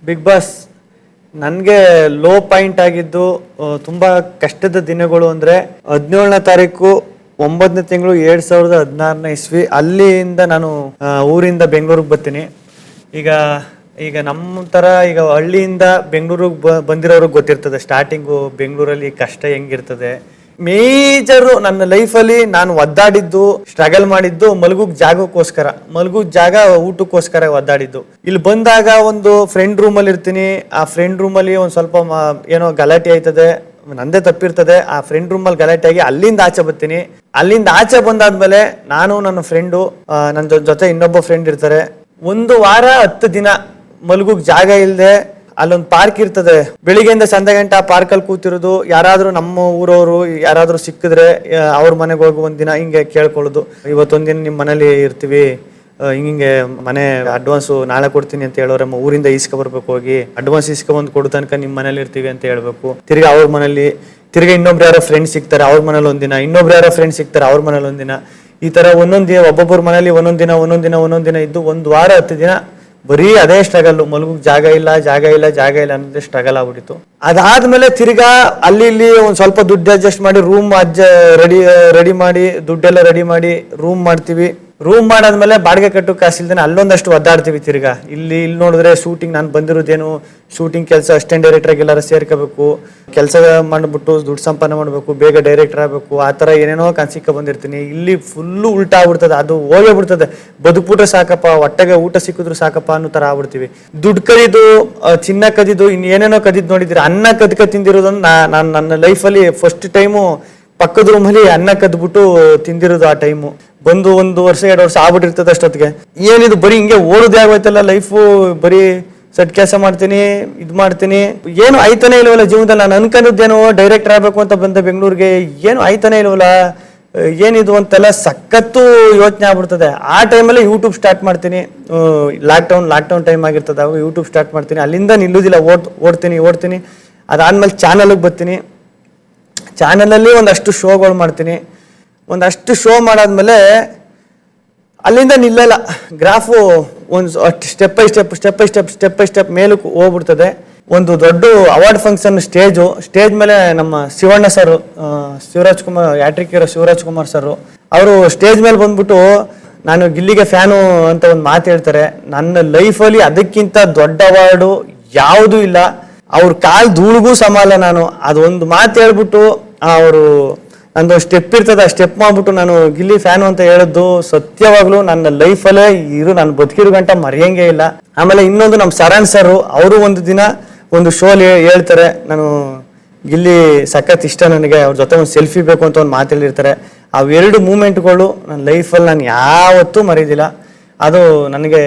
ಬಿಗ್ ಬಾಸ್ ನನಗೆ ಲೋ ಪಾಯಿಂಟ್ ಆಗಿದ್ದು ತುಂಬ ಕಷ್ಟದ ದಿನಗಳು ಅಂದರೆ 17ನೇ ತಾರೀಕು 9ನೇ ತಿಂಗಳು 2016ನೇ ಇಸ್ವಿ. ಅಲ್ಲಿಂದ ನಾನು ಊರಿಂದ ಬೆಂಗಳೂರಿಗೆ ಬರ್ತೀನಿ. ಈಗ ನಮ್ಮ ಥರ ಈಗ ಹಳ್ಳಿಯಿಂದ ಬೆಂಗಳೂರಿಗೆ ಬಂದಿರೋರಿಗೆ ಗೊತ್ತಿರ್ತದೆ ಸ್ಟಾರ್ಟಿಂಗು ಬೆಂಗಳೂರಲ್ಲಿ ಕಷ್ಟ ಹೆಂಗಿರ್ತದೆ. ಮೇಜರು ನನ್ನ ಲೈಫಲ್ಲಿ ನಾನು ಒದ್ದಾಡಿದ್ದು, ಸ್ಟ್ರಗಲ್ ಮಾಡಿದ್ದು ಮಲಗುಗ್ ಜಾಗಕ್ಕೋಸ್ಕರ, ಮಲಗುಗ್ ಜಾಗ ಊಟಕ್ಕೋಸ್ಕರ ಒದ್ದಾಡಿದ್ದು. ಇಲ್ಲಿ ಬಂದಾಗ ಒಂದು ಫ್ರೆಂಡ್ ರೂಮಲ್ಲಿ ಇರ್ತೀನಿ. ಆ ಫ್ರೆಂಡ್ ರೂಮಲ್ಲಿ ಒಂದು ಸ್ವಲ್ಪ ಏನೋ ಗಲಾಟೆ ಆಯ್ತದೆ, ನಂದೇ ತಪ್ಪಿರ್ತದೆ. ಆ ಫ್ರೆಂಡ್ ರೂಮಲ್ಲಿ ಗಲಾಟೆ ಆಗಿ ಅಲ್ಲಿಂದ ಆಚೆ ಬರ್ತೀನಿ. ಅಲ್ಲಿಂದ ಆಚೆ ಬಂದಾದ್ಮೇಲೆ ನಾನು ನನ್ನ ಫ್ರೆಂಡು, ನನ್ನ ಜೊತೆ ಇನ್ನೊಬ್ಬ ಫ್ರೆಂಡ್ ಇರ್ತಾರೆ. 1 ವಾರ 10 ದಿನ ಮಲಗುಗ್ ಜಾಗ ಇಲ್ಲದೆ ಅಲ್ಲೊಂದು ಪಾರ್ಕ್ ಇರ್ತದೆ. ಬೆಳಿಗ್ಗೆಯಿಂದ ಸಂಜೆ ಗಂಟೆ ಆ ಪಾರ್ಕಲ್ಲಿ ಕೂತಿರೋದು. ಯಾರಾದರೂ ನಮ್ಮ ಊರವರು ಯಾರಾದರೂ ಸಿಕ್ಕಿದ್ರೆ ಅವ್ರ ಮನೆಗೆ ಹೋಗಿ ಒಂದಿನ ಹಿಂಗೆ ಕೇಳ್ಕೊಳ್ಳೋದು, ಇವತ್ತೊಂದಿನ ನಿಮ್ಮ ಮನೇಲಿ ಇರ್ತೀವಿ, ಹಿಂಗೆ ಮನೆ ಅಡ್ವಾನ್ಸು ನಾಳೆ ಕೊಡ್ತೀನಿ ಅಂತ ಹೇಳೋರೆ, ಊರಿಂದ ಬರ್ಬೇಕು, ಹೋಗಿ ಅಡ್ವಾನ್ಸ್ ಬಂದು ಕೊಡೋ ತನಕ ನಿಮ್ಮ ಮನೇಲಿ ಇರ್ತೀವಿ ಅಂತ ಹೇಳ್ಬೇಕು. ತಿರ್ಗಿ ಅವ್ರ ಮನೇಲಿ ತಿರ್ಗಿ ಇನ್ನೊಬ್ರು ಯಾರೋ ಫ್ರೆಂಡ್ಸ್ ಸಿಗ್ತಾರೆ, ಅವ್ರ ಮನೇಲಿ ಒಂದಿನ, ಇನ್ನೊಬ್ರು ಯಾರೋ ಫ್ರೆಂಡ್ಸ್ ಸಿಗ್ತಾರೆ, ಅವ್ರ ಮನೇಲಿ ಒಂದಿನ. ಈ ಥರ ಒಂದೊಂದು ದಿನ ಒಬ್ಬೊಬ್ಬರ ಮನೇಲಿ ಒಂದೊಂದು ದಿನ ಇದ್ದು 1 ವಾರ 10 ದಿನ ಬರೀ ಅದೇ ಸ್ಟ್ರಗಲ್. ಮಲಗುಗ್ ಜಾಗ ಇಲ್ಲ ಅನ್ನೋದೇ ಸ್ಟ್ರಗಲ್ ಆಗ್ಬಿಟ್ಟಿತ್ತು. ಅದಾದ್ಮೇಲೆ ತಿರ್ಗಾ ಅಲ್ಲಿ ಇಲ್ಲಿ ಒಂದ್ ಸ್ವಲ್ಪ ದುಡ್ಡು ಅಡ್ಜಸ್ಟ್ ಮಾಡಿ ರೂಮ್ ರೆಡಿ ಮಾಡಿ ದುಡ್ಡೆಲ್ಲ ರೆಡಿ ಮಾಡಿ ರೂಮ್ ಮಾಡ್ತೀವಿ. ರೂಮ್ ಮಾಡಾದ್ಮೇಲೆ ಬಾಡಿಗೆ ಕಟ್ಟು ಕಾಸಿಲ್ದೇನೆ ಅಲ್ಲೊಂದಷ್ಟು ಒದ್ದಾಡ್ತೀವಿ. ತಿರ್ಗಾ ಇಲ್ಲಿ ನೋಡಿದ್ರೆ ಶೂಟಿಂಗ್, ನಾನು ಬಂದಿರೋದೇನು ಶೂಟಿಂಗ್ ಕೆಲಸ, ಅಸಿಸ್ಟೆಂಟ್ ಡೈರೆಕ್ಟರ್ ಎಲ್ಲಾರು ಸೇರ್ಕೋಬೇಕು, ಕೆಲಸ ಮಾಡ್ಬಿಟ್ಟು ದುಡ್ಡು ಸಂಪಾದನೆ ಮಾಡಬೇಕು, ಬೇಗ ಡೈರೆಕ್ಟರ್ ಆಗಬೇಕು, ಆ ಥರ ಏನೇನೋ ಕನ್ಸಿಕ್ಕ ಬಂದಿರ್ತೀನಿ. ಇಲ್ಲಿ ಫುಲ್ಲು ಉಲ್ಟಾ ಆಗ್ಬಿಡ್ತದೆ, ಅದು ಹೋಗೇ ಬಿಡ್ತದೆ. ಬದುಕ್ಬಿಟ್ರೆ ಸಾಕಪ್ಪ, ಹೊಟ್ಟೆಗೆ ಊಟ ಸಿಕ್ಕಿದ್ರು ಸಾಕಪ್ಪ ಅನ್ನೋ ಥರ ಆಗ್ಬಿಡ್ತೀವಿ. ದುಡ್ಡು ಕದಿದ್ದು, ಚಿನ್ನ ಕದಿದ್ದು, ಇನ್ನೇನೇನೋ ಕದಿದ್ದು ನೋಡಿದ್ರೆ, ಅನ್ನ ಕದ್ಕ ತಿಂದಿರೋದನ್ನು ನಾನು ನನ್ನ ಲೈಫಲ್ಲಿ ಫಸ್ಟ್ ಟೈಮು ಪಕ್ಕದ ರೂಮಲ್ಲಿ ಅನ್ನ ಕದ್ಬಿಟ್ಟು ತಿಂದಿರೋದು. ಆ ಟೈಮು ಬಂದು 1 ವರ್ಷ 2 ವರ್ಷ ಆಗ್ಬಿಟ್ಟಿರ್ತದೆ ಅಷ್ಟೊತ್ತಿಗೆ. ಏನಿದು ಬರೀ ಹಿಂಗೆ ಓಡೋದೇ ಆಗೋಯ್ತಲ್ಲ ಲೈಫು, ಬರೀ ಸಟ್ ಕೆಲಸ ಮಾಡ್ತೀನಿ, ಇದು ಮಾಡ್ತೀನಿ, ಏನು ಆಯ್ತಾನೆ ಇಲ್ವಲ್ಲ ಜೀವನದಲ್ಲಿ. ನಾನು ಅನ್ಕೊಂಡಿದ್ದೇನೋ ಡೈರೆಕ್ಟರ್ ಆಗಬೇಕು ಅಂತ ಬಂದ ಬೆಂಗಳೂರಿಗೆ, ಏನು ಆಯ್ತಾನೆ ಇಲ್ವಲ್ಲ, ಏನಿದು ಅಂತೆಲ್ಲ ಸಖತ್ತು ಯೋಚನೆ ಆಗ್ಬಿಡ್ತದೆ. ಆ ಟೈಮಲ್ಲಿ ಯೂಟ್ಯೂಬ್ ಸ್ಟಾರ್ಟ್ ಮಾಡ್ತೀನಿ. ಲಾಕ್ಡೌನ್ ಟೈಮ್ ಆಗಿರ್ತದೆ, ಅವಾಗ ಯೂಟ್ಯೂಬ್ ಸ್ಟಾರ್ಟ್ ಮಾಡ್ತೀನಿ. ಅಲ್ಲಿಂದ ನಿಲ್ಲುವುದಿಲ್ಲ, ಓಡ್ತೀನಿ. ಅದಾದ್ಮೇಲೆ ಚಾನಲ್ಗೆ ಬರ್ತೀನಿ. ಚಾನಲಲ್ಲಿ ಒಂದಷ್ಟು ಶೋಗಳು ಮಾಡ್ತೀನಿ. ಒಂದಷ್ಟು ಶೋ ಮಾಡಾದ್ಮೇಲೆ ಅಲ್ಲಿಂದ ನಿಲ್ಲಲ್ಲ, ಗ್ರಾಫು ಒಂದು ಸ್ಟೆಪ್ ಬೈ ಸ್ಟೆಪ್ ಮೇಲಕ್ಕೆ ಹೋಗ್ಬಿಡ್ತದೆ. ಒಂದು ದೊಡ್ಡ ಅವಾರ್ಡ್ ಫಂಕ್ಷನ್ ಸ್ಟೇಜ್ ಮೇಲೆ ನಮ್ಮ Shivanna sir, Shivaraj Kumar, hattrick hero Shivaraj Kumar sir, ಅವರು ಸ್ಟೇಜ್ ಮೇಲೆ ಬಂದ್ಬಿಟ್ಟು ನಾನು ಗಿಲ್ಲಿಗೆ ಫ್ಯಾನು ಅಂತ ಒಂದು ಮಾತು ಹೇಳ್ತಾರೆ. ನನ್ನ ಲೈಫಲ್ಲಿ ಅದಕ್ಕಿಂತ ದೊಡ್ಡ ಅವಾರ್ಡು ಯಾವುದೂ ಇಲ್ಲ, ಅವ್ರ ಕಾಲ್ ಧೂಳಿಗೂ ಸಮ ಅಲ್ಲ ನಾನು. ಅದೊಂದು ಮಾತು ಹೇಳ್ಬಿಟ್ಟು ಅವರು ನಂದು ಸ್ಟೆಪ್ ಇರ್ತದೆ, ಆ ಸ್ಟೆಪ್ ಮಾಡ್ಬಿಟ್ಟು ನಾನು ಗಿಲ್ಲಿ ಫ್ಯಾನು ಅಂತ ಹೇಳಿದ್ದು ಸತ್ಯವಾಗ್ಲೂ ನನ್ನ ಲೈಫಲ್ಲೇ ನಾನು ಬದುಕಿರೋ ಗಂಟ ಮರೆಯಂಗೆ ಇಲ್ಲ. ಆಮೇಲೆ ಇನ್ನೊಂದು ನಮ್ಮ ಸರಣ್ ಸರ್, ಅವರು ಒಂದು ದಿನ ಒಂದು ಶೋಲಿ ಹೇಳ್ತಾರೆ, ನಾನು ಗಿಲ್ಲಿ ಸಖತ್ ಇಷ್ಟ ನನಗೆ, ಅವ್ರ ಜೊತೆ ಒಂದು ಸೆಲ್ಫಿ ಬೇಕು ಅಂತ ಒಂದು ಮಾತು ಹೇಳಿರ್ತಾರೆ. ಅವೆರಡು ಮೂಮೆಂಟ್ಗಳು ನನ್ನ ಲೈಫಲ್ಲಿ ನಾನು ಯಾವತ್ತೂ ಮರೀದಿಲ್ಲ. ಅದು ನನಗೆ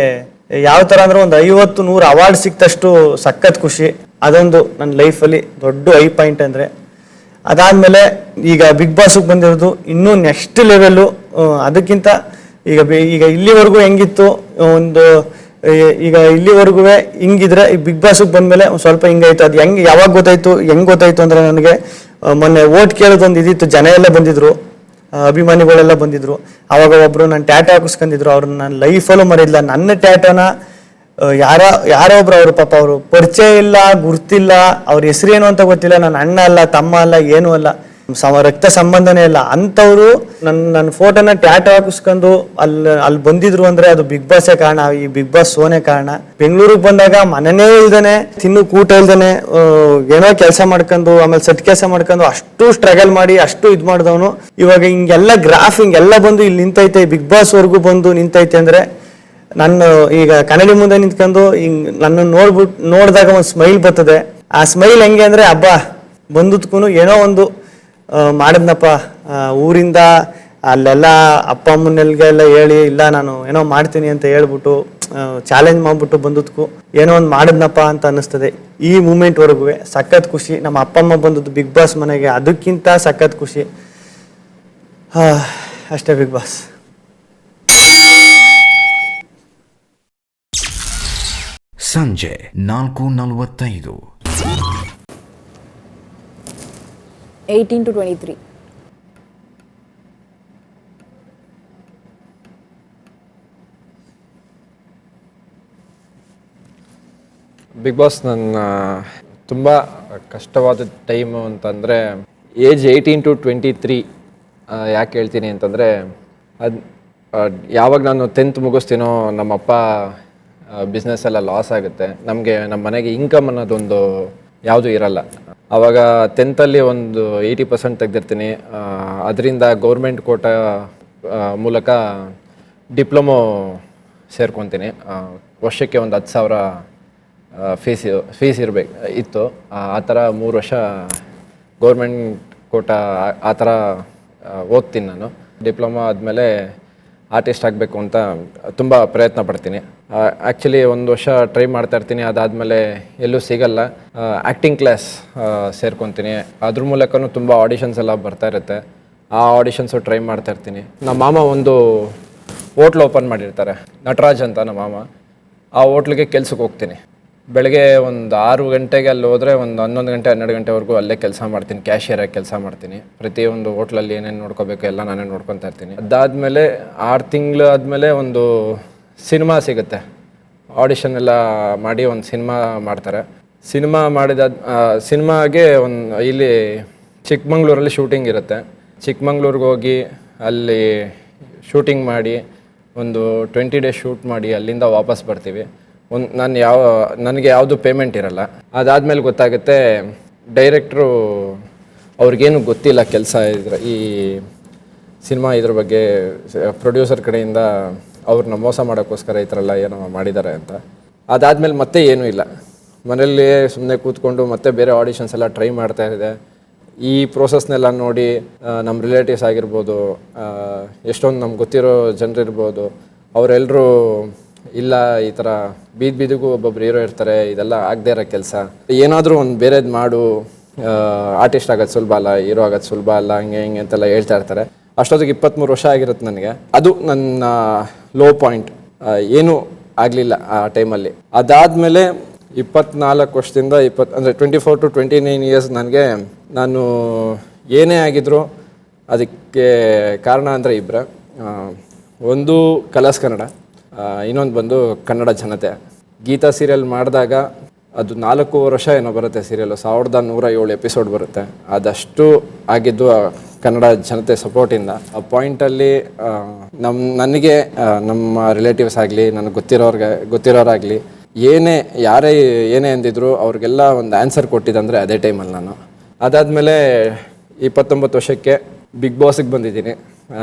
ಯಾವ ಥರ ಅಂದರೆ ಒಂದು 50-100 ಅವಾರ್ಡ್ ಸಿಕ್ತಷ್ಟು ಸಖತ್ ಖುಷಿ. ಅದೊಂದು ನನ್ನ ಲೈಫಲ್ಲಿ ದೊಡ್ಡ ಹೈ ಪಾಯಿಂಟ್ ಅಂದರೆ. ಅದಾದಮೇಲೆ ಈಗ ಬಿಗ್ ಬಾಸ್ಗೆ ಬಂದಿರೋದು ಇನ್ನೂ ನೆಕ್ಸ್ಟ್ ಲೆವೆಲ್ಲು. ಅದಕ್ಕಿಂತ ಈಗ ಇಲ್ಲಿವರೆಗೂ ಹೆಂಗಿತ್ತು, ಈಗ ಇಲ್ಲಿವರೆಗೂ ಹಿಂಗಿದ್ರೆ ಈ ಬಿಗ್ ಬಾಸ್ಗೆ ಬಂದಮೇಲೆ ಒಂದು ಸ್ವಲ್ಪ ಹಿಂಗಾಯ್ತು. ಅದು ಯಾವಾಗ ಗೊತ್ತಾಯ್ತು ಅಂದರೆ ನನಗೆ ಮೊನ್ನೆ ಓಟ್ ಕೇಳೋದೊಂದು ಇದಿತ್ತು. ಜನ ಎಲ್ಲ ಬಂದಿದ್ರು, ಅಭಿಮಾನಿಗಳೆಲ್ಲ ಬಂದಿದ್ರು. ಆವಾಗ ಒಬ್ಬರು ನಾನು ಟ್ಯಾಟೋ ಹಾಕಿಸ್ಕೊಂಡಿದ್ರು. ಅವ್ರನ್ನ ನಾನು ಲೈಫಲ್ಲೂ ಮರಿಲ್ಲ. ನನ್ನ ಟ್ಯಾಟೋನ ಯಾರೋ ಒಬ್ರು, ಅವರು ಪಾಪ ಅವರು ಪರಿಚಯ ಇಲ್ಲ, ಗುರ್ತಿಲ್ಲ, ಅವ್ರ ಹೆಸರೇನು ಅಂತ ಗೊತ್ತಿಲ್ಲ, ನನ್ನ ಅಣ್ಣ ಅಲ್ಲ, ತಮ್ಮ ಅಲ್ಲ, ಏನೂ ಅಲ್ಲ, ರಕ್ತ ಸಂಬಂಧನೇ ಇಲ್ಲ ಅಂಥವ್ರು ನನ್ನ ಫೋಟೋನ ಟ್ಯಾಟೋ ಹಾಕಿಸ್ಕೊಂಡು ಅಲ್ಲಿ ಬಂದಿದ್ರು ಅಂದರೆ ಅದು ಬಿಗ್ ಬಾಸೇ ಕಾರಣ, ಈ ಬಿಗ್ ಬಾಸ್ ಶೋನೇ ಕಾರಣ. ಬೆಂಗಳೂರಿಗೆ ಬಂದಾಗ ಮನೆನೇ ಇಲ್ದೇನೆ, ಕೂಟ ಇಲ್ದೇನೆ, ಏನೋ ಕೆಲಸ ಮಾಡ್ಕೊಂಡು, ಆಮೇಲೆ ಸಟ್ ಕೆಲಸ ಮಾಡ್ಕೊಂಡು ಅಷ್ಟು ಸ್ಟ್ರಗಲ್ ಮಾಡಿ ಅಷ್ಟು ಇದು ಮಾಡಿದವನು ಇವಾಗ ಹಿಂಗೆಲ್ಲ ಗ್ರಾಫ್ ಹಿಂಗೆಲ್ಲ ಬಂದು ಇಲ್ಲಿ ನಿಂತೈತೆ, ಬಿಗ್ ಬಾಸ್ ವರ್ಗೂ ಬಂದು ನಿಂತೈತೆ ಅಂದರೆ ನಾನು ಈಗ ಕನ್ನಡಿ ಮುಂದೆ ನಿಂತ್ಕೊಂಡು ಹಿಂಗ್ ನನ್ನ ನೋಡಿದಾಗ ಒಂದು ಸ್ಮೈಲ್ ಬರ್ತದೆ. ಆ ಸ್ಮೈಲ್ ಹೆಂಗೆ ಅಂದರೆ, ಹಬ್ಬ ಬಂದದ್ಕೂ ಏನೋ ಒಂದು ಮಾಡಿದ್ನಪ್ಪ, ಊರಿಂದ ಅಲ್ಲೆಲ್ಲ ಅಪ್ಪ ಅಮ್ಮನೆಲ್ಲ ಹೇಳಿ ಇಲ್ಲ ನಾನು ಏನೋ ಮಾಡ್ತೀನಿ ಅಂತ ಹೇಳ್ಬಿಟ್ಟು ಚಾಲೆಂಜ್ ಮಾಡ್ಬಿಟ್ಟು ಬಂದದ್ಕು ಏನೋ ಒಂದು ಮಾಡಿದ್ನಪ್ಪ ಅಂತ ಅನ್ನಿಸ್ತದೆ. ಈ ಮೂಮೆಂಟ್ವರೆಗೂ ಸಖತ್ ಖುಷಿ. ನಮ್ಮ ಅಪ್ಪ ಅಮ್ಮ ಬಂದದ್ದು ಬಿಗ್ ಬಾಸ್ ಮನೆಗೆ, ಅದಕ್ಕಿಂತ ಸಖತ್ ಖುಷಿ. ಅಷ್ಟೇ ಬಿಗ್ ಬಾಸ್. ಸಂಜೆ 4:45. 18 to 23. ಬಿಗ್ ಬಾಸ್ ನನ್ನ ತುಂಬ ಕಷ್ಟವಾದ ಟೈಮು ಅಂತಂದರೆ ಏಜ್ 18 to 23. ಯಾಕೆ ಹೇಳ್ತೀನಿ ಅಂತಂದರೆ ಅದು ಯಾವಾಗ ನಾನು 10th ಮುಗಿಸ್ತೀನೋ ನಮ್ಮಪ್ಪ ಬಿಸ್ನೆಸ್ ಎಲ್ಲ ಲಾಸ್ ಆಗುತ್ತೆ, ನಮಗೆ ನಮ್ಮ ಮನೆಗೆ ಇನ್ಕಮ್ ಅನ್ನೋದೊಂದು ಯಾವುದೂ ಇರಲ್ಲ. ಆವಾಗ 10th ಒಂದು 80% ತೆಗೆದಿರ್ತೀನಿ. ಅದರಿಂದ ಗೌರ್ಮೆಂಟ್ ಕೋಟಾ ಮೂಲಕ ಡಿಪ್ಲೊಮೊ ಸೇರ್ಕೊತೀನಿ. ವರ್ಷಕ್ಕೆ ಒಂದು 10,000 ಫೀಸ್ ಇರಬೇಕು ಇತ್ತು. ಆ ಥರ 3 ವರ್ಷ ಗೌರ್ಮೆಂಟ್ ಕೋಟಾ ಆ ಥರ ಓದ್ತೀನಿ ನಾನು. ಡಿಪ್ಲೊಮಾ ಆದಮೇಲೆ ಆರ್ಟಿಸ್ಟ್ ಆಗಬೇಕು ಅಂತ ತುಂಬ ಪ್ರಯತ್ನ ಪಡ್ತೀನಿ. ಆ್ಯಕ್ಚುಲಿ 1 ವರ್ಷ ಟ್ರೈ ಮಾಡ್ತಾ ಇರ್ತೀನಿ, ಅದಾದಮೇಲೆ ಎಲ್ಲೂ ಸಿಗಲ್ಲ. ಆ್ಯಕ್ಟಿಂಗ್ ಕ್ಲಾಸ್ ಸೇರ್ಕೊತೀನಿ. ಅದ್ರ ಮೂಲಕನೂ ತುಂಬ ಆಡಿಷನ್ಸ್ ಎಲ್ಲ ಬರ್ತಾ ಇರುತ್ತೆ. ಆ ಆಡಿಷನ್ಸು ಟ್ರೈ ಮಾಡ್ತಾ ಇರ್ತೀನಿ. ನಮ್ಮ ಮಾಮ ಒಂದು ಹೋಟ್ಲ್ ಓಪನ್ ಮಾಡಿರ್ತಾರೆ, ನಟರಾಜ್ ಅಂತ ನಮ್ಮ ಮಾಮ. ಆ ಹೋಟ್ಲಿಗೆ ಕೆಲ್ಸಕ್ಕೆ ಹೋಗ್ತೀನಿ. ಬೆಳಗ್ಗೆ ಒಂದು 6 ಗಂಟೆಗೆ ಅಲ್ಲಿ ಹೋದರೆ ಒಂದು 11 ಗಂಟೆ 12 ಗಂಟೆವರೆಗೂ ಅಲ್ಲೇ ಕೆಲಸ ಮಾಡ್ತೀನಿ. ಕ್ಯಾಶಿಯರಾಗಿ ಕೆಲಸ ಮಾಡ್ತೀನಿ. ಪ್ರತಿಯೊಂದು ಹೋಟ್ಲಲ್ಲಿ ಏನೇನು ನೋಡ್ಕೋಬೇಕು ಎಲ್ಲ ನಾನೇ ನೋಡ್ಕೊತಾ ಇರ್ತೀನಿ. ಅದಾದಮೇಲೆ 6 ತಿಂಗಳು ಆದಮೇಲೆ ಒಂದು ಸಿನಿಮಾ ಸಿಗುತ್ತೆ. ಆಡಿಷನ್ ಎಲ್ಲ ಮಾಡಿ ಒಂದು ಸಿನಿಮಾ ಮಾಡ್ತಾರೆ. ಸಿನಿಮಾಗೆ ಇಲ್ಲಿ ಚಿಕ್ಕಮಂಗ್ಳೂರಲ್ಲಿ ಶೂಟಿಂಗ್ ಇರುತ್ತೆ. ಚಿಕ್ಕಮಂಗ್ಳೂರಿಗೆ ಹೋಗಿ ಅಲ್ಲಿ ಶೂಟಿಂಗ್ ಮಾಡಿ ಒಂದು 20 ಡೇಸ್ ಶೂಟ್ ಮಾಡಿ ಅಲ್ಲಿಂದ ವಾಪಸ್ ಬರ್ತೀವಿ. ನನಗೆ ಯಾವುದು ಪೇಮೆಂಟ್ ಇರಲ್ಲ. ಅದಾದಮೇಲೆ ಗೊತ್ತಾಗುತ್ತೆ ಡೈರೆಕ್ಟ್ರು ಅವ್ರಿಗೇನು ಗೊತ್ತಿಲ್ಲ ಕೆಲಸ ಈ ಸಿನಿಮಾ ಇದ್ರ ಬಗ್ಗೆ. ಪ್ರೊಡ್ಯೂಸರ್ ಕಡೆಯಿಂದ ಅವ್ರನ್ನ ಮೋಸ ಮಾಡೋಕ್ಕೋಸ್ಕರ ಈ ಥರ ಎಲ್ಲ ಏನೋ ಮಾಡಿದ್ದಾರೆ ಅಂತ. ಅದಾದಮೇಲೆ ಮತ್ತೆ ಏನೂ ಇಲ್ಲ, ಮನೆಯಲ್ಲಿ ಸುಮ್ಮನೆ ಕೂತ್ಕೊಂಡು ಮತ್ತೆ ಬೇರೆ ಆಡಿಷನ್ಸ್ ಎಲ್ಲ ಟ್ರೈ ಮಾಡ್ತಾ ಇದೆ. ಈ ಪ್ರೋಸೆಸ್ನೆಲ್ಲ ನೋಡಿ ನಮ್ಮ ರಿಲೇಟಿವ್ಸ್ ಆಗಿರ್ಬೋದು, ಎಷ್ಟೊಂದು ನಮ್ಗೆ ಗೊತ್ತಿರೋ ಜನರಿರ್ಬೋದು, ಅವರೆಲ್ಲರೂ ಇಲ್ಲ ಈ ಥರ ಬೀದಿಗೂ ಒಬ್ಬೊಬ್ರು ಹೀರೋ ಇರ್ತಾರೆ, ಇದೆಲ್ಲ ಆಗದೇ ಇರೋ ಕೆಲಸ, ಏನಾದರೂ ಒಂದು ಬೇರೆದು ಮಾಡು, ಆರ್ಟಿಸ್ಟ್ ಆಗೋದು ಸುಲಭ ಅಲ್ಲ, ಹೀರೋ ಆಗೋದು ಸುಲಭ ಅಲ್ಲ, ಹಂಗೆ ಹಿಂಗೆ ಅಂತೆಲ್ಲ ಹೇಳ್ತಾ ಇರ್ತಾರೆ. ಅಷ್ಟೊತ್ತಿಗೆ 23 ವರ್ಷ ಆಗಿರುತ್ತೆ ನನಗೆ. ಅದು ನನ್ನ ಲೋ ಪಾಯಿಂಟ್. ಏನೂ ಆಗಲಿಲ್ಲ ಆ ಟೈಮಲ್ಲಿ. ಅದಾದಮೇಲೆ 24 ವರ್ಷದಿಂದ ಅಂದರೆ 24 to 29 ಇಯರ್ಸ್ ನಾನು ಏನೇ ಆಗಿದ್ರು ಅದಕ್ಕೆ ಕಾರಣ ಅಂದರೆ ಇಬ್ಬರು. ಒಂದು ಕಲರ್ಸ್ ಕನ್ನಡ, ಇನ್ನೊಂದು ಬಂದು ಕನ್ನಡ ಜನತೆ. ಗೀತಾ ಸೀರಿಯಲ್ ಮಾಡಿದಾಗ ಅದು 4 ವರ್ಷ ಏನೋ ಬರುತ್ತೆ ಸೀರಿಯಲ್ಲು, 1107 ಎಪಿಸೋಡ್ ಬರುತ್ತೆ. ಅದಷ್ಟು ಆಗಿದ್ದು ಕನ್ನಡ ಜನತೆ ಸಪೋರ್ಟಿಂದ. ಆ ಪಾಯಿಂಟಲ್ಲಿ ನನಗೆ ನಮ್ಮ ರಿಲೇಟಿವ್ಸ್ ಆಗಲಿ, ನನಗೆ ಗೊತ್ತಿರೋರಾಗಲಿ, ಯಾರೇ ಏನೇ ಅಂದಿದ್ರು ಅವ್ರಿಗೆಲ್ಲ ಒಂದು ಆನ್ಸರ್ ಕೊಟ್ಟಿದ್ದಂದರೆ ಅದೇ ಟೈಮಲ್ಲಿ ನಾನು. ಅದಾದಮೇಲೆ 29 ವರ್ಷಕ್ಕೆ ಬಿಗ್ ಬಾಸಿಗೆ ಬಂದಿದ್ದೀನಿ.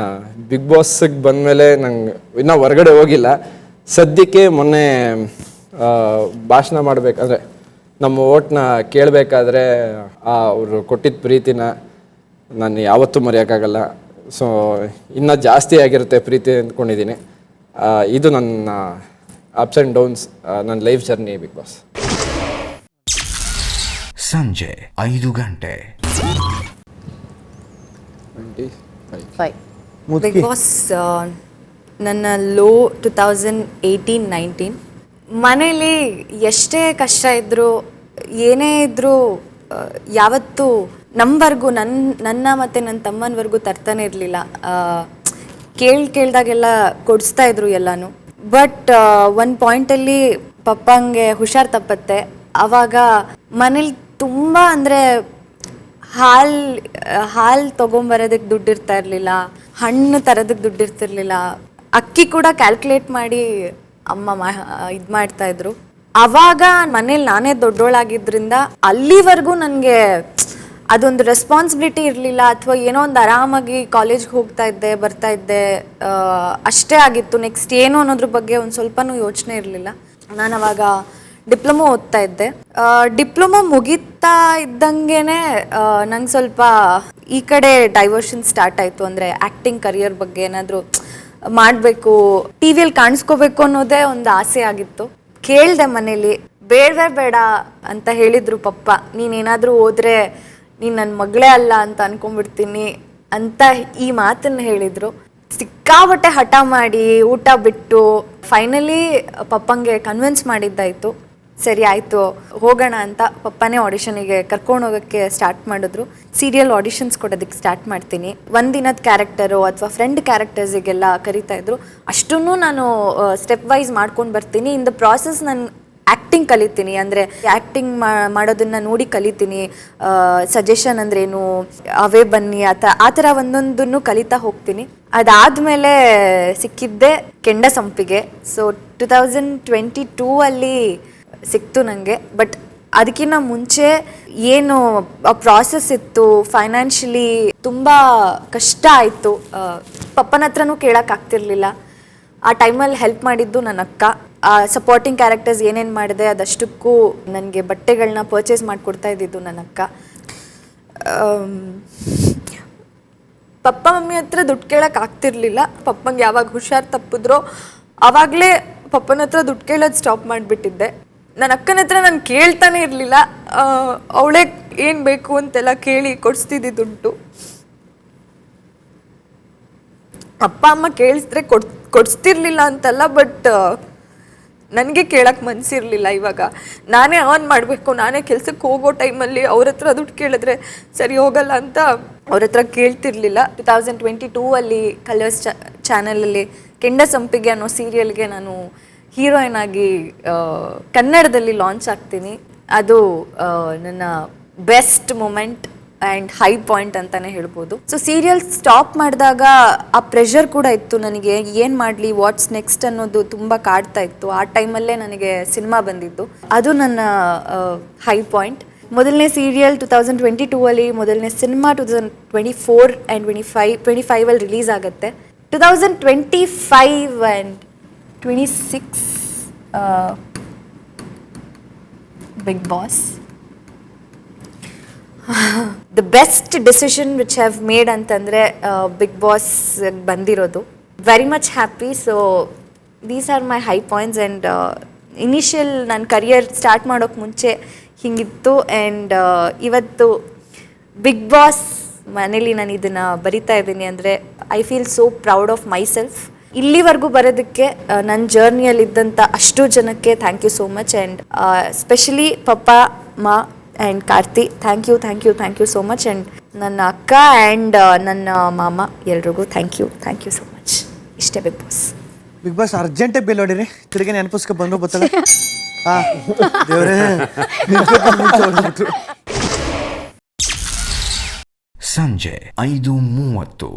ಬಿಗ್ ಬಾಸಿಗೆ ಬಂದಮೇಲೆ ನಂಗೆ ಇನ್ನೂ ಹೊರಗಡೆ ಹೋಗಿಲ್ಲ. ಸದ್ಯಕ್ಕೆ ಮೊನ್ನೆ ಭಾಷಣ ಮಾಡಬೇಕಾದ್ರೆ ನಮ್ಮ ಓಟ್ನ ಕೇಳಬೇಕಾದ್ರೆ ಅವರು ಕೊಟ್ಟಿದ್ದ ಪ್ರೀತಿನ ನಾನು ಯಾವತ್ತೂ ಮರೆಯೋಕ್ಕಾಗಲ್ಲ. ಸೊ ಇನ್ನೂ ಜಾಸ್ತಿ ಆಗಿರುತ್ತೆ ಪ್ರೀತಿ ಅಂದ್ಕೊಂಡಿದ್ದೀನಿ. ಇದು ನನ್ನ ಅಪ್ಸ್ ಆ್ಯಂಡ್ ಡೌನ್ಸ್, ನನ್ನ ಲೈಫ್ ಜರ್ನಿ ಬಿಗ್ ಬಾಸ್. ಸಂಜೆ 5 ಗಂಟೆ. ಬಿಗ್ ಬಾಸ್ ನನ್ನ ಲೋ 2018-19. ಮನೇಲಿ ಎಷ್ಟೇ ಕಷ್ಟ ಇದ್ದರೂ ಏನೇ ಇದ್ದರೂ ಯಾವತ್ತೂ ನಮ್ಮವರೆಗೂ ನನ್ನ ಮತ್ತು ನನ್ನ ತಮ್ಮನವರೆಗೂ ತರ್ತಾನೆ ಇರಲಿಲ್ಲ. ಕೇಳ್ದಾಗೆಲ್ಲ ಕೊಡಿಸ್ತಾ ಇದ್ರು ಎಲ್ಲನೂ. ಬಟ್ ಒಂದು ಪಾಯಿಂಟಲ್ಲಿ ಪಪ್ಪಂಗೆ ಹುಷಾರು ತಪ್ಪತ್ತೆ. ಆವಾಗ ಮನೇಲಿ ತುಂಬ ಅಂದರೆ ಹಾಲು ತೊಗೊಂಬರೋದಕ್ಕೆ ದುಡ್ಡು ಇರ್ತಾ ಇರಲಿಲ್ಲ, ಹಣ್ಣು ತರೋದಕ್ಕೆ ದುಡ್ಡು ಇರ್ತಿರ್ಲಿಲ್ಲ, ಅಕ್ಕಿ ಕೂಡ ಕ್ಯಾಲ್ಕುಲೇಟ್ ಮಾಡಿ ಅಮ್ಮ ಇದು ಮಾಡ್ತಾಯಿದ್ರು. ಆವಾಗ ಮನೇಲಿ ನಾನೇ ದೊಡ್ಡೋಳಾಗಿದ್ದರಿಂದ ಅಲ್ಲಿವರೆಗೂ ನನಗೆ ಅದೊಂದು ರೆಸ್ಪಾನ್ಸಿಬಿಲಿಟಿ ಇರಲಿಲ್ಲ, ಅಥವಾ ಏನೋ ಒಂದು ಆರಾಮಾಗಿ ಕಾಲೇಜ್ಗೆ ಹೋಗ್ತಾ ಇದ್ದೆ ಬರ್ತಾ ಇದ್ದೆ, ಅಷ್ಟೇ ಆಗಿತ್ತು. ನೆಕ್ಸ್ಟ್ ಏನು ಅನ್ನೋದ್ರ ಬಗ್ಗೆ ಒಂದು ಸ್ವಲ್ಪನೂ ಯೋಚನೆ ಇರಲಿಲ್ಲ. ನಾನು ಅವಾಗ ಡಿಪ್ಲೊಮೊ ಓದ್ತಾ ಇದ್ದೆ. ಡಿಪ್ಲೊಮೊ ಮುಗಿತಾ ಇದ್ದಂಗೆ ನಂಗೆ ಸ್ವಲ್ಪ ಈ ಕಡೆ ಡೈವರ್ಷನ್ ಸ್ಟಾರ್ಟ್ ಆಯಿತು. ಅಂದರೆ ಆ್ಯಕ್ಟಿಂಗ್ ಕರಿಯರ್ ಬಗ್ಗೆ ಏನಾದರೂ ಮಾಡಬೇಕು, ಟಿ ವಿಯಲ್ಲಿ ಕಾಣಿಸ್ಕೋಬೇಕು ಅನ್ನೋದೇ ಒಂದು ಆಸೆ ಆಗಿತ್ತು. ಕೇಳಿದೆ ಮನೇಲಿ, ಬೇಡ ಅಂತ ಹೇಳಿದರು ಪಪ್ಪ. ನೀನೇನಾದರೂ ಹೋದರೆ ನೀನು ನನ್ನ ಮಗಳೇ ಅಲ್ಲ ಅಂತ ಅಂದ್ಕೊಂಡ್ಬಿಡ್ತೀನಿ ಅಂತ ಈ ಮಾತನ್ನು ಹೇಳಿದರು. ಸಿಕ್ಕಾಬಟ್ಟೆ ಹಠ ಮಾಡಿ ಊಟ ಬಿಟ್ಟು ಫೈನಲಿ ಪಪ್ಪಂಗೆ ಕನ್ವಿನ್ಸ್ ಮಾಡಿದ್ದಾಯಿತು. ಸರಿ ಆಯಿತು ಹೋಗೋಣ ಅಂತ ಪಪ್ಪನೇ ಆಡಿಷನಿಗೆ ಕರ್ಕೊಂಡು ಹೋಗೋಕ್ಕೆ ಸ್ಟಾರ್ಟ್ ಮಾಡಿದ್ರು. ಸೀರಿಯಲ್ ಆಡಿಷನ್ಸ್ ಕೊಡೋದಕ್ಕೆ ಸ್ಟಾರ್ಟ್ ಮಾಡ್ತೀನಿ. ಒಂದಿನದ ಕ್ಯಾರೆಕ್ಟರು ಅಥವಾ ಫ್ರೆಂಡ್ ಕ್ಯಾರೆಕ್ಟರ್ಸಿಗೆಲ್ಲ ಕರಿತಾಯಿದ್ರು. ಅಷ್ಟನ್ನು ನಾನು ಸ್ಟೆಪ್ ವೈಸ್ ಮಾಡ್ಕೊಂಡು ಬರ್ತೀನಿ. ಇನ್ ದ ಪ್ರಾಸೆಸ್ ನಾನು ಆ್ಯಕ್ಟಿಂಗ್ ಕಲಿತೀನಿ, ಅಂದರೆ ಆ್ಯಕ್ಟಿಂಗ್ ಮಾಡೋದನ್ನು ನೋಡಿ ಕಲಿತೀನಿ. ಸಜೆಷನ್ ಅಂದ್ರೇನು, ಅವೇ ಬನ್ನಿ ಆ ಥರ ಒಂದೊಂದನ್ನು ಕಲಿತಾ ಹೋಗ್ತೀನಿ. ಅದಾದಮೇಲೆ ಸಿಕ್ಕಿದ್ದೆ ಕೆಂಡ ಸಂಪಿಗೆ. ಸೊ 2022 ಅಲ್ಲಿ ಸಿಕ್ತು ನನಗೆ. ಬಟ್ ಅದಕ್ಕಿಂತ ಮುಂಚೆ ಏನು ಪ್ರಾಸೆಸ್ ಇತ್ತು, ಫೈನಾನ್ಷಿಯಲಿ ತುಂಬ ಕಷ್ಟ ಆಯಿತು. ಪಪ್ಪನ ಹತ್ರನೂ ಕೇಳೋಕ್ಕಾಗ್ತಿರ್ಲಿಲ್ಲ. ಆ ಟೈಮಲ್ಲಿ ಹೆಲ್ಪ್ ಮಾಡಿದ್ದು ನನ್ನ ಅಕ್ಕ. ಸಪೋರ್ಟಿಂಗ್ ಕ್ಯಾರೆಕ್ಟರ್ಸ್ ಏನೇನು ಮಾಡಿದೆ ಅದಷ್ಟಕ್ಕೂ ನನಗೆ ಬಟ್ಟೆಗಳನ್ನ ಪರ್ಚೇಸ್ ಮಾಡಿಕೊಡ್ತಾ ಇದ್ದಿದ್ದು ನನ್ನ ಅಕ್ಕ. ಪಪ್ಪ ಮಮ್ಮಿ ಹತ್ರ ದುಡ್ಡು ಕೇಳೋಕ್ಕಾಗ್ತಿರ್ಲಿಲ್ಲ. ಪಪ್ಪಂಗೆ ಯಾವಾಗ ಹುಷಾರು ತಪ್ಪಿದ್ರೋ ಆವಾಗಲೇ ಪಪ್ಪನ ಹತ್ರ ದುಡ್ಡು ಕೇಳೋದು ಸ್ಟಾಪ್ ಮಾಡಿಬಿಟ್ಟಿದ್ದೆ. ನನ್ನ ಅಕ್ಕನ ಹತ್ರ ನಾನು ಕೇಳ್ತಾನೆ ಇರಲಿಲ್ಲ. ಅವಳೇ ಏನು ಬೇಕು ಅಂತೆಲ್ಲ ಕೇಳಿ ಕೊಡಿಸ್ತಿದ್ದಿ ದುಡ್ಡು. ಅಪ್ಪ ಅಮ್ಮ ಕೇಳಿಸಿದ್ರೆ ಕೊಡಿಸ್ತಿರ್ಲಿಲ್ಲ ಅಂತಲ್ಲ, ಬಟ್ ನನಗೆ ಕೇಳಕ್ಕೆ ಮನಸ್ಸಿರಲಿಲ್ಲ. ಇವಾಗ ನಾನೇ ಆನ್ ಮಾಡಬೇಕು, ನಾನೇ ಕೆಲಸಕ್ಕೆ ಹೋಗೋ ಟೈಮಲ್ಲಿ ಅವ್ರ ಹತ್ರ ದುಡ್ಡು ಕೇಳಿದ್ರೆ ಸರಿ ಹೋಗಲ್ಲ ಅಂತ ಅವ್ರ ಹತ್ರ ಕೇಳ್ತಿರ್ಲಿಲ್ಲ. 2022 ಅಲ್ಲಿ ಕಲರ್ಸ್ ಚಾನಲಲ್ಲಿ ಕೆಂಡ ಸಂಪಿಗೆ ಅನ್ನೋ ಸೀರಿಯಲ್ಗೆ ನಾನು ಹೀರೋಯಿನ್ ಆಗಿ ಕನ್ನಡದಲ್ಲಿ ಲಾಂಚ್ ಆಗ್ತೀನಿ. ಅದು ನನ್ನ best moment and high point ಅಂತಲೇ ಹೇಳ್ಬೋದು. ಸೊ ಸೀರಿಯಲ್ ಸ್ಟಾಪ್ ಮಾಡಿದಾಗ ಆ ಪ್ರೆಷರ್ ಕೂಡ ಇತ್ತು ನನಗೆ. ಏನು ಮಾಡಲಿ, ವಾಟ್ಸ್ ನೆಕ್ಸ್ಟ್ ಅನ್ನೋದು ತುಂಬ ಕಾಡ್ತಾ ಇತ್ತು. ಆ ಟೈಮಲ್ಲೇ ನನಗೆ ಸಿನಿಮಾ ಬಂದಿದ್ದು, ಅದು ನನ್ನ ಹೈ ಪಾಯಿಂಟ್. ಮೊದಲನೇ ಸೀರಿಯಲ್ 2022 ಅಲ್ಲಿ, ಮೊದಲನೇ ಸಿನಿಮಾ 2024 ಆ್ಯಂಡ್ 25 ಅಲ್ಲಿ ರಿಲೀಸ್ ಆಗುತ್ತೆ. 2025 and 26 big boss. The best decision which have made ಅಂತಂದರೆ ಬಿಗ್ ಬಾಸ್ ಬಂದಿರೋದು. Very much happy. So these are my high points. And initial ನನ್ನ ಕರಿಯರ್ ಸ್ಟಾರ್ಟ್ ಮಾಡೋಕ್ಕೆ ಮುಂಚೆ ಹಿಂಗಿತ್ತು. ಆ್ಯಂಡ್ ಇವತ್ತು ಬಿಗ್ ಬಾಸ್ ಮನೇಲಿ ನಾನು ಇದನ್ನು ಬರಿತಾ ಇದ್ದೀನಿ ಅಂದರೆ I feel so proud of myself. ಇಲ್ಲಿವರೆಗೂ ಬರೋದಕ್ಕೆ ನನ್ನ ಜರ್ನಿಯಲ್ಲಿದ್ದಂಥ ಅಷ್ಟು ಜನಕ್ಕೆ thank you so much. And specially ಪಪ್ಪ, ಮಾ and Karthi, thank you so much. And ನನ್ನ ಅಕ್ಕ ಆ್ಯಂಡ್ ನನ್ನ ಮಾಮ ಎಲ್ರಿಗೂ ಥ್ಯಾಂಕ್ ಯು ಸೋ ಮಚ್. ಇಷ್ಟೇ ಬಿಗ್ ಬಾಸ್ ಅರ್ಜೆಂಟೇ ಬಿಲ್ ಹೊಡಿರಿ, ತಿರುಗಿ ನೆನಪಿಸ್ಕೊ ಬಂದು ಬರ್ತಲ್ಲ. ಸಂಜೆ 5:30.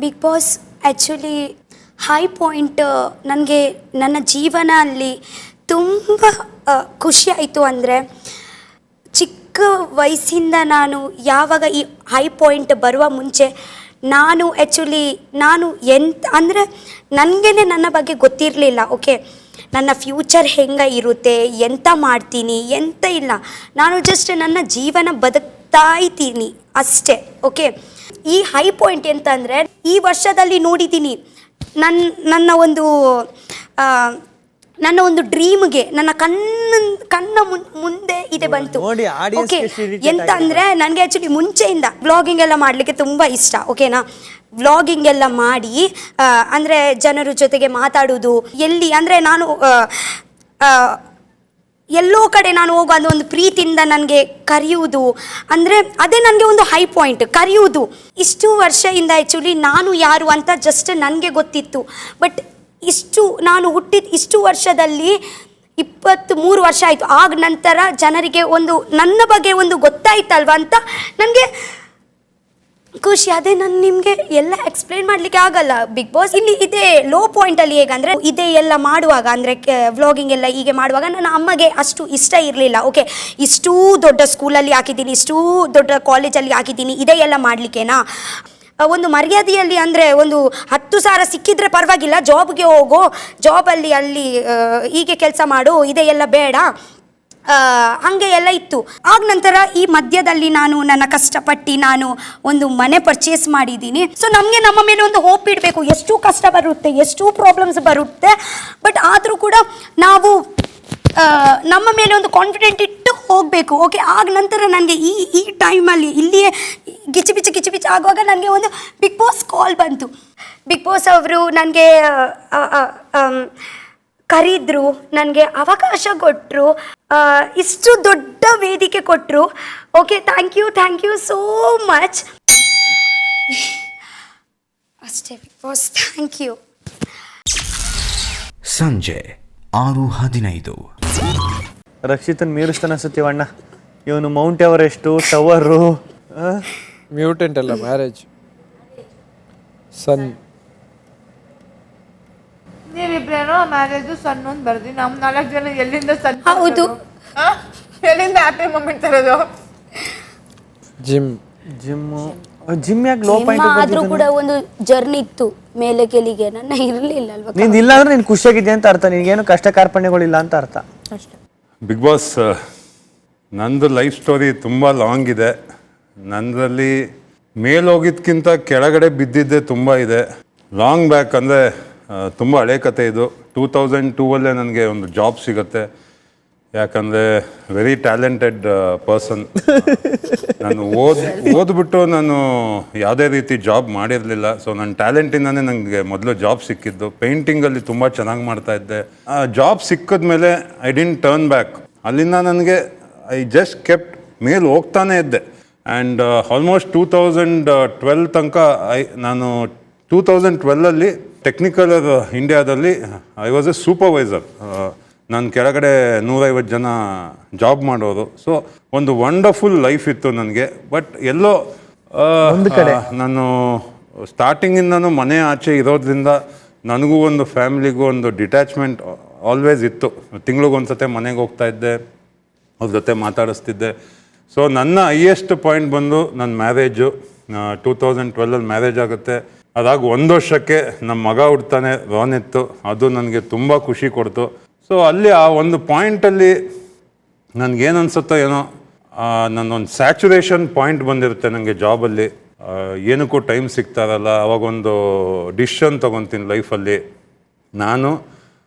Bigg Boss actually high point ನನಗೆ ನನ್ನ ಜೀವನ ಅಲ್ಲಿ ತುಂಬ ಖುಷಿ ಆಯಿತು. ಅಂದರೆ ಚಿಕ್ಕ ವಯಸ್ಸಿಂದ ನಾನು ಯಾವಾಗ ಈ ಹೈ ಪಾಯಿಂಟ್ ಬರುವ ಮುಂಚೆ ನಾನು ಆ್ಯಕ್ಚುಲಿ ಅಂದರೆ ನನಗೇ ನನ್ನ ಬಗ್ಗೆ ಗೊತ್ತಿರಲಿಲ್ಲ. ಓಕೆ, ನನ್ನ ಫ್ಯೂಚರ್ ಹೆಂಗೆ ಇರುತ್ತೆ, ಎಂತ ಮಾಡ್ತೀನಿ, ಎಂತ ಇಲ್ಲ. ನಾನು ಜಸ್ಟ್ ನನ್ನ ಜೀವನ ಬದುಕ್ತಾ ಇದ್ದೀನಿ ಅಷ್ಟೇ. ಓಕೆ, ಈ ಹೈ ಪಾಯಿಂಟ್ ಎಂತ ಅಂದರೆ ಈ ವರ್ಷದಲ್ಲಿ ನೋಡಿದ್ದೀನಿ ನನ್ನ ಒಂದು ಡ್ರೀಮ್ಗೆ ನನ್ನ ಕಣ್ಣ ಮುಂದೆ ಇದೆ ಬಂತು. ಓಕೆ, ಎಂತ ಅಂದರೆ ನನಗೆ ಆ್ಯಕ್ಚುಲಿ ಮುಂಚೆಯಿಂದ ವ್ಲಾಗಿಂಗ್ ಎಲ್ಲ ಮಾಡಲಿಕ್ಕೆ ತುಂಬ ಇಷ್ಟ. ಓಕೆನಾ, ವ್ಲಾಗಿಂಗ್ ಎಲ್ಲ ಮಾಡಿ ಅಂದರೆ ಜನರ ಜೊತೆಗೆ ಮಾತಾಡೋದು, ಎಲ್ಲಿ ಅಂದರೆ ನಾನು ಎಲ್ಲೋ ಕಡೆ ನಾನು ಹೋಗುವ ಒಂದು ಪ್ರೀತಿಯಿಂದ ನನಗೆ ಕರೆಯುವುದು, ಅಂದರೆ ಅದೇ ನನಗೆ ಒಂದು ಹೈ ಪಾಯಿಂಟ್, ಕರೆಯುವುದು. ಇಷ್ಟು ವರ್ಷದಿಂದ ಆ್ಯಕ್ಚುಲಿ ನಾನು ಯಾರು ಅಂತ ಜಸ್ಟ್ ನನಗೆ ಗೊತ್ತಿತ್ತು. ಬಟ್ ನಾನು ಹುಟ್ಟಿದ ಇಷ್ಟು ವರ್ಷದಲ್ಲಿ 23 ವರ್ಷ ಆಯಿತು. ಆಗ ನಂತರ ಜನರಿಗೆ ನನ್ನ ಬಗ್ಗೆ ಗೊತ್ತಾಯ್ತಲ್ವ ಅಂತ ನನಗೆ ಖುಷಿ. ಅದೇ ನಾನು ನಿಮಗೆ ಎಲ್ಲ ಎಕ್ಸ್ಪ್ಲೇನ್ ಮಾಡಲಿಕ್ಕೆ ಆಗಲ್ಲ. ಬಿಗ್ ಬಾಸ್ ಇಲ್ಲಿ ಇದೇ ಲೋ ಪಾಯಿಂಟಲ್ಲಿ ಹೇಗಂದರೆ ಇದೇ ಎಲ್ಲ ಮಾಡುವಾಗ, ಅಂದರೆ ವ್ಲಾಗಿಂಗ್ ಎಲ್ಲ ಹೀಗೆ ಮಾಡುವಾಗ ನನ್ನ ಅಮ್ಮಗೆ ಅಷ್ಟು ಇಷ್ಟ ಇರಲಿಲ್ಲ. ಓಕೆ, ಇಷ್ಟೂ ದೊಡ್ಡ ಸ್ಕೂಲಲ್ಲಿ ಹಾಕಿದ್ದೀನಿ, ಇಷ್ಟೂ ದೊಡ್ಡ ಕಾಲೇಜಲ್ಲಿ ಹಾಕಿದ್ದೀನಿ, ಇದೇ ಎಲ್ಲ ಮಾಡಲಿಕ್ಕೆನಾ? ಒಂದು ಮರ್ಯಾದೆಯಲ್ಲಿ ಅಂದರೆ 10,000 ಸಿಕ್ಕಿದ್ರೆ ಪರವಾಗಿಲ್ಲ, ಜಾಬ್ಗೆ ಹೋಗೋ, ಜಾಬಲ್ಲಿ ಅಲ್ಲಿ ಹೀಗೆ ಕೆಲಸ ಮಾಡು, ಇದೇ ಎಲ್ಲ ಬೇಡ, ಹಾಗೆ ಎಲ್ಲ ಇತ್ತು. ಆಗ ನಂತರ ಈ ಮಧ್ಯದಲ್ಲಿ ನನ್ನ ಕಷ್ಟಪಟ್ಟು ನಾನು ಒಂದು ಮನೆ ಪರ್ಚೇಸ್ ಮಾಡಿದ್ದೀನಿ. ಸೊ ನಮಗೆ ನಮ್ಮ ಮೇಲೆ ಒಂದು ಹೋಪ್ ಇಡಬೇಕು. ಎಷ್ಟು ಕಷ್ಟ ಬರುತ್ತೆ, ಎಷ್ಟು ಪ್ರಾಬ್ಲಮ್ಸ್ ಬರುತ್ತೆ, ಬಟ್ ಆದರೂ ಕೂಡ ನಾವು ನಮ್ಮ ಮೇಲೆ ಒಂದು ಕಾನ್ಫಿಡೆಂಟ್ ಇಟ್ಟು ಹೋಗಬೇಕು. ಓಕೆ, ಆಗ ನಂತರ ನನಗೆ ಈ ಟೈಮಲ್ಲಿ ಇಲ್ಲಿಯೇ ಗಿಚಿಬಿಚಿ ಆಗುವಾಗ ನನಗೆ ಒಂದು ಬಿಗ್ ಬಾಸ್ ಕಾಲ್ ಬಂತು. ಬಿಗ್ ಬಾಸ್ ಅವರು ನನಗೆ ಕರೆದ್ರು, ನನಗೆ ಅವಕಾಶ ಕೊಟ್ಟರು. ಇಷ್ಟು ದೊಡ್ಡ ವೇದಿಕೆ ಕೊಟ್ಟರು. Okay, thank you so much. ಅಷ್ಟೇ ಬಿಗ್ ಬಾಸ್, ಥ್ಯಾಂಕ್ ಯು. ಸಂಜೆ 6:15. ರಕ್ಷಿತನ್ ಮೀರಿಸ್ತಾನ ಅನ್ಸುತ್ತೀವಣ್ಣ. ಇವನು ಮೌಂಟ್ ಎವರೆಸ್ಟು, ಟವರು. ಮ್ಯೂಟೆಂಟ್ ಅಲ್ಲ, ಮ್ಯಾರೇಜ್. ಸನ್ ನೀವಿಬ್ರೇನೋ ಮ್ಯಾರೇಜು ಸಣ್ಣ ಒಂದು ಬರ್ದಿ ನಮ್ಮ 4 ಜನ ಎಲ್ಲಿಂದ ಸಣ್ಣ? ಹೌದು, ಎಲ್ಲಿಂದ ಹ್ಯಾಪಿ ಮೂಮೆಂಟ್ ತರೋದು? ಜಿಮ್ ಯಾಕೆ ಲೋ ಪಾಯಿಂಟ್ ಆದ್ರೂ ಕೂಡ ಒಂದು ಜರ್ನಿ ಇತ್ತು ಮೇಲೆ ಕೆಲಿಗೆ, ನನ್ನ ಇರಲಿಲ್ಲ ಅಲ್ವಾ. ನೀನ್ ಇಲ್ಲ ಅಂದ್ರೆ ನೀನ್ ಖುಷಿಯಾಗಿದ್ದೆ ಅಂತ ಅರ್ಥ, ನಿನ್ಗೇನು ಕಷ್ಟ ಕಾರ್ಪಣ್ಯಗಳಿಲ್ಲ ಅಂತ ಅರ್ಥ. ಬಿಗ್ ಬಾಸ್, ನಂದು ಲೈಫ್ ಸ್ಟೋರಿ ತುಂಬ ಲಾಂಗ್ ಇದೆ. ನಂದರಲ್ಲಿ ಮೇಲೋಗಿದ್ಕಿಂತ ಕೆಳಗಡೆ ಬಿದ್ದಿದ್ದೆ ತುಂಬ ಇದೆ. ಲಾಂಗ್ ಬ್ಯಾಕ್ ಅಂದರೆ ತುಂಬ ಹಳೆ ಕತೆ ಇದು. 2002 ನನಗೆ ಒಂದು ಜಾಬ್ ಸಿಗುತ್ತೆ. ಯಾಕಂದರೆ ವೆರಿ ಟ್ಯಾಲೆಂಟೆಡ್ ಪರ್ಸನ್. ನಾನು ಓದ್ಬಿಟ್ಟು ನಾನು ಯಾವುದೇ ರೀತಿ ಜಾಬ್ ಮಾಡಿರಲಿಲ್ಲ. ಸೊ ನನ್ನ ಟ್ಯಾಲೆಂಟಿಂದನೇ ನನಗೆ ಮೊದಲು ಜಾಬ್ ಸಿಕ್ಕಿದ್ದು. ಪೇಂಟಿಂಗಲ್ಲಿ ತುಂಬ ಚೆನ್ನಾಗಿ ಮಾಡ್ತಾಯಿದ್ದೆ. ಆ ಜಾಬ್ ಸಿಕ್ಕಿದ್ಮೇಲೆ ಐ ಡಿಂಟ್ ಟರ್ನ್ ಬ್ಯಾಕ್. ಅಲ್ಲಿಂದ ನನಗೆ ಐ ಜಸ್ಟ್ ಕೆಪ್ಟ್ ಮೇಲೆ ಹೋಗ್ತಾನೆ ಇದ್ದೆ. ಆ್ಯಂಡ್ ಆಲ್ಮೋಸ್ಟ್ 2012 ತನಕ ನಾನು 2012 ಟೆಕ್ನಿಕಲ್ ಇಂಡಿಯಾದಲ್ಲಿ ಐ ವಾಸ್ ಎ ಸೂಪರ್ವೈಸರ್. ನನ್ನ ಕೆಳಗಡೆ 150 ಜನ ಜಾಬ್ ಮಾಡೋರು. ಸೊ ಒಂದು ವಂಡರ್ಫುಲ್ ಲೈಫ್ ಇತ್ತು ನನಗೆ. ಬಟ್ ಎಲ್ಲೋ ನಾನು ಸ್ಟಾರ್ಟಿಂಗಿಂದನೂ ಮನೆ ಆಚೆ ಇರೋದ್ರಿಂದ ನನಗೂ ಒಂದು ಫ್ಯಾಮಿಲಿಗೂ ಒಂದು ಡಿಟ್ಯಾಚ್ಮೆಂಟ್ ಆಲ್ವೇಸ್ ಇತ್ತು. ತಿಂಗಳಿಗೊಂದ್ಸತೆ ಮನೆಗೆ ಹೋಗ್ತಾ ಇದ್ದೆ, ಅವ್ರ ಜೊತೆ ಮಾತಾಡಿಸ್ತಿದ್ದೆ. ಸೊ ನನ್ನ ಹೈಯೆಸ್ಟ್ ಪಾಯಿಂಟ್ ಬಂದು ನನ್ನ ಮ್ಯಾರೇಜು. 2012 ಮ್ಯಾರೇಜ್ ಆಗುತ್ತೆ. ಅದಾಗಿ 1 ವರ್ಷಕ್ಕೆ ನಮ್ಮ ಮಗ ಹುಡ್ತಾನೆ, ರೋನಿತ್ತು. ಅದು ನನಗೆ ತುಂಬ ಖುಷಿ ಕೊಡ್ತು. ಸೊ ಅಲ್ಲಿ ಆ ಒಂದು ಪಾಯಿಂಟಲ್ಲಿ ನನಗೇನು ಅನ್ಸುತ್ತೋ ಏನೋ, ನನ್ನೊಂದು ಸ್ಯಾಚುರೇಷನ್ ಪಾಯಿಂಟ್ ಬಂದಿರುತ್ತೆ ನನಗೆ ಜಾಬಲ್ಲಿ. ಏನಕ್ಕೂ ಟೈಮ್ ಸಿಗ್ತಾ ಇರಲ್ಲ. ಅವಾಗೊಂದು ಡಿಸಿಷನ್ ತೊಗೊತೀನಿ ಲೈಫಲ್ಲಿ. ನಾನು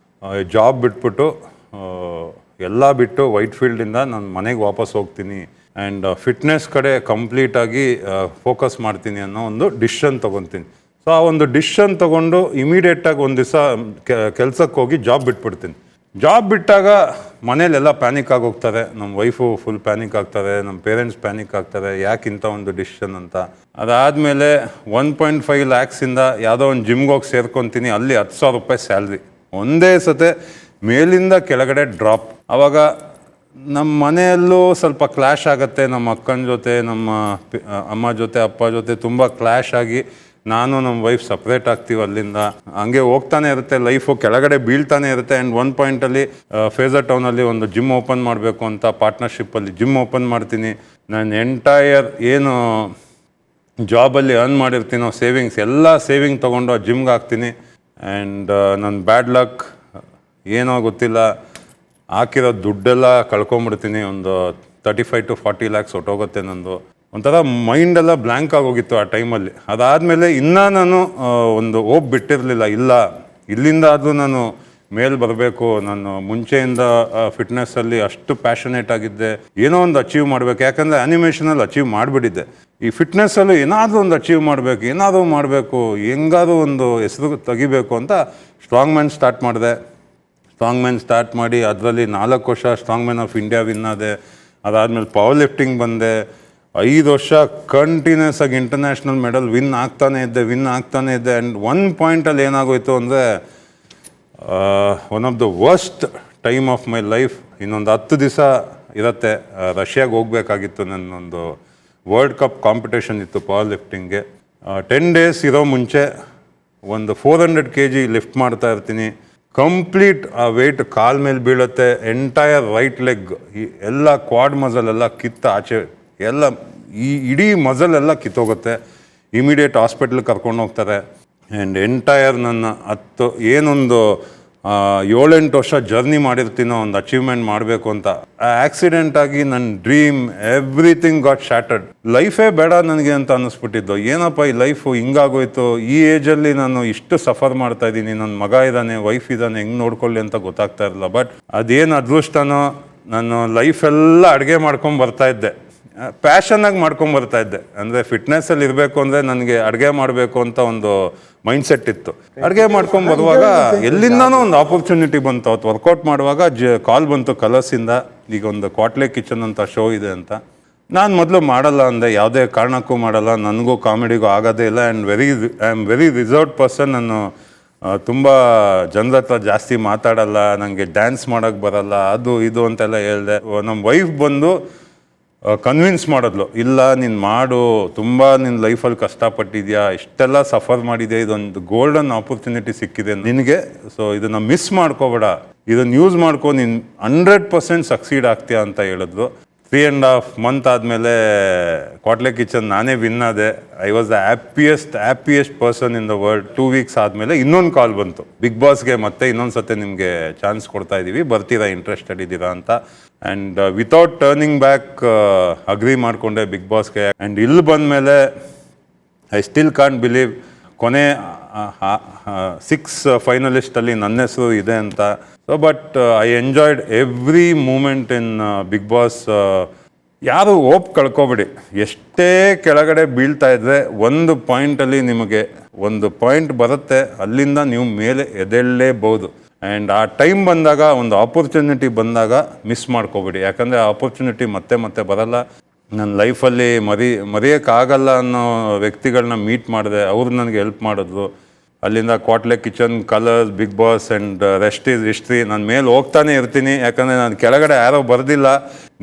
ಜಾಬ್ ಬಿಟ್ಬಿಟ್ಟು ಎಲ್ಲ ಬಿಟ್ಟು ವೈಟ್ ಫೀಲ್ಡಿಂದ ನಾನು ಮನೆಗೆ ವಾಪಸ್ ಹೋಗ್ತೀನಿ ಆ್ಯಂಡ್ ಫಿಟ್ನೆಸ್ ಕಡೆ ಕಂಪ್ಲೀಟಾಗಿ ಫೋಕಸ್ ಮಾಡ್ತೀನಿ ಅನ್ನೋ ಒಂದು ಡಿಸಿಷನ್ ತೊಗೊತೀನಿ. ಸೊ ಆ ಒಂದು ಡಿಸಿಷನ್ ತೊಗೊಂಡು ಇಮಿಡಿಯೇಟಾಗಿ ಒಂದು ದಿವಸ ಕೆಲಸಕ್ಕೆ ಹೋಗಿ ಜಾಬ್ ಬಿಟ್ಬಿಡ್ತೀನಿ. ಜಾಬ್ ಬಿಟ್ಟಾಗ ಮನೇಲೆಲ್ಲ ಪ್ಯಾನಿಕ್ ಆಗೋಗ್ತಾರೆ. ನಮ್ಮ ವೈಫು ಫುಲ್ ಪ್ಯಾನಿಕ್ ಆಗ್ತಾರೆ, ನಮ್ಮ ಪೇರೆಂಟ್ಸ್ ಪ್ಯಾನಿಕ್ ಆಗ್ತಾರೆ, ಯಾಕಿಂತ ಒಂದು ಡಿಸಿಷನ್ ಅಂತ. ಅದಾದಮೇಲೆ 1.5 ಲ್ಯಾಕ್ಸಿಂದ ಯಾವುದೋ ಒಂದು ಜಿಮ್ಗೆ ಹೋಗಿ ಸೇರ್ಕೊತೀನಿ. ಅಲ್ಲಿ 10,000 ರೂಪಾಯಿ ಸ್ಯಾಲ್ರಿ. ಒಂದೇ ಸತೆ ಮೇಲಿಂದ ಕೆಳಗಡೆ ಡ್ರಾಪ್. ಆವಾಗ ನಮ್ಮ ಮನೆಯಲ್ಲೂ ಸ್ವಲ್ಪ ಕ್ಲ್ಯಾಶ್ ಆಗುತ್ತೆ. ನಮ್ಮ ಅಕ್ಕನ ಜೊತೆ, ನಮ್ಮ ಅಮ್ಮ ಜೊತೆ, ಅಪ್ಪ ಜೊತೆ ತುಂಬ ಕ್ಲ್ಯಾಶ್ ಆಗಿ ನಾನು ನಮ್ಮ ವೈಫ್ ಸಪ್ರೇಟ್ ಆಗ್ತೀವಿ. ಅಲ್ಲಿಂದ ಹಂಗೆ ಹೋಗ್ತಾನೆ ಇರುತ್ತೆ ಲೈಫು, ಕೆಳಗಡೆ ಬೀಳ್ತಾನೆ ಇರುತ್ತೆ. ಆ್ಯಂಡ್ ಒಂದು ಪಾಯಿಂಟಲ್ಲಿ ಫೇಜರ್ ಟೌನಲ್ಲಿ ಒಂದು ಜಿಮ್ ಓಪನ್ ಮಾಡಬೇಕು ಅಂತ ಪಾರ್ಟ್ನರ್ಶಿಪ್ಪಲ್ಲಿ ಜಿಮ್ ಓಪನ್ ಮಾಡ್ತೀನಿ. ನಾನು ಎಂಟೈರ್ ಏನು ಜಾಬಲ್ಲಿ ಅರ್ನ್ ಮಾಡಿರ್ತೀನೋ ಸೇವಿಂಗ್ಸ್ ಎಲ್ಲ ಸೇವಿಂಗ್ ತೊಗೊಂಡು ಆ ಜಿಮ್ಗೆ ಹಾಕ್ತೀನಿ. ಆ್ಯಂಡ್ ನನ್ನ ಬ್ಯಾಡ್ ಲಕ್ ಏನೋ ಗೊತ್ತಿಲ್ಲ, ಹಾಕಿರೋ ದುಡ್ಡೆಲ್ಲ ಕಳ್ಕೊಂಬಿಡ್ತೀನಿ. ಒಂದು 35 to 40 ಲ್ಯಾಕ್ಸ್ ಹೊಟ್ಟೋಗುತ್ತೆ ನಂದು. ಒಂಥರ ಮೈಂಡೆಲ್ಲ ಬ್ಲ್ಯಾಂಕ್ ಆಗೋಗಿತ್ತು ಆ ಟೈಮಲ್ಲಿ. ಅದಾದಮೇಲೆ ಇನ್ನೂ ನಾನು ಒಂದು ಹೋಪ್ ಬಿಟ್ಟಿರಲಿಲ್ಲ. ಇಲ್ಲ, ಇಲ್ಲಿಂದ ಆದರೂ ನಾನು ಮೇಲೆ ಬರಬೇಕು. ನಾನು ಮುಂಚೆಯಿಂದ ಫಿಟ್ನೆಸ್ಸಲ್ಲಿ ಅಷ್ಟು ಪ್ಯಾಷನೇಟ್ ಆಗಿದ್ದೆ. ಏನೋ ಒಂದು ಅಚೀವ್ ಮಾಡಬೇಕು. ಯಾಕಂದರೆ ಆ್ಯನಿಮೇಷನಲ್ಲಿ ಅಚೀವ್ ಮಾಡಿಬಿಟ್ಟಿದ್ದೆ. ಈ ಫಿಟ್ನೆಸ್ಸಲ್ಲೂ ಏನಾದರೂ ಒಂದು ಅಚೀವ್ ಮಾಡಬೇಕು, ಏನಾದರೂ ಮಾಡಬೇಕು, ಹೆಂಗಾದರೂ ಒಂದು ಹೆಸರು ತೆಗಿಬೇಕು ಅಂತ ಸ್ಟ್ರಾಂಗ್ ಮ್ಯಾನ್ ಸ್ಟಾರ್ಟ್ ಮಾಡಿದೆ. ಸ್ಟ್ರಾಂಗ್ ಮ್ಯಾನ್ ಸ್ಟಾರ್ಟ್ ಮಾಡಿ ಅದರಲ್ಲಿ 4 ವರ್ಷ strong man of India win ಆದೆ. ಅದಾದಮೇಲೆ ಪವರ್ ಲಿಫ್ಟಿಂಗ್ ಬಂದೆ. 5 ವರ್ಷ ಕಂಟಿನ್ಯೂಸ್ ಆಗಿ ಇಂಟರ್ನ್ಯಾಷನಲ್ ಮೆಡಲ್ ವಿನ್ ಆಗ್ತಾನೆ ಇದ್ದೆ. ಆ್ಯಂಡ್ ಒಂದು ಪಾಯಿಂಟಲ್ಲಿ ಏನಾಗೋಯ್ತು ಅಂದರೆ, one of the worst time of my life. ಇನ್ನೊಂದು 10 ದಿವಸ ಇರುತ್ತೆ, ರಷ್ಯಾಗೆ ಹೋಗಬೇಕಾಗಿತ್ತು. ನನ್ನೊಂದು ವರ್ಲ್ಡ್ ಕಪ್ ಕಾಂಪಿಟೇಷನ್ ಇತ್ತು ಪವರ್ ಲಿಫ್ಟಿಂಗ್ಗೆ. 10 ಡೇಸ್ ಇರೋ ಮುಂಚೆ ಒಂದು 400 kg ಲಿಫ್ಟ್ ಮಾಡ್ತಾ ಇರ್ತೀನಿ. ಕಂಪ್ಲೀಟ್ ಆ ವೆಯ್ಟ್ ಕಾಲ್ ಮೇಲೆ ಬೀಳುತ್ತೆ. ಎಂಟೈರ್ ರೈಟ್ ಲೆಗ್ ಎಲ್ಲ ಕ್ವಾಡ್ ಮಸಲ್ ಎಲ್ಲ ಕಿತ್ತ ಆಚೆ, ಎಲ್ಲ ಈ ಇಡೀ ಮಸಲ್ ಎಲ್ಲ ಕಿತ್ತೋಗುತ್ತೆ. ಇಮಿಡಿಯೇಟ್ ಹಾಸ್ಪಿಟ್ಲಿಗೆ ಕರ್ಕೊಂಡು ಹೋಗ್ತಾರೆ. ಆ್ಯಂಡ್ ಎಂಟೈರ್ ನನ್ನ ಏನೊಂದು 7-8 ವರ್ಷ ಜರ್ನಿ ಮಾಡಿರ್ತೀನೋ ಒಂದು ಅಚೀವ್ಮೆಂಟ್ ಮಾಡಬೇಕು ಅಂತ, ಆ ಆಕ್ಸಿಡೆಂಟ್ ಆಗಿ ನನ್ನ ಡ್ರೀಮ್ ಎವ್ರಿಥಿಂಗ್ ಗಾಟ್ ಶಾಟರ್ಡ್. ಲೈಫೇ ಬೇಡ ನನಗೆ ಅಂತ ಅನ್ನಿಸ್ಬಿಟ್ಟಿದ್ದು. ಏನಪ್ಪ ಈ ಲೈಫು ಹಿಂಗಾಗೋಯ್ತು, ಈ ಏಜಲ್ಲಿ ನಾನು ಇಷ್ಟು ಸಫರ್ ಮಾಡ್ತಾ ಇದ್ದೀನಿ, ನನ್ನ ಮಗ ಇದ್ದಾನೆ, ವೈಫ್ ಇದ್ದಾನೆ, ಹೆಂಗೆ ನೋಡ್ಕೊಳ್ಳಿ ಅಂತ ಗೊತ್ತಾಗ್ತಾ ಇರಲಿಲ್ಲ. ಬಟ್ ಅದೇನು ಅದೃಷ್ಟನೋ, ನಾನು ಲೈಫೆಲ್ಲ ಅಡುಗೆ ಮಾಡ್ಕೊಂಡು ಬರ್ತಾಯಿದ್ದೆ. ಪ್ಯಾಷನ್ನಾಗಿ ಮಾಡ್ಕೊಂಬರ್ತಾ ಇದ್ದೆ. ಅಂದರೆ ಫಿಟ್ನೆಸ್ಸಲ್ಲಿ ಇರಬೇಕು ಅಂದರೆ ನನಗೆ ಅಡುಗೆ ಮಾಡಬೇಕು ಅಂತ ಒಂದು ಮೈಂಡ್ಸೆಟ್ ಇತ್ತು. ಅಡುಗೆ ಮಾಡ್ಕೊಂಡು ಬರುವಾಗ ಎಲ್ಲಿಂದನೂ ಒಂದು ಆಪರ್ಚುನಿಟಿ ಬಂತು. ಅವತ್ತು ವರ್ಕೌಟ್ ಮಾಡುವಾಗ ಕಾಲ್ ಬಂತು ಕಲರ್ಸಿಂದ, ಈಗ ಒಂದು ಕ್ವಾಟ್ಲೆ ಕಿಚನ್ ಅಂತ ಶೋ ಇದೆ ಅಂತ. ನಾನು ಮೊದಲು ಮಾಡಲ್ಲ ಅಂದೆ, ಯಾವುದೇ ಕಾರಣಕ್ಕೂ ಮಾಡಲ್ಲ, ನನಗೂ ಕಾಮಿಡಿಗೂ ಆಗೋದೇ ಇಲ್ಲ. And I am very reserved person. ನಾನು ತುಂಬ ಜನರ ಹತ್ರ ಜಾಸ್ತಿ ಮಾತಾಡಲ್ಲ, ನನಗೆ ಡ್ಯಾನ್ಸ್ ಮಾಡೋಕ್ಕೆ ಬರಲ್ಲ, ಅದು ಇದು ಅಂತೆಲ್ಲ ಹೇಳಿದೆ. ನಮ್ಮ ವೈಫ್ ಬಂದು ಕನ್ವಿನ್ಸ್ ಮಾಡಿದ್ಲು, ಇಲ್ಲ ನೀನು ಮಾಡು, ತುಂಬ ನಿನ್ನ ಲೈಫಲ್ಲಿ ಕಷ್ಟಪಟ್ಟಿದ್ಯಾ, ಇಷ್ಟೆಲ್ಲ ಸಫರ್ ಮಾಡಿದೆ, ಇದೊಂದು ಗೋಲ್ಡನ್ ಆಪರ್ಚುನಿಟಿ ಸಿಕ್ಕಿದೆ ನಿನಗೆ, ಸೊ ಇದನ್ನು ಮಿಸ್ ಮಾಡ್ಕೋಬೇಡ, ಇದನ್ನು ಯೂಸ್ ಮಾಡ್ಕೊ, ನೀನು 100% ಸಕ್ಸೀಡ್ ಆಗ್ತೀಯಾ ಅಂತ ಹೇಳಿದ್ರು. 3.5 months ಆದಮೇಲೆ ಕ್ವಾಟ್ಲೆ ಕಿಚನ್ ನಾನೇ ವಿನ್ ಆದೆ. I was the happiest person in the world. 2 weeks ಆದಮೇಲೆ ಇನ್ನೊಂದು ಕಾಲ್ ಬಂತು, ಬಿಗ್ ಬಾಸ್ಗೆ ಮತ್ತೆ ಇನ್ನೊಂದು ಸತಿ ನಿಮಗೆ ಚಾನ್ಸ್ ಕೊಡ್ತಾ ಇದ್ದೀವಿ, ಬರ್ತೀರಾ, ಇಂಟ್ರೆಸ್ಟೆಡ್ ಇದ್ದೀರಾ ಅಂತ. And without turning back agri ಮಾಡಿಕೊಂಡೆ ಬಿಗ್ ಬಾಸ್ಗೆ. ಆ್ಯಂಡ್ ಇಲ್ಲಿ ಬಂದಮೇಲೆ ಐ ಸ್ಟಿಲ್ ಕಾಂಟ್ ಬಿಲೀವ್ ಕೊನೆ 6 ಫೈನಲಿಸ್ಟಲ್ಲಿ ನನ್ನ ಹೆಸರು ಇದೆ ಅಂತ. So but I enjoyed every moment in Bigg Boss. ಯಾರು ಹೋಪ್ ಕಳ್ಕೊಬೇಡಿ, ಎಷ್ಟೇ ಕೆಳಗಡೆ ಬೀಳ್ತಾ ಇದ್ರೆ ಒಂದು ಪಾಯಿಂಟಲ್ಲಿ ನಿಮಗೆ ಒಂದು ಪಾಯಿಂಟ್ ಬರುತ್ತೆ, ಅಲ್ಲಿಂದ ನೀವು ಮೇಲೆ ಎದ್ದೇಳಲೇಬಹುದು. ಆ್ಯಂಡ್ ಆ ಟೈಮ್ ಬಂದಾಗ, ಒಂದು ಆಪರ್ಚುನಿಟಿ ಬಂದಾಗ ಮಿಸ್ ಮಾಡ್ಕೋಬೇಡಿ, ಯಾಕಂದರೆ ಆ ಆಪರ್ಚುನಿಟಿ ಮತ್ತೆ ಬರಲ್ಲ. ನನ್ನ ಲೈಫಲ್ಲಿ ಮರೆಯೋಕ್ಕಾಗಲ್ಲ ಅನ್ನೋ ವ್ಯಕ್ತಿಗಳನ್ನ ಮೀಟ್ ಮಾಡಿದೆ, ಅವ್ರು ನನಗೆ ಹೆಲ್ಪ್ ಮಾಡಿದ್ರು. ಅಲ್ಲಿಂದ Kwatle kitchen, Colors, big boss and rest is history. ನಾನು ಮೇಲೆ ಹೋಗ್ತಾನೆ ಇರ್ತೀನಿ, ಯಾಕಂದರೆ ನಾನು ಕೆಳಗಡೆ ಯಾರೋ ಬರೆದಿಲ್ಲ.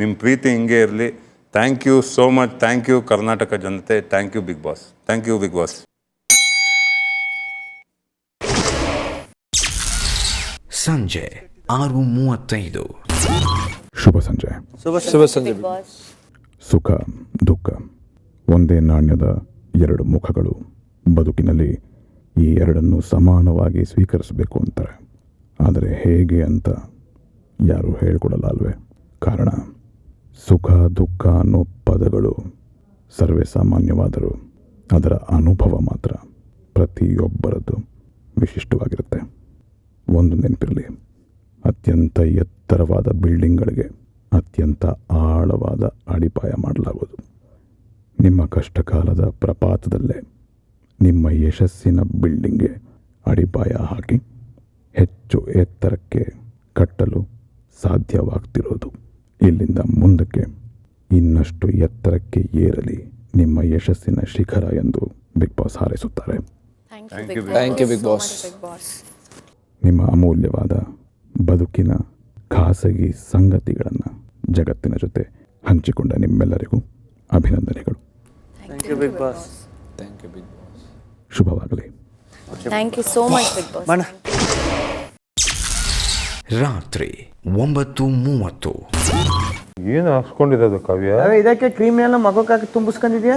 ನಿಮ್ಮ ಪ್ರೀತಿ ಹಿಂಗೆ ಇರಲಿ. Thank you so much. Thank you Karnataka ಜನತೆ. Thank you big boss. Thank you big boss. ಸಂಜೆ 6:35. ಶುಭ ಸಂಜೆ. ಶುಭ ಸಂಜೆ. ಸುಖ ದುಃಖ ಒಂದೇ ನಾಣ್ಯದ 2 ಮುಖಗಳು. ಬದುಕಿನಲ್ಲಿ ಈ ಎರಡನ್ನು ಸಮಾನವಾಗಿ ಸ್ವೀಕರಿಸಬೇಕು ಅಂತಾರೆ, ಆದರೆ ಹೇಗೆ ಅಂತ ಯಾರೂ ಹೇಳ್ಕೊಡಲ್ಲ ಅಲ್ವೇ? ಕಾರಣ ಸುಖ ದುಃಖ ಅನ್ನೋ ಪದಗಳು ಸರ್ವೇ ಸಾಮಾನ್ಯವಾದರೂ ಅದರ ಅನುಭವ ಮಾತ್ರ ಪ್ರತಿಯೊಬ್ಬರದ್ದು ವಿಶಿಷ್ಟವಾಗಿರುತ್ತೆ. ಒಂದು ನೆನಪಿರಲಿ, ಅತ್ಯಂತ ಎತ್ತರವಾದ ಬಿಲ್ಡಿಂಗ್ಗಳಿಗೆ ಅತ್ಯಂತ ಆಳವಾದ ಅಡಿಪಾಯ ಮಾಡಲಾಗುವುದು. ನಿಮ್ಮ ಕಷ್ಟಕಾಲದ ಪ್ರಪಾತದಲ್ಲೇ ನಿಮ್ಮ ಯಶಸ್ಸಿನ ಬಿಲ್ಡಿಂಗ್ಗೆ ಅಡಿಪಾಯ ಹಾಕಿ ಹೆಚ್ಚು ಎತ್ತರಕ್ಕೆ ಕಟ್ಟಲು ಸಾಧ್ಯವಾಗ್ತಿರೋದು. ಇಲ್ಲಿಂದ ಮುಂದಕ್ಕೆ ಇನ್ನಷ್ಟು ಎತ್ತರಕ್ಕೆ ಏರಲಿ ನಿಮ್ಮ ಯಶಸ್ಸಿನ ಶಿಖರ ಎಂದು ಬಿಗ್ ಬಾಸ್ ಹಾರೈಸುತ್ತಾರೆ. Thank you big boss. ನಿಮ್ಮ ಅಮೂಲ್ಯವಾದ ಬದುಕಿನ ಖಾಸಗಿ ಸಂಗತಿಗಳನ್ನು ಜಗತ್ತಿನ ಜೊತೆ ಹಂಚಿಕೊಂಡ ನಿಮ್ಮೆಲ್ಲರಿಗೂ ಅಭಿನಂದನೆಗಳು. Thank you big boss. Thank you big boss. ಶುಭವಾಗಲಿ. Thank you so much big boss. ರಾತ್ರಿ 9:30. ಏನು ಹಾಕ್ಸ್ಕೊಂಡಿರೋದು ಕಾವ್ಯ? ಇದಕ್ಕೆ ಕ್ರೀಮ್ ಎಲ್ಲ ಮಗಕ್ಕೆ ತುಂಬಿಸ್ಕೊಂಡಿದ್ಯಾ?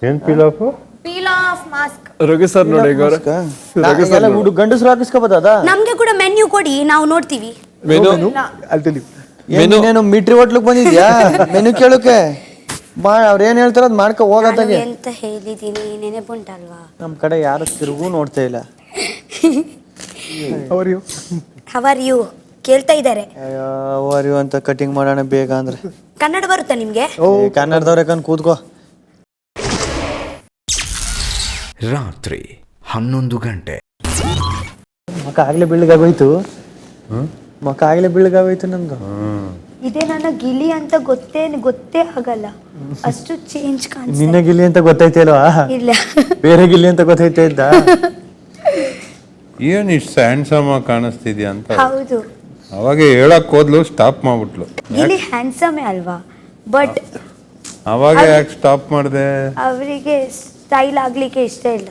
ಏನು peel of? Peel of mask. Raghu sir ನೋಡಿ, ಗಂಡಸರು ಹಾಕಿಸ್ಕೋಬೋದ? ನಮ್ಗೆ ಕೂಡ ಮೆನ್ಯೂ ಕೊಡಿ, ನಾವು ನೋಡ್ತೀವಿ. ಮೆನು ಮಿಟ್ರಿ ಹೋಟ್ಲಿಗೆ ಬಂದಿದ್ಯಾ ಮೆನು ಕೇಳೋಕೆ? ಅವ್ರು ಏನ್ ಹೇಳ್ತಾರ ಅದ್ ಮಾಡ್ಕೊ ಹೋಗತ್ತಾಗೆ ಅಂತ ಹೇಳಿದೀನಿ, ನೆನಪುಂಟಲ್ವಾ? ನಮ್ ಕಡೆ ಯಾರು ತಿರುಗೂ ನೋಡ್ತಾ ಇಲ್ಲ. ಹೌ ಆರ್ ಯು ಕೇಳ್ತಾ ಇದ್ದಾರೆ. ಯು ಅಂತ ಕಟಿಂಗ್ ಮಾಡೋಣ ಬೇಗ ಅಂದ್ರೆ. ಕನ್ನಡ ಬರುತ್ತಾ ನಿಮ್ಗೆ? ಕನ್ನಡದವ್ರೆ ಕಣ್ ಕೂತ್ಕೋ. ರಾತ್ರಿ 11 ಗಂಟೆ. ಮಕ್ಕ ಆಗ್ಲೇ ಬೆಳ್ಳಗಾಗೋಯ್ತು. ಮಕ್ಕ ಆಗ್ಲೇ ಬೆಳ್ಳಗಾಗೋಯ್ತು ನಮ್ದು. ಇದೇ ನನ್ನ ಗಿಲಿ ಅಂತ ಗೊತ್ತೇ ಆಗಲ್ಲ, ಅಷ್ಟು ಚೇಂಜ್ ಕಾಣಿಸ್ತಾ. ನಿನ್ನ ಗಿಲಿ ಅಂತ ಗೊತ್ತೈತಲ್ವಾ? ಇಲ್ಲ, ಬೇರೆ ಗಿಲಿ ಅಂತ ಗೊತ್ತೈತೆ ಇದ್ದ. ಏನು ಇಷ್ಟು ಹ್ಯಾಂಡ್ಸಮ್ ಆಗಿ ಕಾಣಿಸ್ತಿದ್ಯಾ ಅಂತ ಹೌದು. ಅವಾಗ ಹೇಳಕ್ ಹೋದ್ಲು, ಸ್ಟಾಪ್ ಮಾಡ್ಬಿಟ್ಲು. ಗಿಲಿ ಹ್ಯಾಂಡ್ಸಮೇ ಅಲ್ವಾ, ಬಟ್ ಅವಾಗ ಯಾಕೆ ಸ್ಟಾಪ್ ಮಾಡಿದೆ? ಅವರಿಗೆ ಸ್ಟೈಲ್ ಆಗ್ಲಿಕ್ಕೆ ಇಷ್ಟ ಇಲ್ಲ.